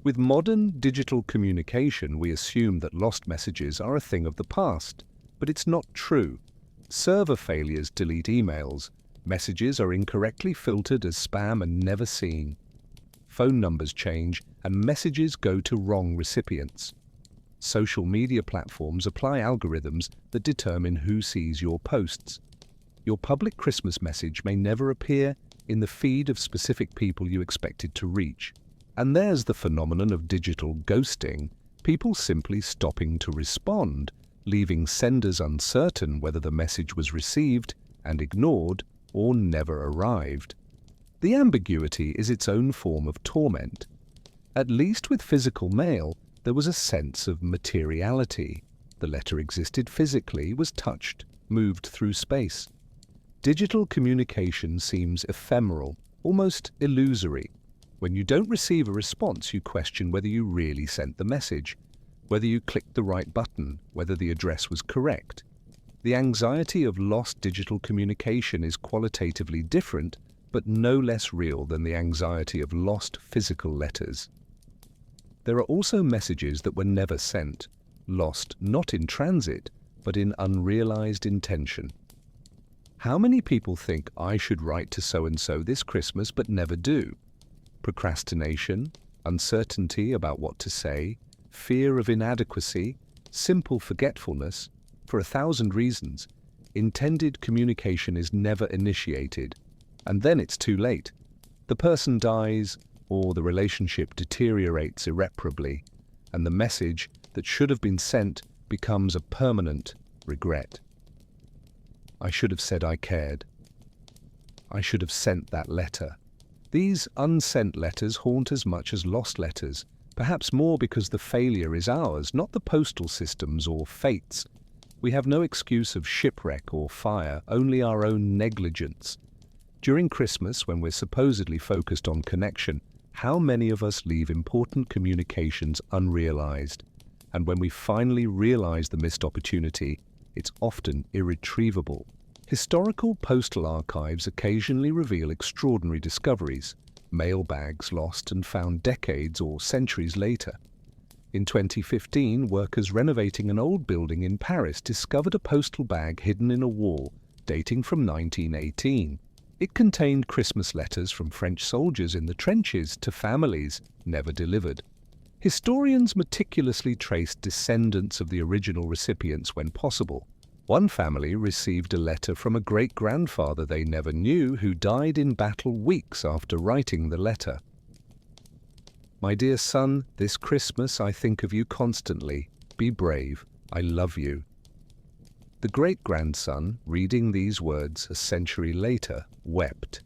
With modern digital communication, we assume that lost messages are a thing of the past, but it's not true. Server failures delete emails, messages are incorrectly filtered as spam and never seen. Phone numbers change, and messages go to wrong recipients. Social media platforms apply algorithms that determine who sees your posts. Your public Christmas message may never appear in the feed of specific people you expected to reach. And there's the phenomenon of digital ghosting, people simply stopping to respond, leaving senders uncertain whether the message was received and ignored or never arrived. The ambiguity is its own form of torment. At least with physical mail, there was a sense of materiality. The letter existed physically, was touched, moved through space. Digital communication seems ephemeral, almost illusory. When you don't receive a response, you question whether you really sent the message, whether you clicked the right button, whether the address was correct. The anxiety of lost digital communication is qualitatively different, but no less real than the anxiety of lost physical letters. There are also messages that were never sent, lost not in transit, but in unrealized intention. How many people think I should write to so-and-so this Christmas but never do? Procrastination, uncertainty about what to say, fear of inadequacy, simple forgetfulness. For 1,000 reasons, intended communication is never initiated, and then it's too late. The person dies, or the relationship deteriorates irreparably, and the message that should have been sent becomes a permanent regret. I should have said I cared. I should have sent that letter. These unsent letters haunt as much as lost letters, perhaps more because the failure is ours, not the postal system's or fate's. We have no excuse of shipwreck or fire, only our own negligence. During Christmas, when we're supposedly focused on connection, how many of us leave important communications unrealized? And when we finally realize the missed opportunity, it's often irretrievable. Historical postal archives occasionally reveal extraordinary discoveries, mailbags lost and found decades or centuries later. In 2015, workers renovating an old building in Paris discovered a postal bag hidden in a wall dating from 1918. It contained Christmas letters from French soldiers in the trenches to families never delivered. Historians meticulously traced descendants of the original recipients when possible. One family received a letter from a great-grandfather they never knew who died in battle weeks after writing the letter. "My dear son, this Christmas I think of you constantly. Be brave. I love you." The great-grandson, reading these words a century later, wept.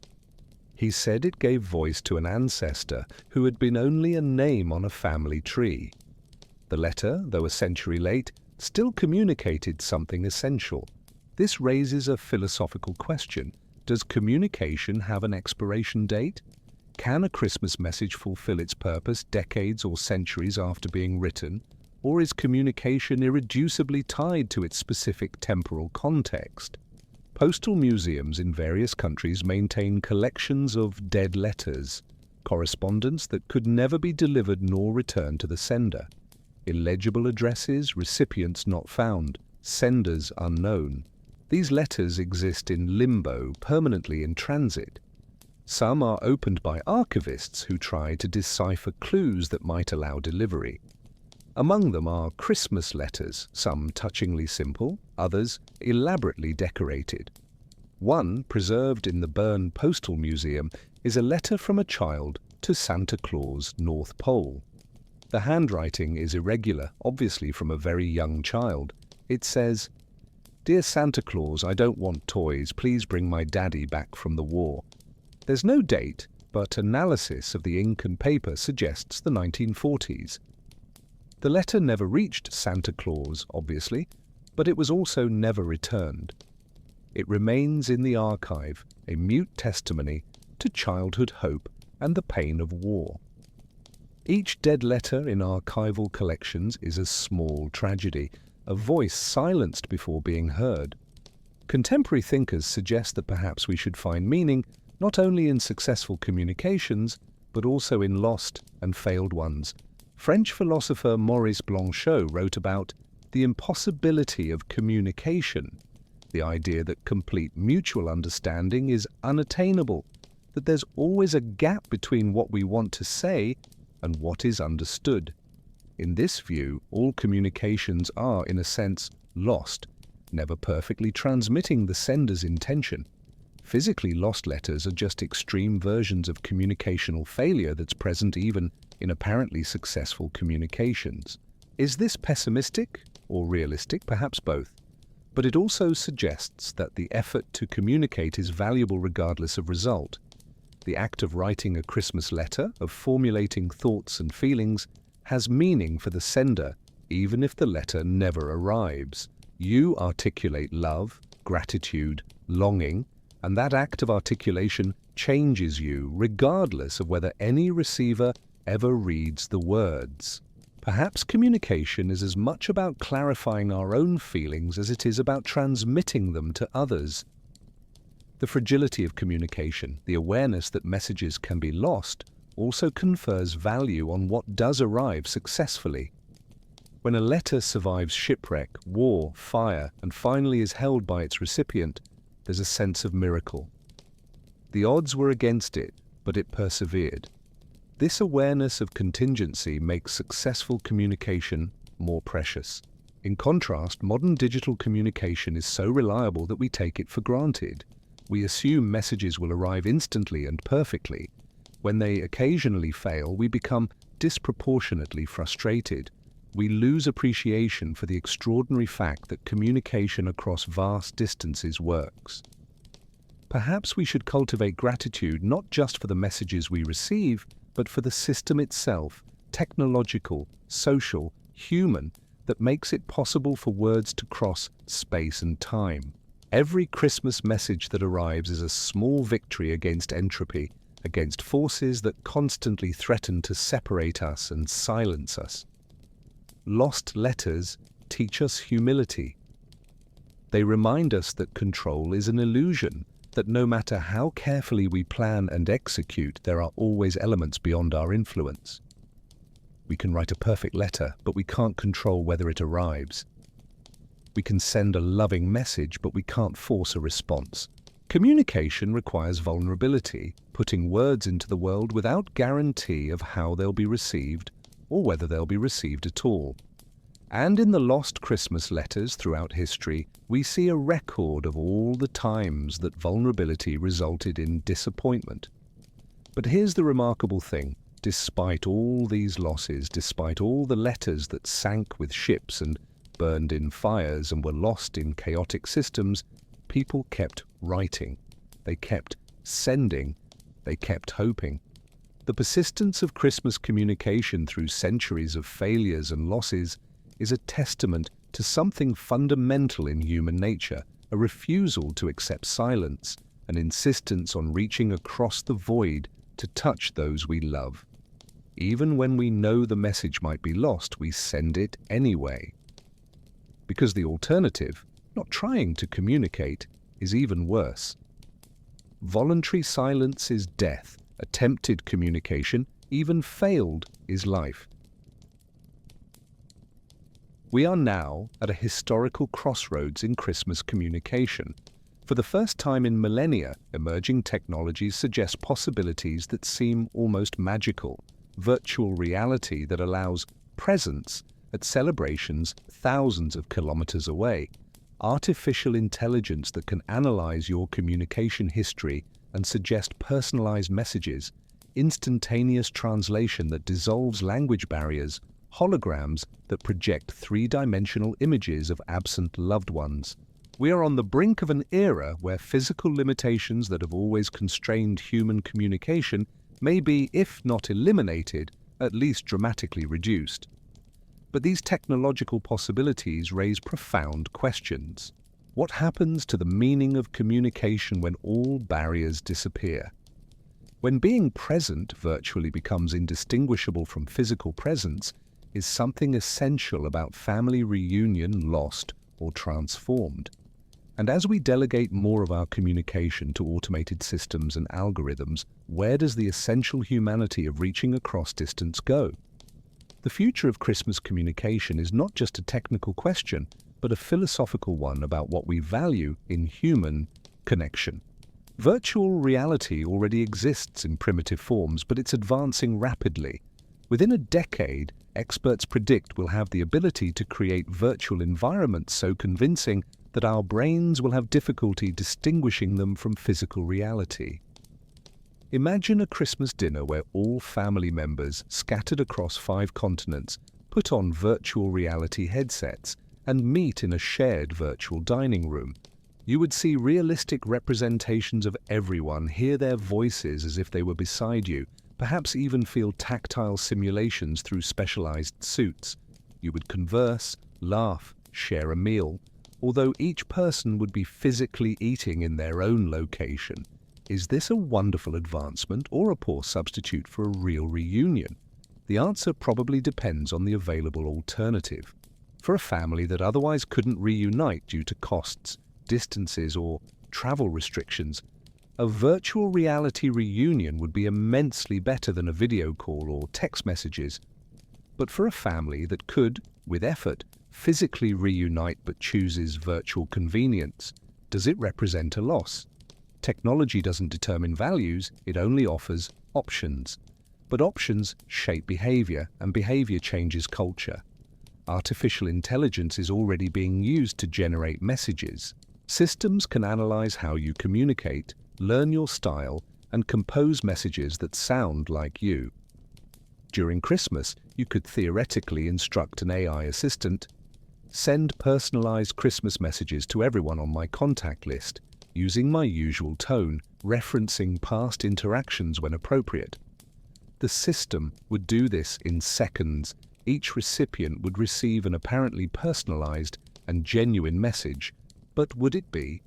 He said it gave voice to an ancestor who had been only a name on a family tree. The letter, though a century late, still communicated something essential. This raises a philosophical question. Does communication have an expiration date? Can a Christmas message fulfill its purpose decades or centuries after being written? Or is communication irreducibly tied to its specific temporal context? Postal museums in various countries maintain collections of dead letters, correspondence that could never be delivered nor returned to the sender, illegible addresses, recipients not found, senders unknown. These letters exist in limbo, permanently in transit. Some are opened by archivists who try to decipher clues that might allow delivery. Among them are Christmas letters, some touchingly simple, others elaborately decorated. One, preserved in the Bern Postal Museum, is a letter from a child to Santa Claus, North Pole. The handwriting is irregular, obviously from a very young child. It says, "Dear Santa Claus, I don't want toys. Please bring my daddy back from the war." There's no date, but analysis of the ink and paper suggests the 1940s. The letter never reached Santa Claus, obviously, but it was also never returned. It remains in the archive, a mute testimony to childhood hope and the pain of war. Each dead letter in archival collections is a small tragedy, a voice silenced before being heard. Contemporary thinkers suggest that perhaps we should find meaning not only in successful communications, but also in lost and failed ones. French philosopher Maurice Blanchot wrote about the impossibility of communication, the idea that complete mutual understanding is unattainable, that there's always a gap between what we want to say and what is understood. In this view, all communications are, in a sense, lost, never perfectly transmitting the sender's intention. Physically lost letters are just extreme versions of communicational failure that's present even in apparently successful communications. Is this pessimistic or realistic? Perhaps both. But it also suggests that the effort to communicate is valuable regardless of result. The act of writing a Christmas letter, of formulating thoughts and feelings, has meaning for the sender, even if the letter never arrives. You articulate love, gratitude, longing, and that act of articulation changes you regardless of whether any receiver ever reads the words. Perhaps communication is as much about clarifying our own feelings as it is about transmitting them to others. The fragility of communication, the awareness that messages can be lost, also confers value on what does arrive successfully. When a letter survives shipwreck, war, fire, and finally is held by its recipient, there's a sense of miracle. The odds were against it, but it persevered. This awareness of contingency makes successful communication more precious. In contrast, modern digital communication is so reliable that we take it for granted. We assume messages will arrive instantly and perfectly. When they occasionally fail, we become disproportionately frustrated. We lose appreciation for the extraordinary fact that communication across vast distances works. Perhaps we should cultivate gratitude not just for the messages we receive, but for the system itself, technological, social, human, that makes it possible for words to cross space and time. Every Christmas message that arrives is a small victory against entropy, against forces that constantly threaten to separate us and silence us. Lost letters teach us humility. They remind us that control is an illusion, that no matter how carefully we plan and execute, there are always elements beyond our influence. We can write a perfect letter, but we can't control whether it arrives. We can send a loving message, but we can't force a response. Communication requires vulnerability, putting words into the world without guarantee of how they'll be received or whether they'll be received at all. And in the lost Christmas letters throughout history, we see a record of all the times that vulnerability resulted in disappointment. But here's the remarkable thing. Despite all these losses, despite all the letters that sank with ships and burned in fires and were lost in chaotic systems, people kept writing. They kept sending. They kept hoping. The persistence of Christmas communication through centuries of failures and losses is a testament to something fundamental in human nature, a refusal to accept silence, an insistence on reaching across the void to touch those we love. Even when we know the message might be lost, we send it anyway. Because the alternative, not trying to communicate, is even worse. Voluntary silence is death. Attempted communication, even failed, is life. We are now at a historical crossroads in Christmas communication. For the first time in millennia, emerging technologies suggest possibilities that seem almost magical. Virtual reality that allows presence at celebrations thousands of kilometers away. Artificial intelligence that can analyze your communication history and suggest personalized messages. Instantaneous translation that dissolves language barriers. Holograms that project three-dimensional images of absent loved ones. We are on the brink of an era where physical limitations that have always constrained human communication may be, if not eliminated, at least dramatically reduced. But these technological possibilities raise profound questions. What happens to the meaning of communication when all barriers disappear? When being present virtually becomes indistinguishable from physical presence, is something essential about family reunion lost or transformed? And as we delegate more of our communication to automated systems and algorithms, where does the essential humanity of reaching across distance go? The future of Christmas communication is not just a technical question, but a philosophical one about what we value in human connection. Virtual reality already exists in primitive forms, but it's advancing rapidly. Within a decade, experts predict we'll have the ability to create virtual environments so convincing that our brains will have difficulty distinguishing them from physical reality. Imagine a Christmas dinner where all family members, scattered across 5 continents, put on virtual reality headsets and meet in a shared virtual dining room. You would see realistic representations of everyone, hear their voices as if they were beside you, perhaps even feel tactile simulations through specialized suits. You would converse, laugh, share a meal, although each person would be physically eating in their own location. Is this a wonderful advancement or a poor substitute for a real reunion? The answer probably depends on the available alternative. For a family that otherwise couldn't reunite due to costs, distances, or travel restrictions, a virtual reality reunion would be immensely better than a video call or text messages. But for a family that could, with effort, physically reunite but chooses virtual convenience, does it represent a loss? Technology doesn't determine values, it only offers options. But options shape behavior, and behavior changes culture. Artificial intelligence is already being used to generate messages. Systems can analyze how you communicate, learn your style, and compose messages that sound like you. During Christmas, you could theoretically instruct an AI assistant, send personalized Christmas messages to everyone on my contact list, using my usual tone, referencing past interactions when appropriate. The system would do this in seconds. Each recipient would receive an apparently personalized and genuine message. But would it be?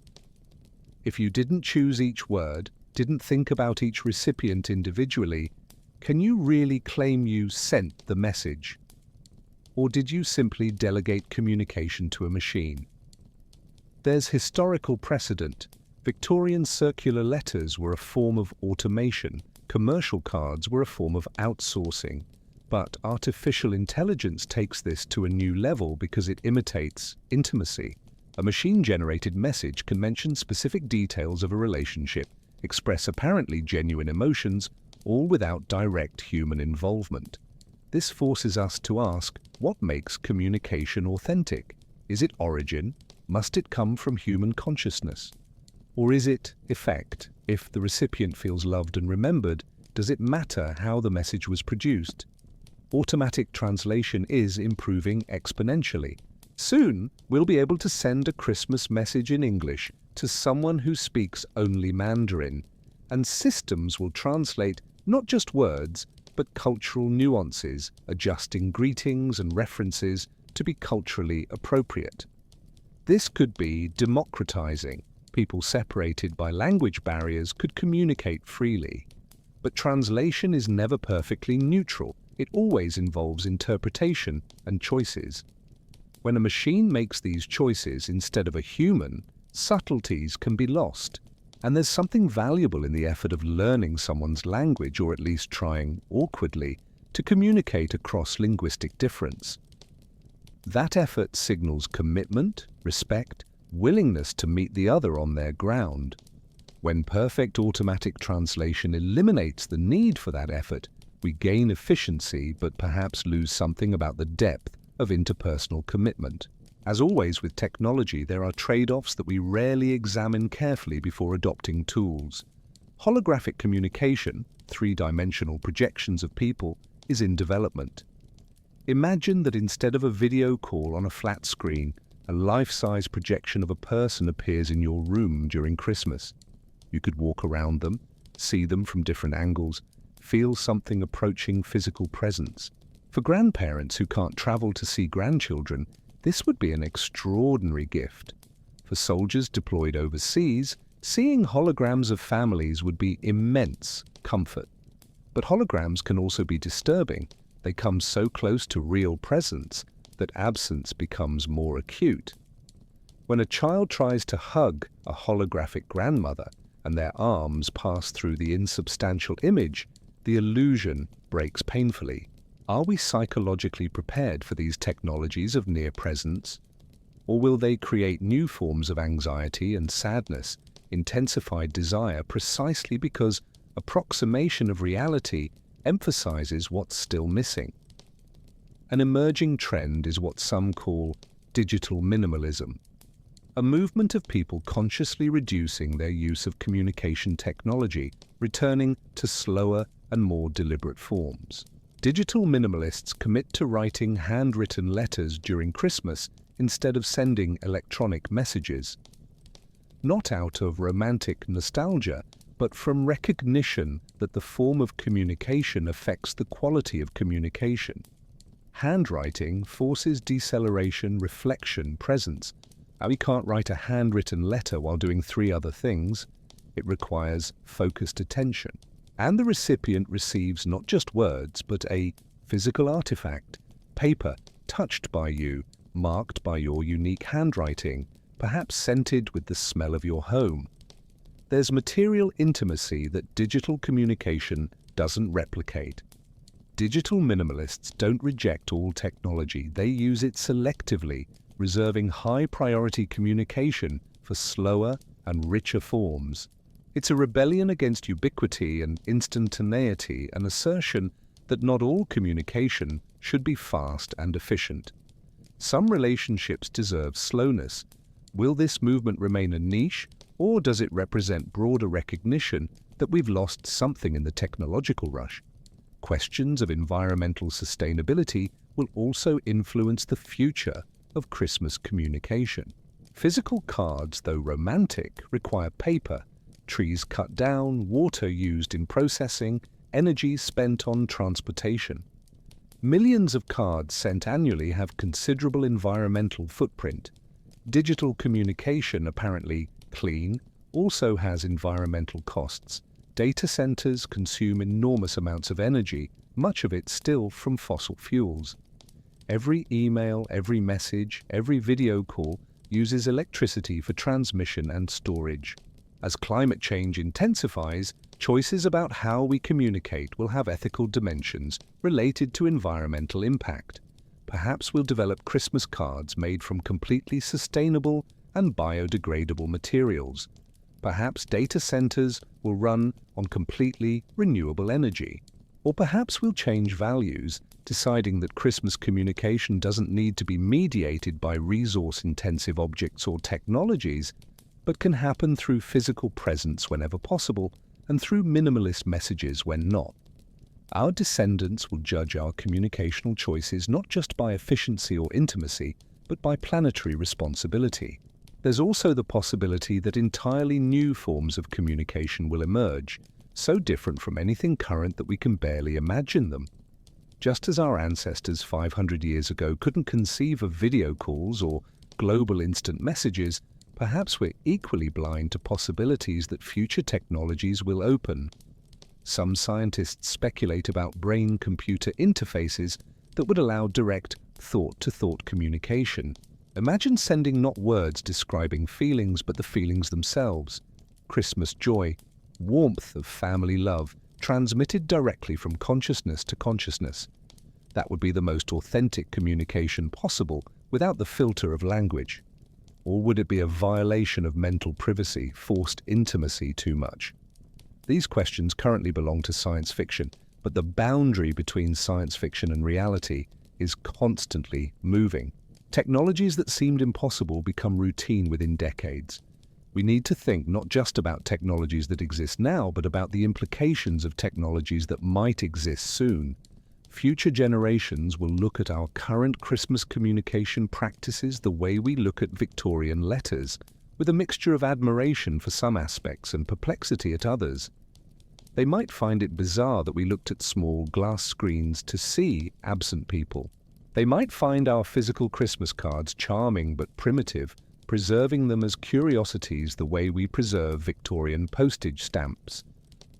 If you didn't choose each word, didn't think about each recipient individually, can you really claim you sent the message? Or did you simply delegate communication to a machine? There's historical precedent. Victorian circular letters were a form of automation. Commercial cards were a form of outsourcing. But artificial intelligence takes this to a new level because it imitates intimacy. A machine-generated message can mention specific details of a relationship, express apparently genuine emotions, all without direct human involvement. This forces us to ask, what makes communication authentic? Is it origin? Must it come from human consciousness? Or is it effect? If the recipient feels loved and remembered, does it matter how the message was produced? Automatic translation is improving exponentially. Soon, we'll be able to send a Christmas message in English to someone who speaks only Mandarin, and systems will translate not just words, but cultural nuances, adjusting greetings and references to be culturally appropriate. This could be democratizing. People separated by language barriers could communicate freely. But translation is never perfectly neutral. It always involves interpretation and choices. When a machine makes these choices instead of a human, subtleties can be lost. And there's something valuable in the effort of learning someone's language, or at least trying, awkwardly, to communicate across linguistic difference. That effort signals commitment, respect, willingness to meet the other on their ground. When perfect automatic translation eliminates the need for that effort, we gain efficiency but perhaps lose something about the depth of interpersonal commitment. As always with technology, there are trade-offs that we rarely examine carefully before adopting tools. Holographic communication, three-dimensional projections of people, is in development. Imagine that instead of a video call on a flat screen, a life-size projection of a person appears in your room during Christmas. You could walk around them, see them from different angles, feel something approaching physical presence. For grandparents who can't travel to see grandchildren, this would be an extraordinary gift. For soldiers deployed overseas, seeing holograms of families would be immense comfort. But holograms can also be disturbing. They come so close to real presence that absence becomes more acute. When a child tries to hug a holographic grandmother and their arms pass through the insubstantial image, the illusion breaks painfully. Are we psychologically prepared for these technologies of near presence? Or will they create new forms of anxiety and sadness, intensified desire precisely because approximation of reality emphasizes what's still missing? An emerging trend is what some call digital minimalism, a movement of people consciously reducing their use of communication technology, returning to slower and more deliberate forms. Digital minimalists commit to writing handwritten letters during Christmas instead of sending electronic messages. Not out of romantic nostalgia, but from recognition that the form of communication affects the quality of communication. Handwriting forces deceleration, reflection, presence. We can't write a handwritten letter while doing 3 other things. It requires focused attention. And the recipient receives not just words, but a physical artifact, paper touched by you, marked by your unique handwriting, perhaps scented with the smell of your home. There's material intimacy that digital communication doesn't replicate. Digital minimalists don't reject all technology, they use it selectively, reserving high-priority communication for slower and richer forms. It's a rebellion against ubiquity and instantaneity, an assertion that not all communication should be fast and efficient. Some relationships deserve slowness. Will this movement remain a niche, or does it represent broader recognition that we've lost something in the technological rush? Questions of environmental sustainability will also influence the future of Christmas communication. Physical cards, though romantic, require paper, trees cut down, water used in processing, energy spent on transportation. Millions of cards sent annually have considerable environmental footprint. Digital communication, apparently clean, also has environmental costs. Data centers consume enormous amounts of energy, much of it still from fossil fuels. Every email, every message, every video call uses electricity for transmission and storage. As climate change intensifies, choices about how we communicate will have ethical dimensions related to environmental impact. Perhaps we'll develop Christmas cards made from completely sustainable and biodegradable materials. Perhaps data centers will run on completely renewable energy. Or perhaps we'll change values, deciding that Christmas communication doesn't need to be mediated by resource-intensive objects or technologies, but can happen through physical presence whenever possible and through minimalist messages when not. Our descendants will judge our communicational choices not just by efficiency or intimacy, but by planetary responsibility. There's also the possibility that entirely new forms of communication will emerge, so different from anything current that we can barely imagine them. Just as our ancestors 500 years ago couldn't conceive of video calls or global instant messages, perhaps we're equally blind to possibilities that future technologies will open. Some scientists speculate about brain-computer interfaces that would allow direct thought-to-thought communication. Imagine sending not words describing feelings, but the feelings themselves. Christmas joy, warmth of family love, transmitted directly from consciousness to consciousness. That would be the most authentic communication possible without the filter of language. Or would it be a violation of mental privacy, forced intimacy too much? These questions currently belong to science fiction, but the boundary between science fiction and reality is constantly moving. Technologies that seemed impossible become routine within decades. We need to think not just about technologies that exist now, but about the implications of technologies that might exist soon. Future generations will look at our current Christmas communication practices the way we look at Victorian letters, with a mixture of admiration for some aspects and perplexity at others. They might find it bizarre that we looked at small glass screens to see absent people. They might find our physical Christmas cards charming but primitive, preserving them as curiosities the way we preserve Victorian postage stamps.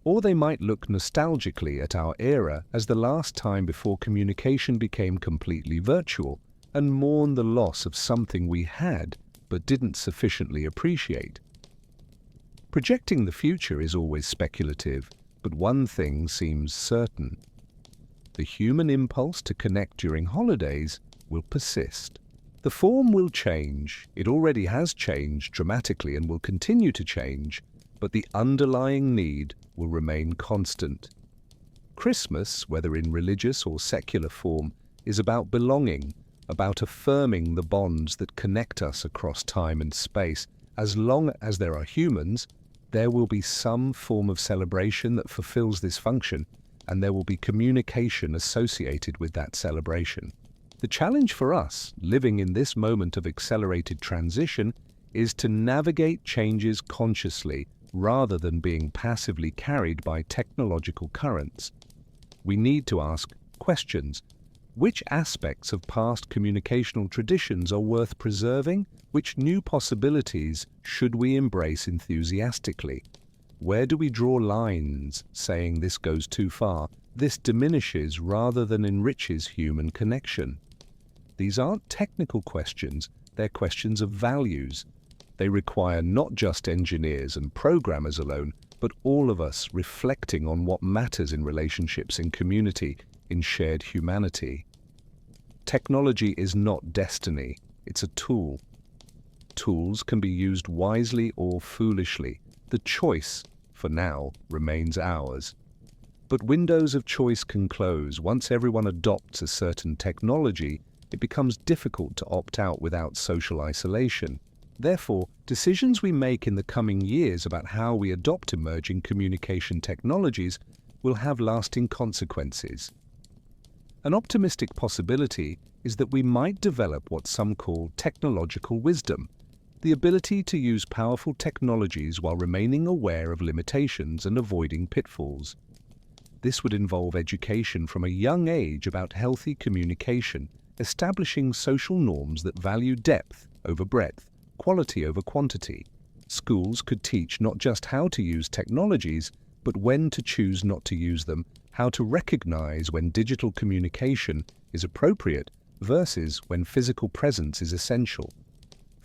Or they might look nostalgically at our era as the last time before communication became completely virtual, and mourn the loss of something we had but didn't sufficiently appreciate. Projecting the future is always speculative, but one thing seems certain. The human impulse to connect during holidays will persist. The form will change. It already has changed dramatically and will continue to change, but the underlying need will remain constant. Christmas, whether in religious or secular form, is about belonging, about affirming the bonds that connect us across time and space. As long as there are humans, there will be some form of celebration that fulfills this function, and there will be communication associated with that celebration. The challenge for us, living in this moment of accelerated transition, is to navigate changes consciously rather than being passively carried by technological currents. We need to ask questions. Which aspects of past communicational traditions are worth preserving? Which new possibilities should we embrace enthusiastically? Where do we draw lines, saying this goes too far, this diminishes rather than enriches human connection? These aren't technical questions, they're questions of values. They require not just engineers and programmers alone, but all of us reflecting on what matters in relationships, in community, in shared humanity. Technology is not destiny, it's a tool. Tools can be used wisely or foolishly. The choice, for now, remains ours. But windows of choice can close. Once everyone adopts a certain technology, it becomes difficult to opt out without social isolation. Therefore, decisions we make in the coming years about how we adopt emerging communication technologies will have lasting consequences. An optimistic possibility is that we might develop what some call technological wisdom, the ability to use powerful technologies while remaining aware of limitations and avoiding pitfalls. This would involve education from a young age about healthy communication, establishing social norms that value depth over breadth, quality over quantity. Schools could teach not just how to use technologies, but when to choose not to use them, how to recognize when digital communication is appropriate versus when physical presence is essential.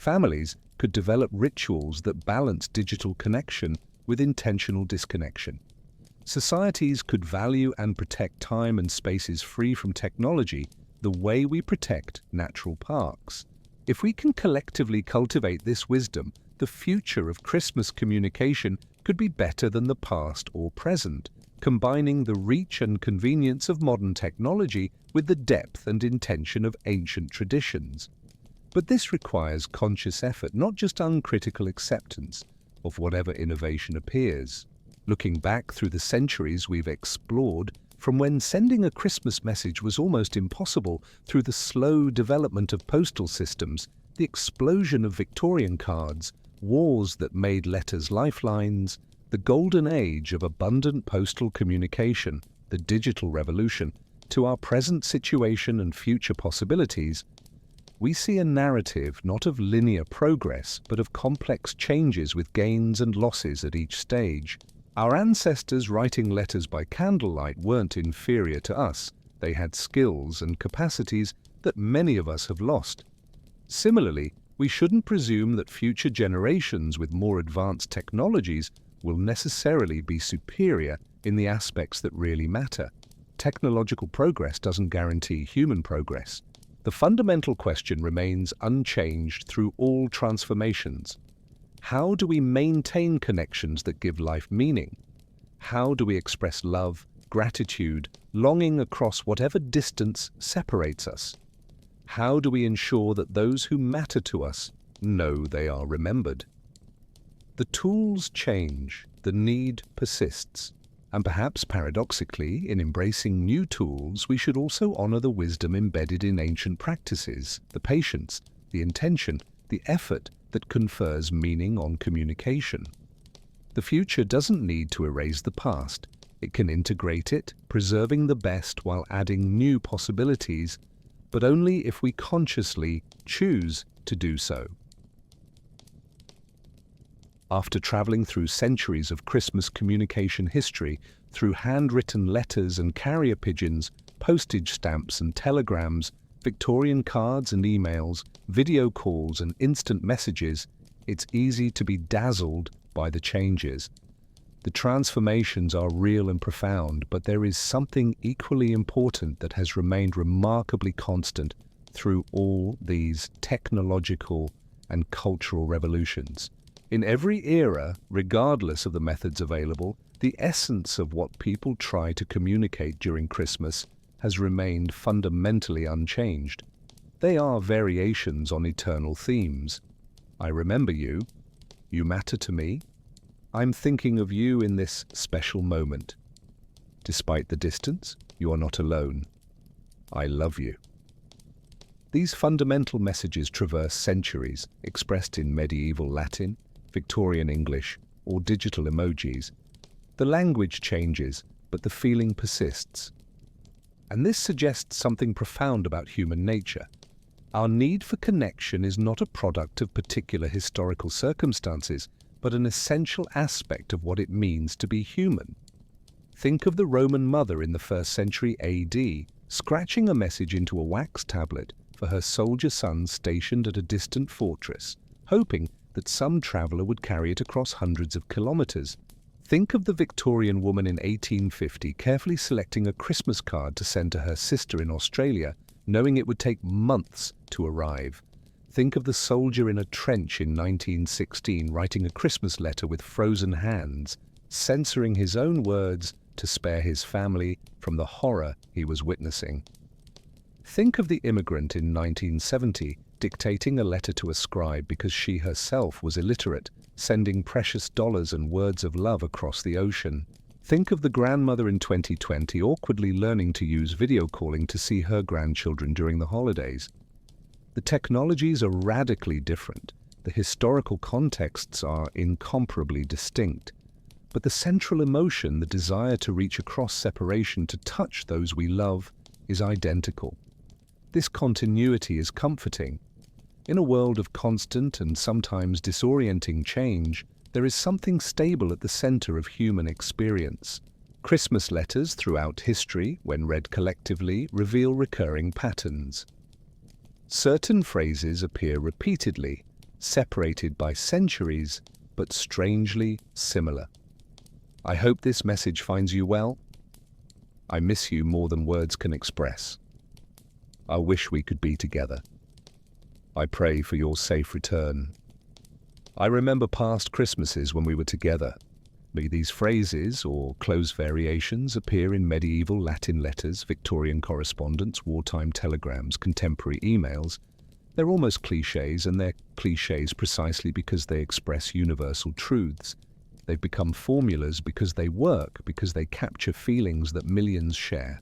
Families could develop rituals that balance digital connection with intentional disconnection. Societies could value and protect time and spaces free from technology the way we protect natural parks. If we can collectively cultivate this wisdom, the future of Christmas communication could be better than the past or present, combining the reach and convenience of modern technology with the depth and intention of ancient traditions. But this requires conscious effort, not just uncritical acceptance of whatever innovation appears. Looking back through the centuries we've explored, from when sending a Christmas message was almost impossible, through the slow development of postal systems, the explosion of Victorian cards, wars that made letters lifelines, the golden age of abundant postal communication, the digital revolution, to our present situation and future possibilities, we see a narrative not of linear progress, but of complex changes with gains and losses at each stage. Our ancestors writing letters by candlelight weren't inferior to us. They had skills and capacities that many of us have lost. Similarly, we shouldn't presume that future generations with more advanced technologies will necessarily be superior in the aspects that really matter. Technological progress doesn't guarantee human progress. The fundamental question remains unchanged through all transformations. How do we maintain connections that give life meaning? How do we express love, gratitude, longing across whatever distance separates us? How do we ensure that those who matter to us know they are remembered? The tools change, the need persists. And perhaps paradoxically, in embracing new tools, we should also honor the wisdom embedded in ancient practices, the patience, the intention, the effort that confers meaning on communication. The future doesn't need to erase the past. It can integrate it, preserving the best while adding new possibilities, but only if we consciously choose to do so. After traveling through centuries of Christmas communication history, through handwritten letters and carrier pigeons, postage stamps and telegrams, Victorian cards and emails, video calls and instant messages, it's easy to be dazzled by the changes. The transformations are real and profound, but there is something equally important that has remained remarkably constant through all these technological and cultural revolutions. In every era, regardless of the methods available, the essence of what people try to communicate during Christmas has remained fundamentally unchanged. They are variations on eternal themes. I remember you. You matter to me. I'm thinking of you in this special moment. Despite the distance, you are not alone. I love you. These fundamental messages traverse centuries, expressed in medieval Latin, Victorian English, or digital emojis. The language changes, but the feeling persists. And this suggests something profound about human nature. Our need for connection is not a product of particular historical circumstances, but an essential aspect of what it means to be human. Think of the Roman mother in the 1st century AD, scratching a message into a wax tablet for her soldier sons stationed at a distant fortress, hoping that some traveler would carry it across hundreds of kilometers. Think of the Victorian woman in 1850 carefully selecting a Christmas card to send to her sister in Australia, knowing it would take months to arrive. Think of the soldier in a trench in 1916 writing a Christmas letter with frozen hands, censoring his own words to spare his family from the horror he was witnessing. Think of the immigrant in 1970 dictating a letter to a scribe because she herself was illiterate, sending precious dollars and words of love across the ocean. Think of the grandmother in 2020 awkwardly learning to use video calling to see her grandchildren during the holidays. The technologies are radically different. The historical contexts are incomparably distinct. But the central emotion, the desire to reach across separation to touch those we love, is identical. This continuity is comforting. In a world of constant and sometimes disorienting change, there is something stable at the center of human experience. Christmas letters throughout history, when read collectively, reveal recurring patterns. Certain phrases appear repeatedly, separated by centuries, but strangely similar. I hope this message finds you well. I miss you more than words can express. I wish we could be together. I pray for your safe return. I remember past Christmases when we were together. These phrases, or close variations, appear in medieval Latin letters, Victorian correspondence, wartime telegrams, contemporary emails. They're almost clichés, and they're clichés precisely because they express universal truths. They've become formulas because they work, because they capture feelings that millions share.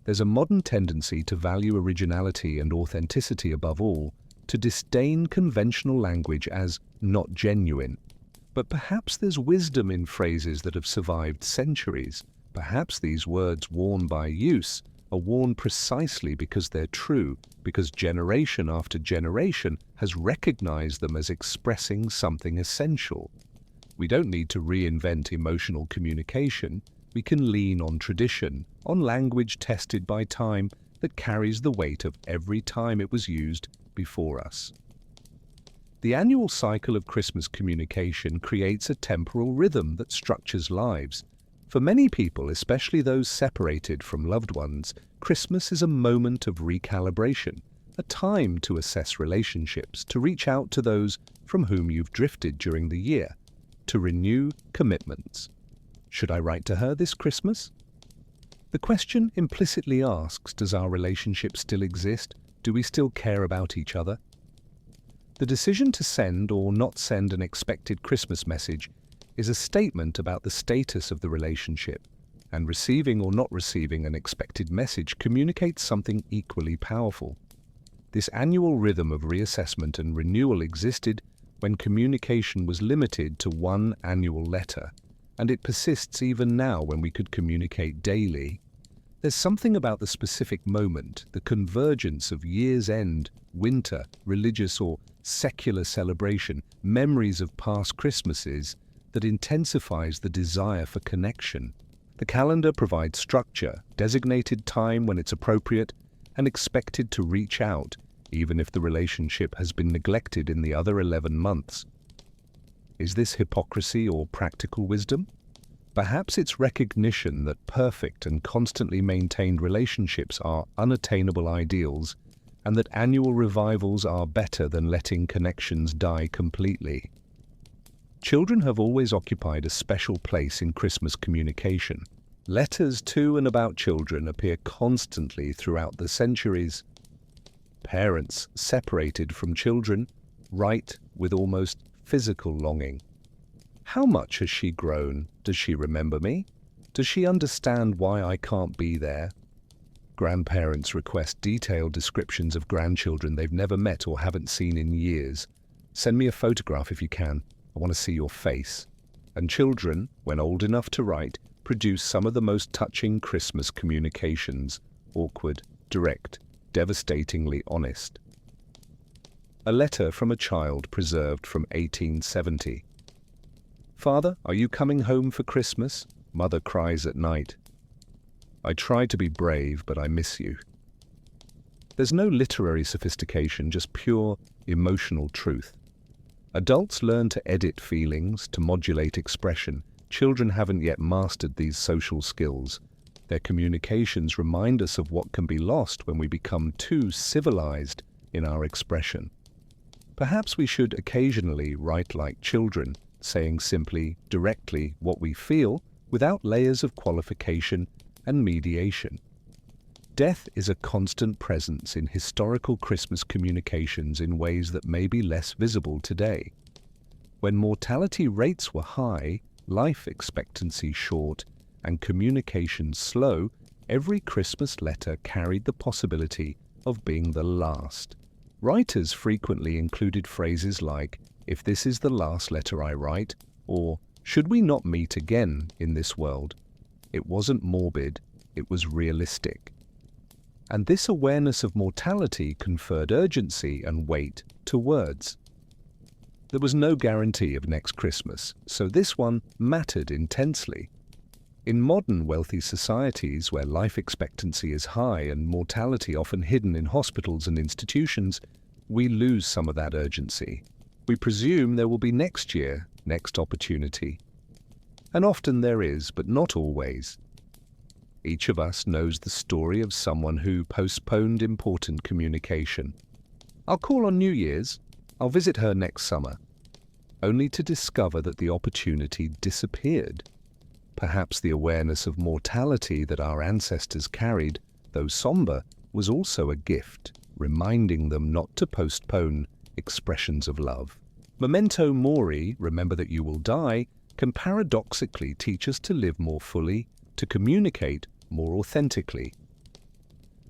There's a modern tendency to value originality and authenticity above all, to disdain conventional language as not genuine. But perhaps there's wisdom in phrases that have survived centuries. Perhaps these words worn by use are worn precisely because they're true, because generation after generation has recognized them as expressing something essential. We don't need to reinvent emotional communication. We can lean on tradition, on language tested by time that carries the weight of every time it was used before us. The annual cycle of Christmas communication creates a temporal rhythm that structures lives. For many people, especially those separated from loved ones, Christmas is a moment of recalibration, a time to assess relationships, to reach out to those from whom you've drifted during the year, to renew commitments. Should I write to her this Christmas? The question implicitly asks, does our relationship still exist? Do we still care about each other? The decision to send or not send an expected Christmas message is a statement about the status of the relationship, and receiving or not receiving an expected message communicates something equally powerful. This annual rhythm of reassessment and renewal existed when communication was limited to one annual letter, and it persists even now when we could communicate daily. There's something about the specific moment, the convergence of year's end, winter, religious or secular celebration, memories of past Christmases, that intensifies the desire for connection. The calendar provides structure, designated time when it's appropriate, and expected to reach out, even if the relationship has been neglected in the other 11 months. Is this hypocrisy or practical wisdom? Perhaps it's recognition that perfect and constantly maintained relationships are unattainable ideals, and that annual revivals are better than letting connections die completely. Children have always occupied a special place in Christmas communication. Letters to and about children appear constantly throughout the centuries. Parents, separated from children, write with almost physical longing. How much has she grown? Does she remember me? Does she understand why I can't be there? Grandparents request detailed descriptions of grandchildren they've never met or haven't seen in years. Send me a photograph if you can. I want to see your face. And children, when old enough to write, produce some of the most touching Christmas communications. Awkward, direct, devastatingly honest. A letter from a child preserved from 1870. Father, are you coming home for Christmas? Mother cries at night. I try to be brave, but I miss you. There's no literary sophistication, just pure emotional truth. Adults learn to edit feelings, to modulate expression. Children haven't yet mastered these social skills. Their communications remind us of what can be lost when we become too civilized in our expression. Perhaps we should occasionally write like children, saying simply, directly what we feel, without layers of qualification and mediation. Death is a constant presence in historical Christmas communications in ways that may be less visible today. When mortality rates were high, life expectancy short, and communication slow, every Christmas letter carried the possibility of being the last. Writers frequently included phrases like, "If this is the last letter I write," or "Should we not meet again in this world?" It wasn't morbid, it was realistic. And this awareness of mortality conferred urgency and weight to words. There was no guarantee of next Christmas, so this one mattered intensely. In modern wealthy societies where life expectancy is high and mortality often hidden in hospitals and institutions, we lose some of that urgency. We presume there will be next year, next opportunity. And often there is, but not always. Each of us knows the story of someone who postponed important communication. I'll call on New Year's. I'll visit her next summer, only to discover that the opportunity disappeared. Perhaps the awareness of mortality that our ancestors carried, though somber, was also a gift, reminding them not to postpone expressions of love. Memento mori, remember that you will die, can paradoxically teach us to live more fully, to communicate more authentically.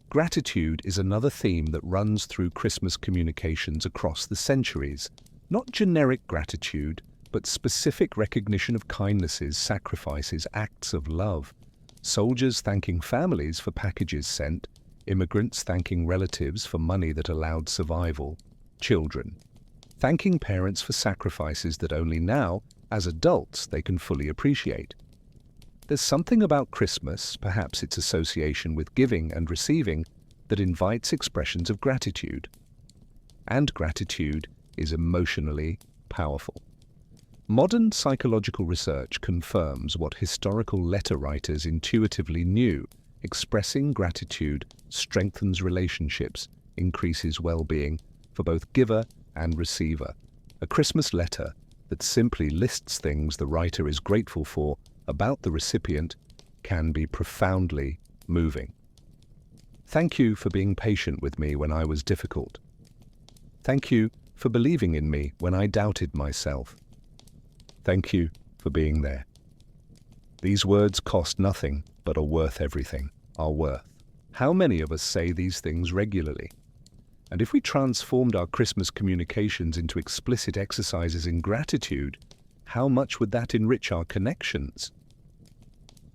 Gratitude is another theme that runs through Christmas communications across the centuries. Not generic gratitude, but specific recognition of kindnesses, sacrifices, acts of love. Soldiers thanking families for packages sent, immigrants thanking relatives for money that allowed survival, children thanking parents for sacrifices that only now, as adults, they can fully appreciate. There's something about Christmas, perhaps its association with giving and receiving, that invites expressions of gratitude. And gratitude is emotionally powerful. Modern psychological research confirms what historical letter writers intuitively knew: expressing gratitude strengthens relationships, increases well-being for both giver and receiver. A Christmas letter that simply lists things the writer is grateful for about the recipient can be profoundly moving. Thank you for being patient with me when I was difficult. Thank you for believing in me when I doubted myself. Thank you for being there. These words cost nothing, but are worth everything, are worth. How many of us say these things regularly? And if we transformed our Christmas communications into explicit exercises in gratitude, how much would that enrich our connections?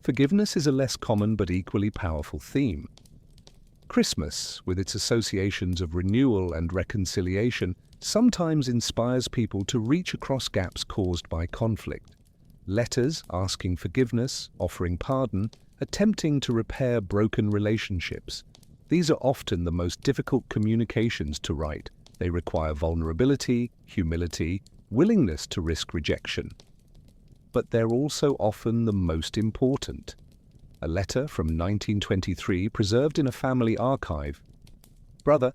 Forgiveness is a less common but equally powerful theme. Christmas, with its associations of renewal and reconciliation, sometimes inspires people to reach across gaps caused by conflict. Letters asking forgiveness, offering pardon, attempting to repair broken relationships. These are often the most difficult communications to write. They require vulnerability, humility, willingness to risk rejection. But they're also often the most important. A letter from 1923 preserved in a family archive. Brother,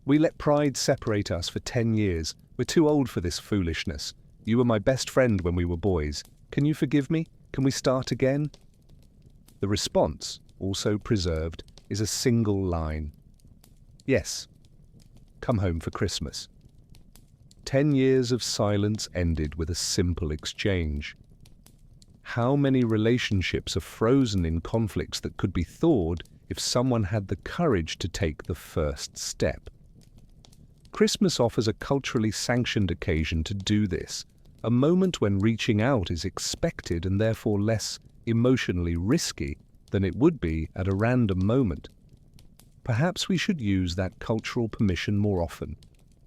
we let pride separate us for 10 years. We're too old for this foolishness. You were my best friend when we were boys. Can you forgive me? Can we start again? The response, also preserved, is a single line. Yes, come home for Christmas. 10 years of silence ended with a simple exchange. How many relationships are frozen in conflicts that could be thawed if someone had the courage to take the first step? Christmas offers a culturally sanctioned occasion to do this, a moment when reaching out is expected and therefore less emotionally risky than it would be at a random moment. Perhaps we should use that cultural permission more often.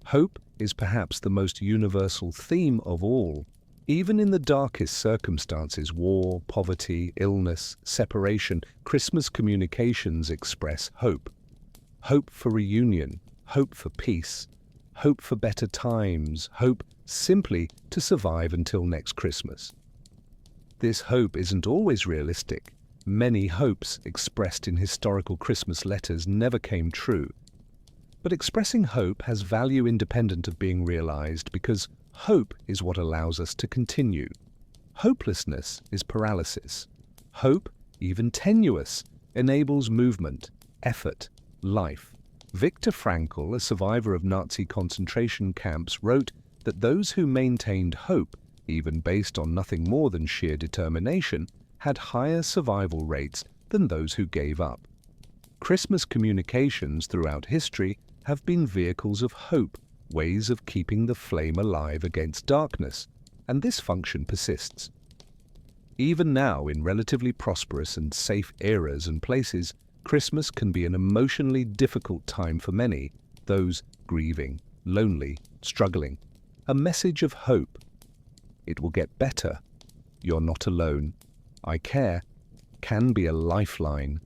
Hope is perhaps the most universal theme of all. Even in the darkest circumstances, war, poverty, illness, separation, Christmas communications express hope. Hope for reunion, hope for peace, hope for better times, hope simply to survive until next Christmas. This hope isn't always realistic. Many hopes expressed in historical Christmas letters never came true. But expressing hope has value independent of being realized, because hope is what allows us to continue. Hopelessness is paralysis. Hope, even tenuous, enables movement, effort, life. Viktor Frankl, a survivor of Nazi concentration camps, wrote that those who maintained hope, even based on nothing more than sheer determination, had higher survival rates than those who gave up. Christmas communications throughout history have been vehicles of hope, ways of keeping the flame alive against darkness, and this function persists. Even now, in relatively prosperous and safe eras and places, Christmas can be an emotionally difficult time for many, those grieving, lonely, struggling. A message of hope. It will get better. You're not alone. I care can be a lifeline.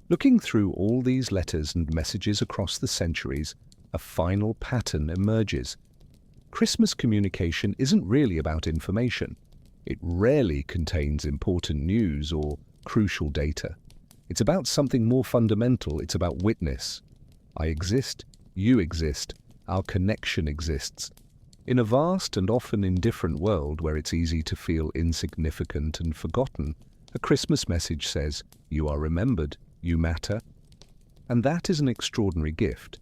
Looking through all these letters and messages across the centuries, a final pattern emerges. Christmas communication isn't really about information. It rarely contains important news or crucial data. It's about something more fundamental. It's about witness. I exist, you exist, our connection exists. In a vast and often indifferent world where it's easy to feel insignificant and forgotten, a Christmas message says, "You are remembered, you matter." And that is an extraordinary gift.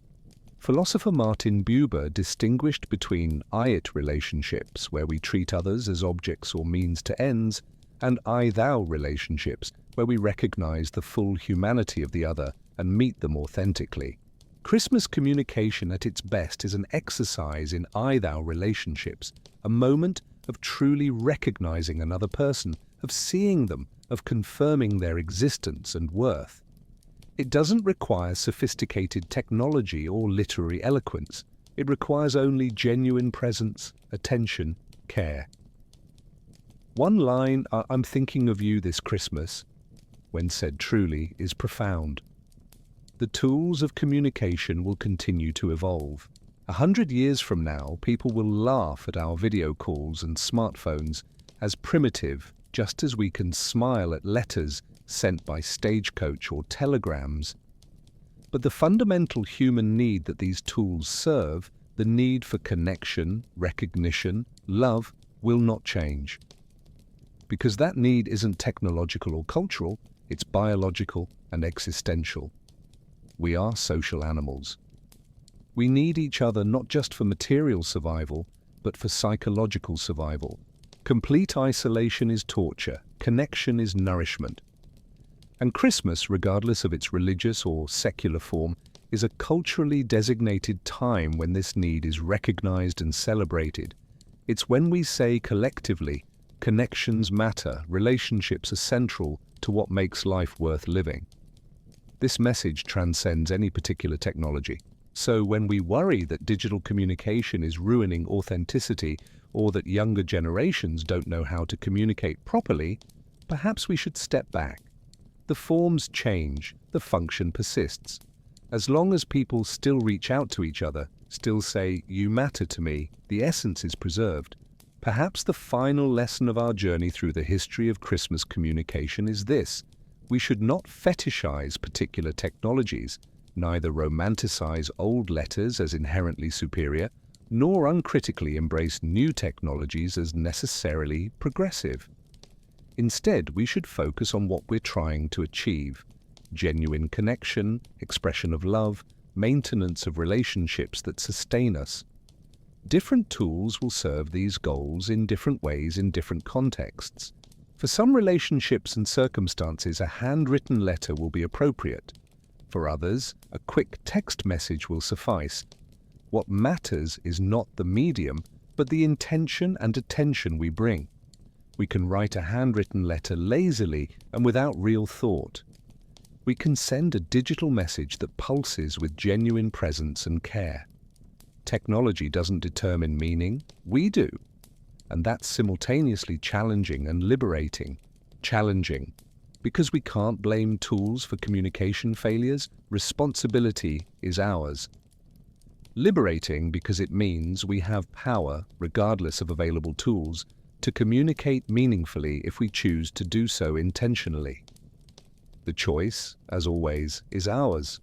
Philosopher Martin Buber distinguished between I-it relationships, where we treat others as objects or means to ends, and I-thou relationships, where we recognize the full humanity of the other and meet them authentically. Christmas communication at its best is an exercise in I-thou relationships, a moment of truly recognizing another person, of seeing them, of confirming their existence and worth. It doesn't require sophisticated technology or literary eloquence. It requires only genuine presence, attention, care. One line, "I'm thinking of you this Christmas," when said truly, is profound. The tools of communication will continue to evolve. 100 years from now, people will laugh at our video calls and smartphones as primitive, just as we can smile at letters sent by stagecoach or telegrams. But the fundamental human need that these tools serve, the need for connection, recognition, love, will not change. Because that need isn't technological or cultural, it's biological and existential. We are social animals. We need each other not just for material survival, but for psychological survival. Complete isolation is torture, connection is nourishment. And Christmas, regardless of its religious or secular form, is a culturally designated time when this need is recognized and celebrated. It's when we say collectively, connections matter, relationships are central to what makes life worth living. This message transcends any particular technology. So when we worry that digital communication is ruining authenticity or that younger generations don't know how to communicate properly, perhaps we should step back. The forms change, the function persists. As long as people still reach out to each other, still say, "You matter to me," the essence is preserved. Perhaps the final lesson of our journey through the history of Christmas communication is this: we should not fetishize particular technologies, neither romanticize old letters as inherently superior, nor uncritically embrace new technologies as necessarily progressive. Instead, we should focus on what we're trying to achieve: genuine connection, expression of love, maintenance of relationships that sustain us. Different tools will serve these goals in different ways in different contexts. For some relationships and circumstances, a handwritten letter will be appropriate. For others, a quick text message will suffice. What matters is not the medium, but the intention and attention we bring. We can write a handwritten letter lazily and without real thought. We can send a digital message that pulses with genuine presence and care. Technology doesn't determine meaning, we do. And that's simultaneously challenging and liberating. Challenging, because we can't blame tools for communication failures. Responsibility is ours. Liberating, because it means we have power, regardless of available tools, to communicate meaningfully if we choose to do so intentionally. The choice, as always, is ours.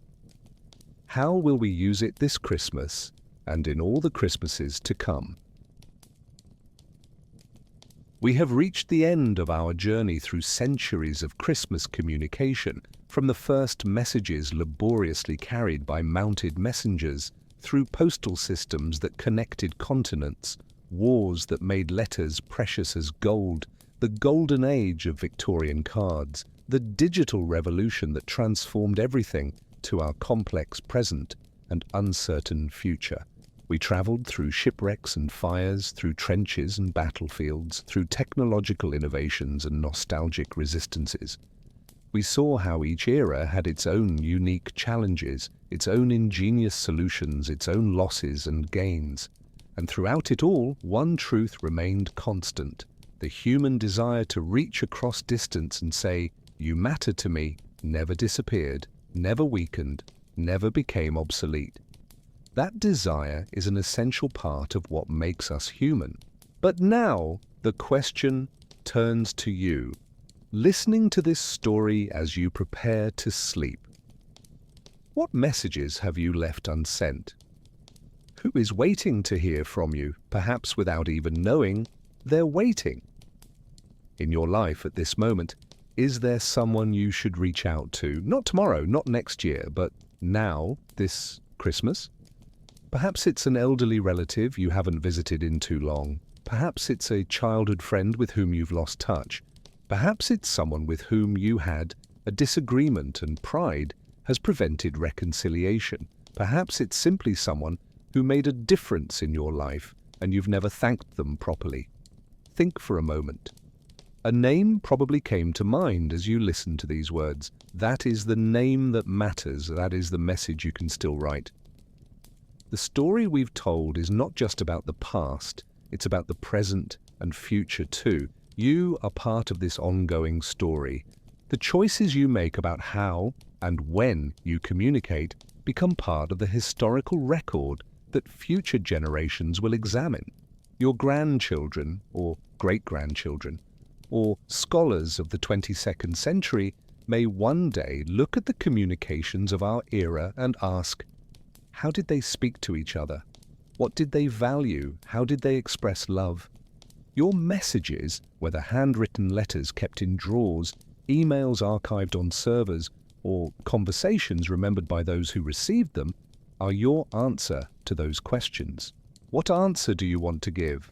How will we use it this Christmas and in all the Christmases to come? We have reached the end of our journey through centuries of Christmas communication, from the first messages laboriously carried by mounted messengers, through postal systems that connected continents, wars that made letters precious as gold, the golden age of Victorian cards, the digital revolution that transformed everything, to our complex present and uncertain future. We traveled through shipwrecks and fires, through trenches and battlefields, through technological innovations and nostalgic resistances. We saw how each era had its own unique challenges, its own ingenious solutions, its own losses and gains. And throughout it all, one truth remained constant: the human desire to reach across distance and say, "You matter to me," never disappeared, never weakened, never became obsolete. That desire is an essential part of what makes us human. But now, the question turns to you, listening to this story as you prepare to sleep. What messages have you left unsent? Who is waiting to hear from you, perhaps without even knowing they're waiting? In your life at this moment, is there someone you should reach out to? Not tomorrow, not next year, but now, this Christmas? Perhaps it's an elderly relative you haven't visited in too long. Perhaps it's a childhood friend with whom you've lost touch. Perhaps it's someone with whom you had a disagreement and pride has prevented reconciliation. Perhaps it's simply someone who made a difference in your life and you've never thanked them properly. Think for a moment. A name probably came to mind as you listened to these words. That is the name that matters. That is the message you can still write. The story we've told is not just about the past, it's about the present and future too. You are part of this ongoing story. The choices you make about how and when you communicate become part of the historical record that future generations will examine. Your grandchildren or great-grandchildren or scholars of the 22nd century may one day look at the communications of our era and ask, how did they speak to each other? What did they value? How did they express love? Your messages, whether handwritten letters kept in drawers, emails archived on servers, or conversations remembered by those who received them, are your answer to those questions. What answer do you want to give?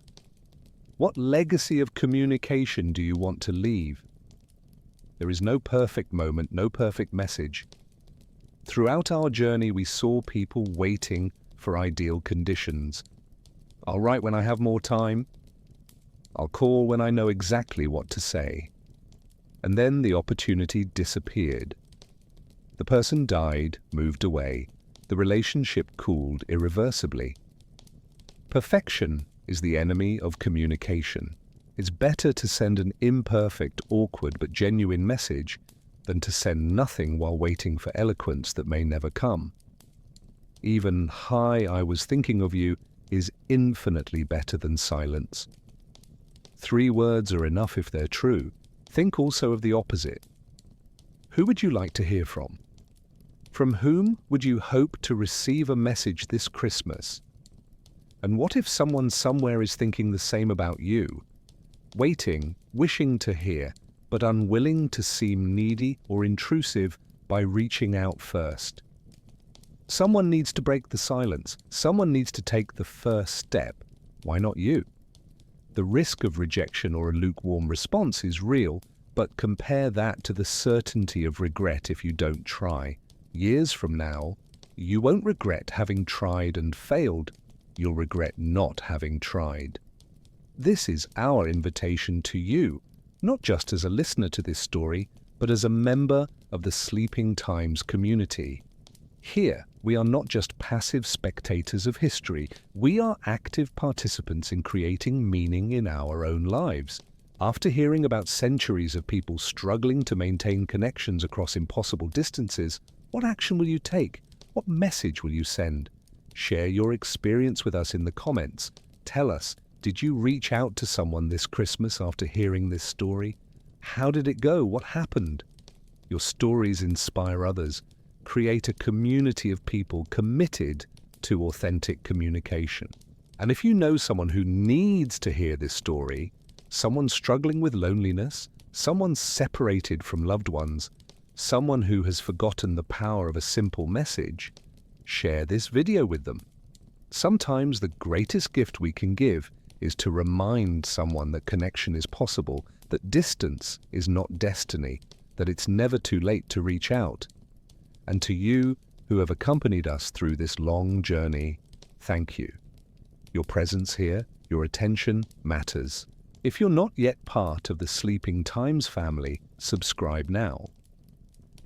What legacy of communication do you want to leave? There is no perfect moment, no perfect message. Throughout our journey, we saw people waiting for ideal conditions. I'll write when I have more time. I'll call when I know exactly what to say. And then the opportunity disappeared. The person died, moved away. The relationship cooled irreversibly. Perfection is the enemy of communication. It's better to send an imperfect, awkward, but genuine message than to send nothing while waiting for eloquence that may never come. Even "Hi, I was thinking of you" is infinitely better than silence. 3 words are enough if they're true. Think also of the opposite. Who would you like to hear from? From whom would you hope to receive a message this Christmas? And what if someone somewhere is thinking the same about you? Waiting, wishing to hear, but unwilling to seem needy or intrusive by reaching out first. Someone needs to break the silence. Someone needs to take the first step. Why not you? The risk of rejection or a lukewarm response is real, but compare that to the certainty of regret if you don't try. Years from now, you won't regret having tried and failed. You'll regret not having tried. This is our invitation to you, not just as a listener to this story, but as a member of the Sleeping Times community. Here, we are not just passive spectators of history, we are active participants in creating meaning in our own lives. After hearing about centuries of people struggling to maintain connections across impossible distances, what action will you take? What message will you send? Share your experience with us in the comments. Tell us, did you reach out to someone this Christmas after hearing this story? How did it go? What happened? Your stories inspire others. Create a community of people committed to authentic communication. And if you know someone who needs to hear this story, someone struggling with loneliness, someone separated from loved ones, someone who has forgotten the power of a simple message, share this video with them. Sometimes the greatest gift we can give is to remind someone that connection is possible, that distance is not destiny, that it's never too late to reach out. And to you who have accompanied us through this long journey, thank you. Your presence here, your attention matters. If you're not yet part of the Sleeping Times family, subscribe now.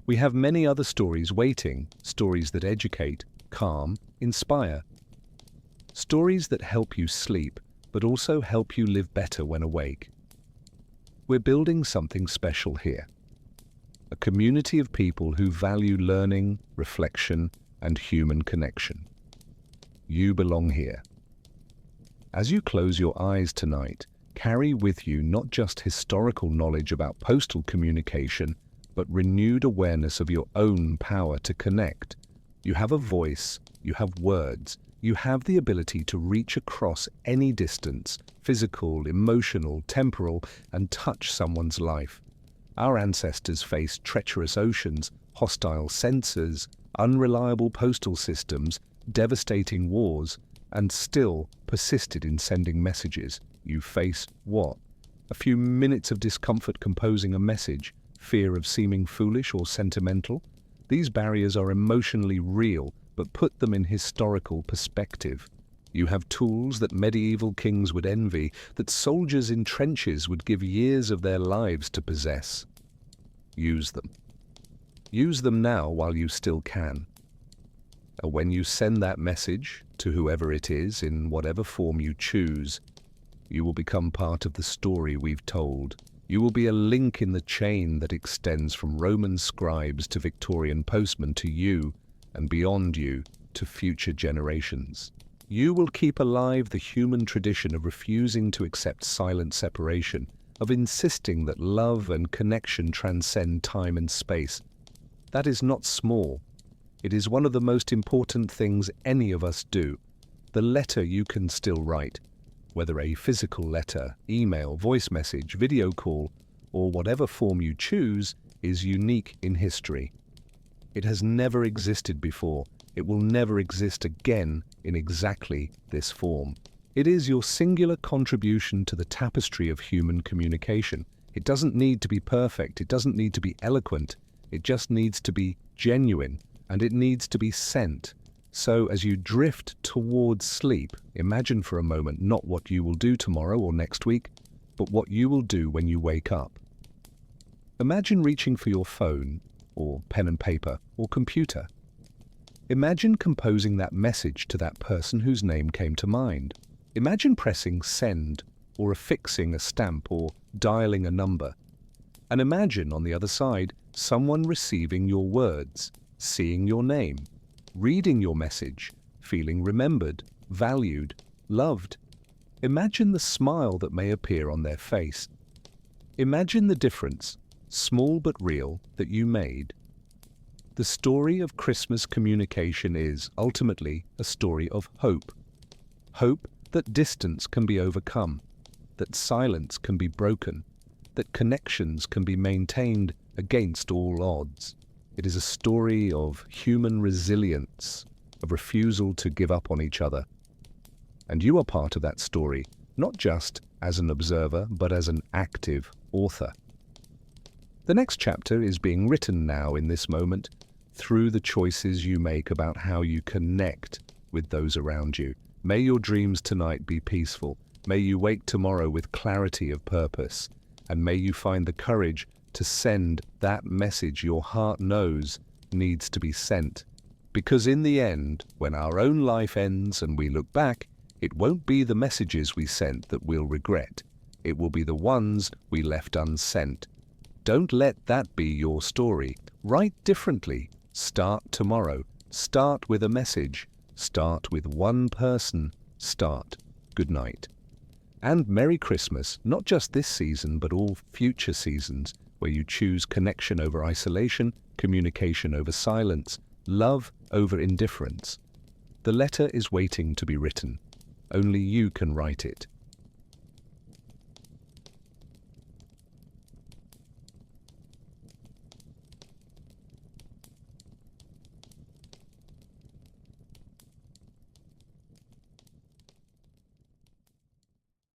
We have many other stories waiting, stories that educate, calm, inspire. Stories that help you sleep, but also help you live better when awake. We're building something special here. A community of people who value learning, reflection, and human connection. You belong here. As you close your eyes tonight, carry with you not just historical knowledge about postal communication, but renewed awareness of your own power to connect. You have a voice, you have words, you have the ability to reach across any distance, physical, emotional, temporal, and touch someone's life. Our ancestors faced treacherous oceans, hostile censors, unreliable postal systems, devastating wars, and still persisted in sending messages. You face what? A few minutes of discomfort composing a message, fear of seeming foolish or sentimental? These barriers are emotionally real, but put them in historical perspective. You have tools that medieval kings would envy, that soldiers in trenches would give years of their lives to possess. Use them. Use them now while you still can. When you send that message to whoever it is, in whatever form you choose, you will become part of the story we've told. You will be a link in the chain that extends from Roman scribes to Victorian postmen to you, and beyond you, to future generations. You will keep alive the human tradition of refusing to accept silent separation, of insisting that love and connection transcend time and space. That is not small. It is one of the most important things any of us do. The letter you can still write, whether a physical letter, email, voice message, video call, or whatever form you choose, is unique in history. It has never existed before. It will never exist again in exactly this form. It is your singular contribution to the tapestry of human communication. It doesn't need to be perfect. It doesn't need to be eloquent. It just needs to be genuine, and it needs to be sent. So as you drift towards sleep, imagine for a moment not what you will do tomorrow or next week, but what you will do when you wake up. Imagine reaching for your phone, or pen and paper, or computer. Imagine composing that message to that person whose name came to mind. Imagine pressing send, or affixing a stamp, or dialing a number. And imagine on the other side someone receiving your words, seeing your name, reading your message, feeling remembered, valued, loved. Imagine the smile that may appear on their face. Imagine the difference, small but real, that you made. The story of Christmas communication is ultimately a story of hope. Hope that distance can be overcome, that silence can be broken, that connections can be maintained against all odds. It is a story of human resilience, of refusal to give up on each other. And you are part of that story, not just as an observer, but as an active author. The next chapter is being written now in this moment through the choices you make about how you connect with those around you. May your dreams tonight be peaceful. May you wake tomorrow with clarity of purpose. And may you find the courage to send that message your heart knows needs to be sent. Because in the end, when our own life ends and we look back, it won't be the messages we sent that we'll regret. It will be the ones we left unsent. Don't let that be your story. Write differently. Start tomorrow. Start with a message. Start with one person. Start. Good night. And Merry Christmas, not just this season, but all future seasons, where you choose connection over isolation, communication over silence, love over indifference. The letter is waiting to be written. Only you can write it.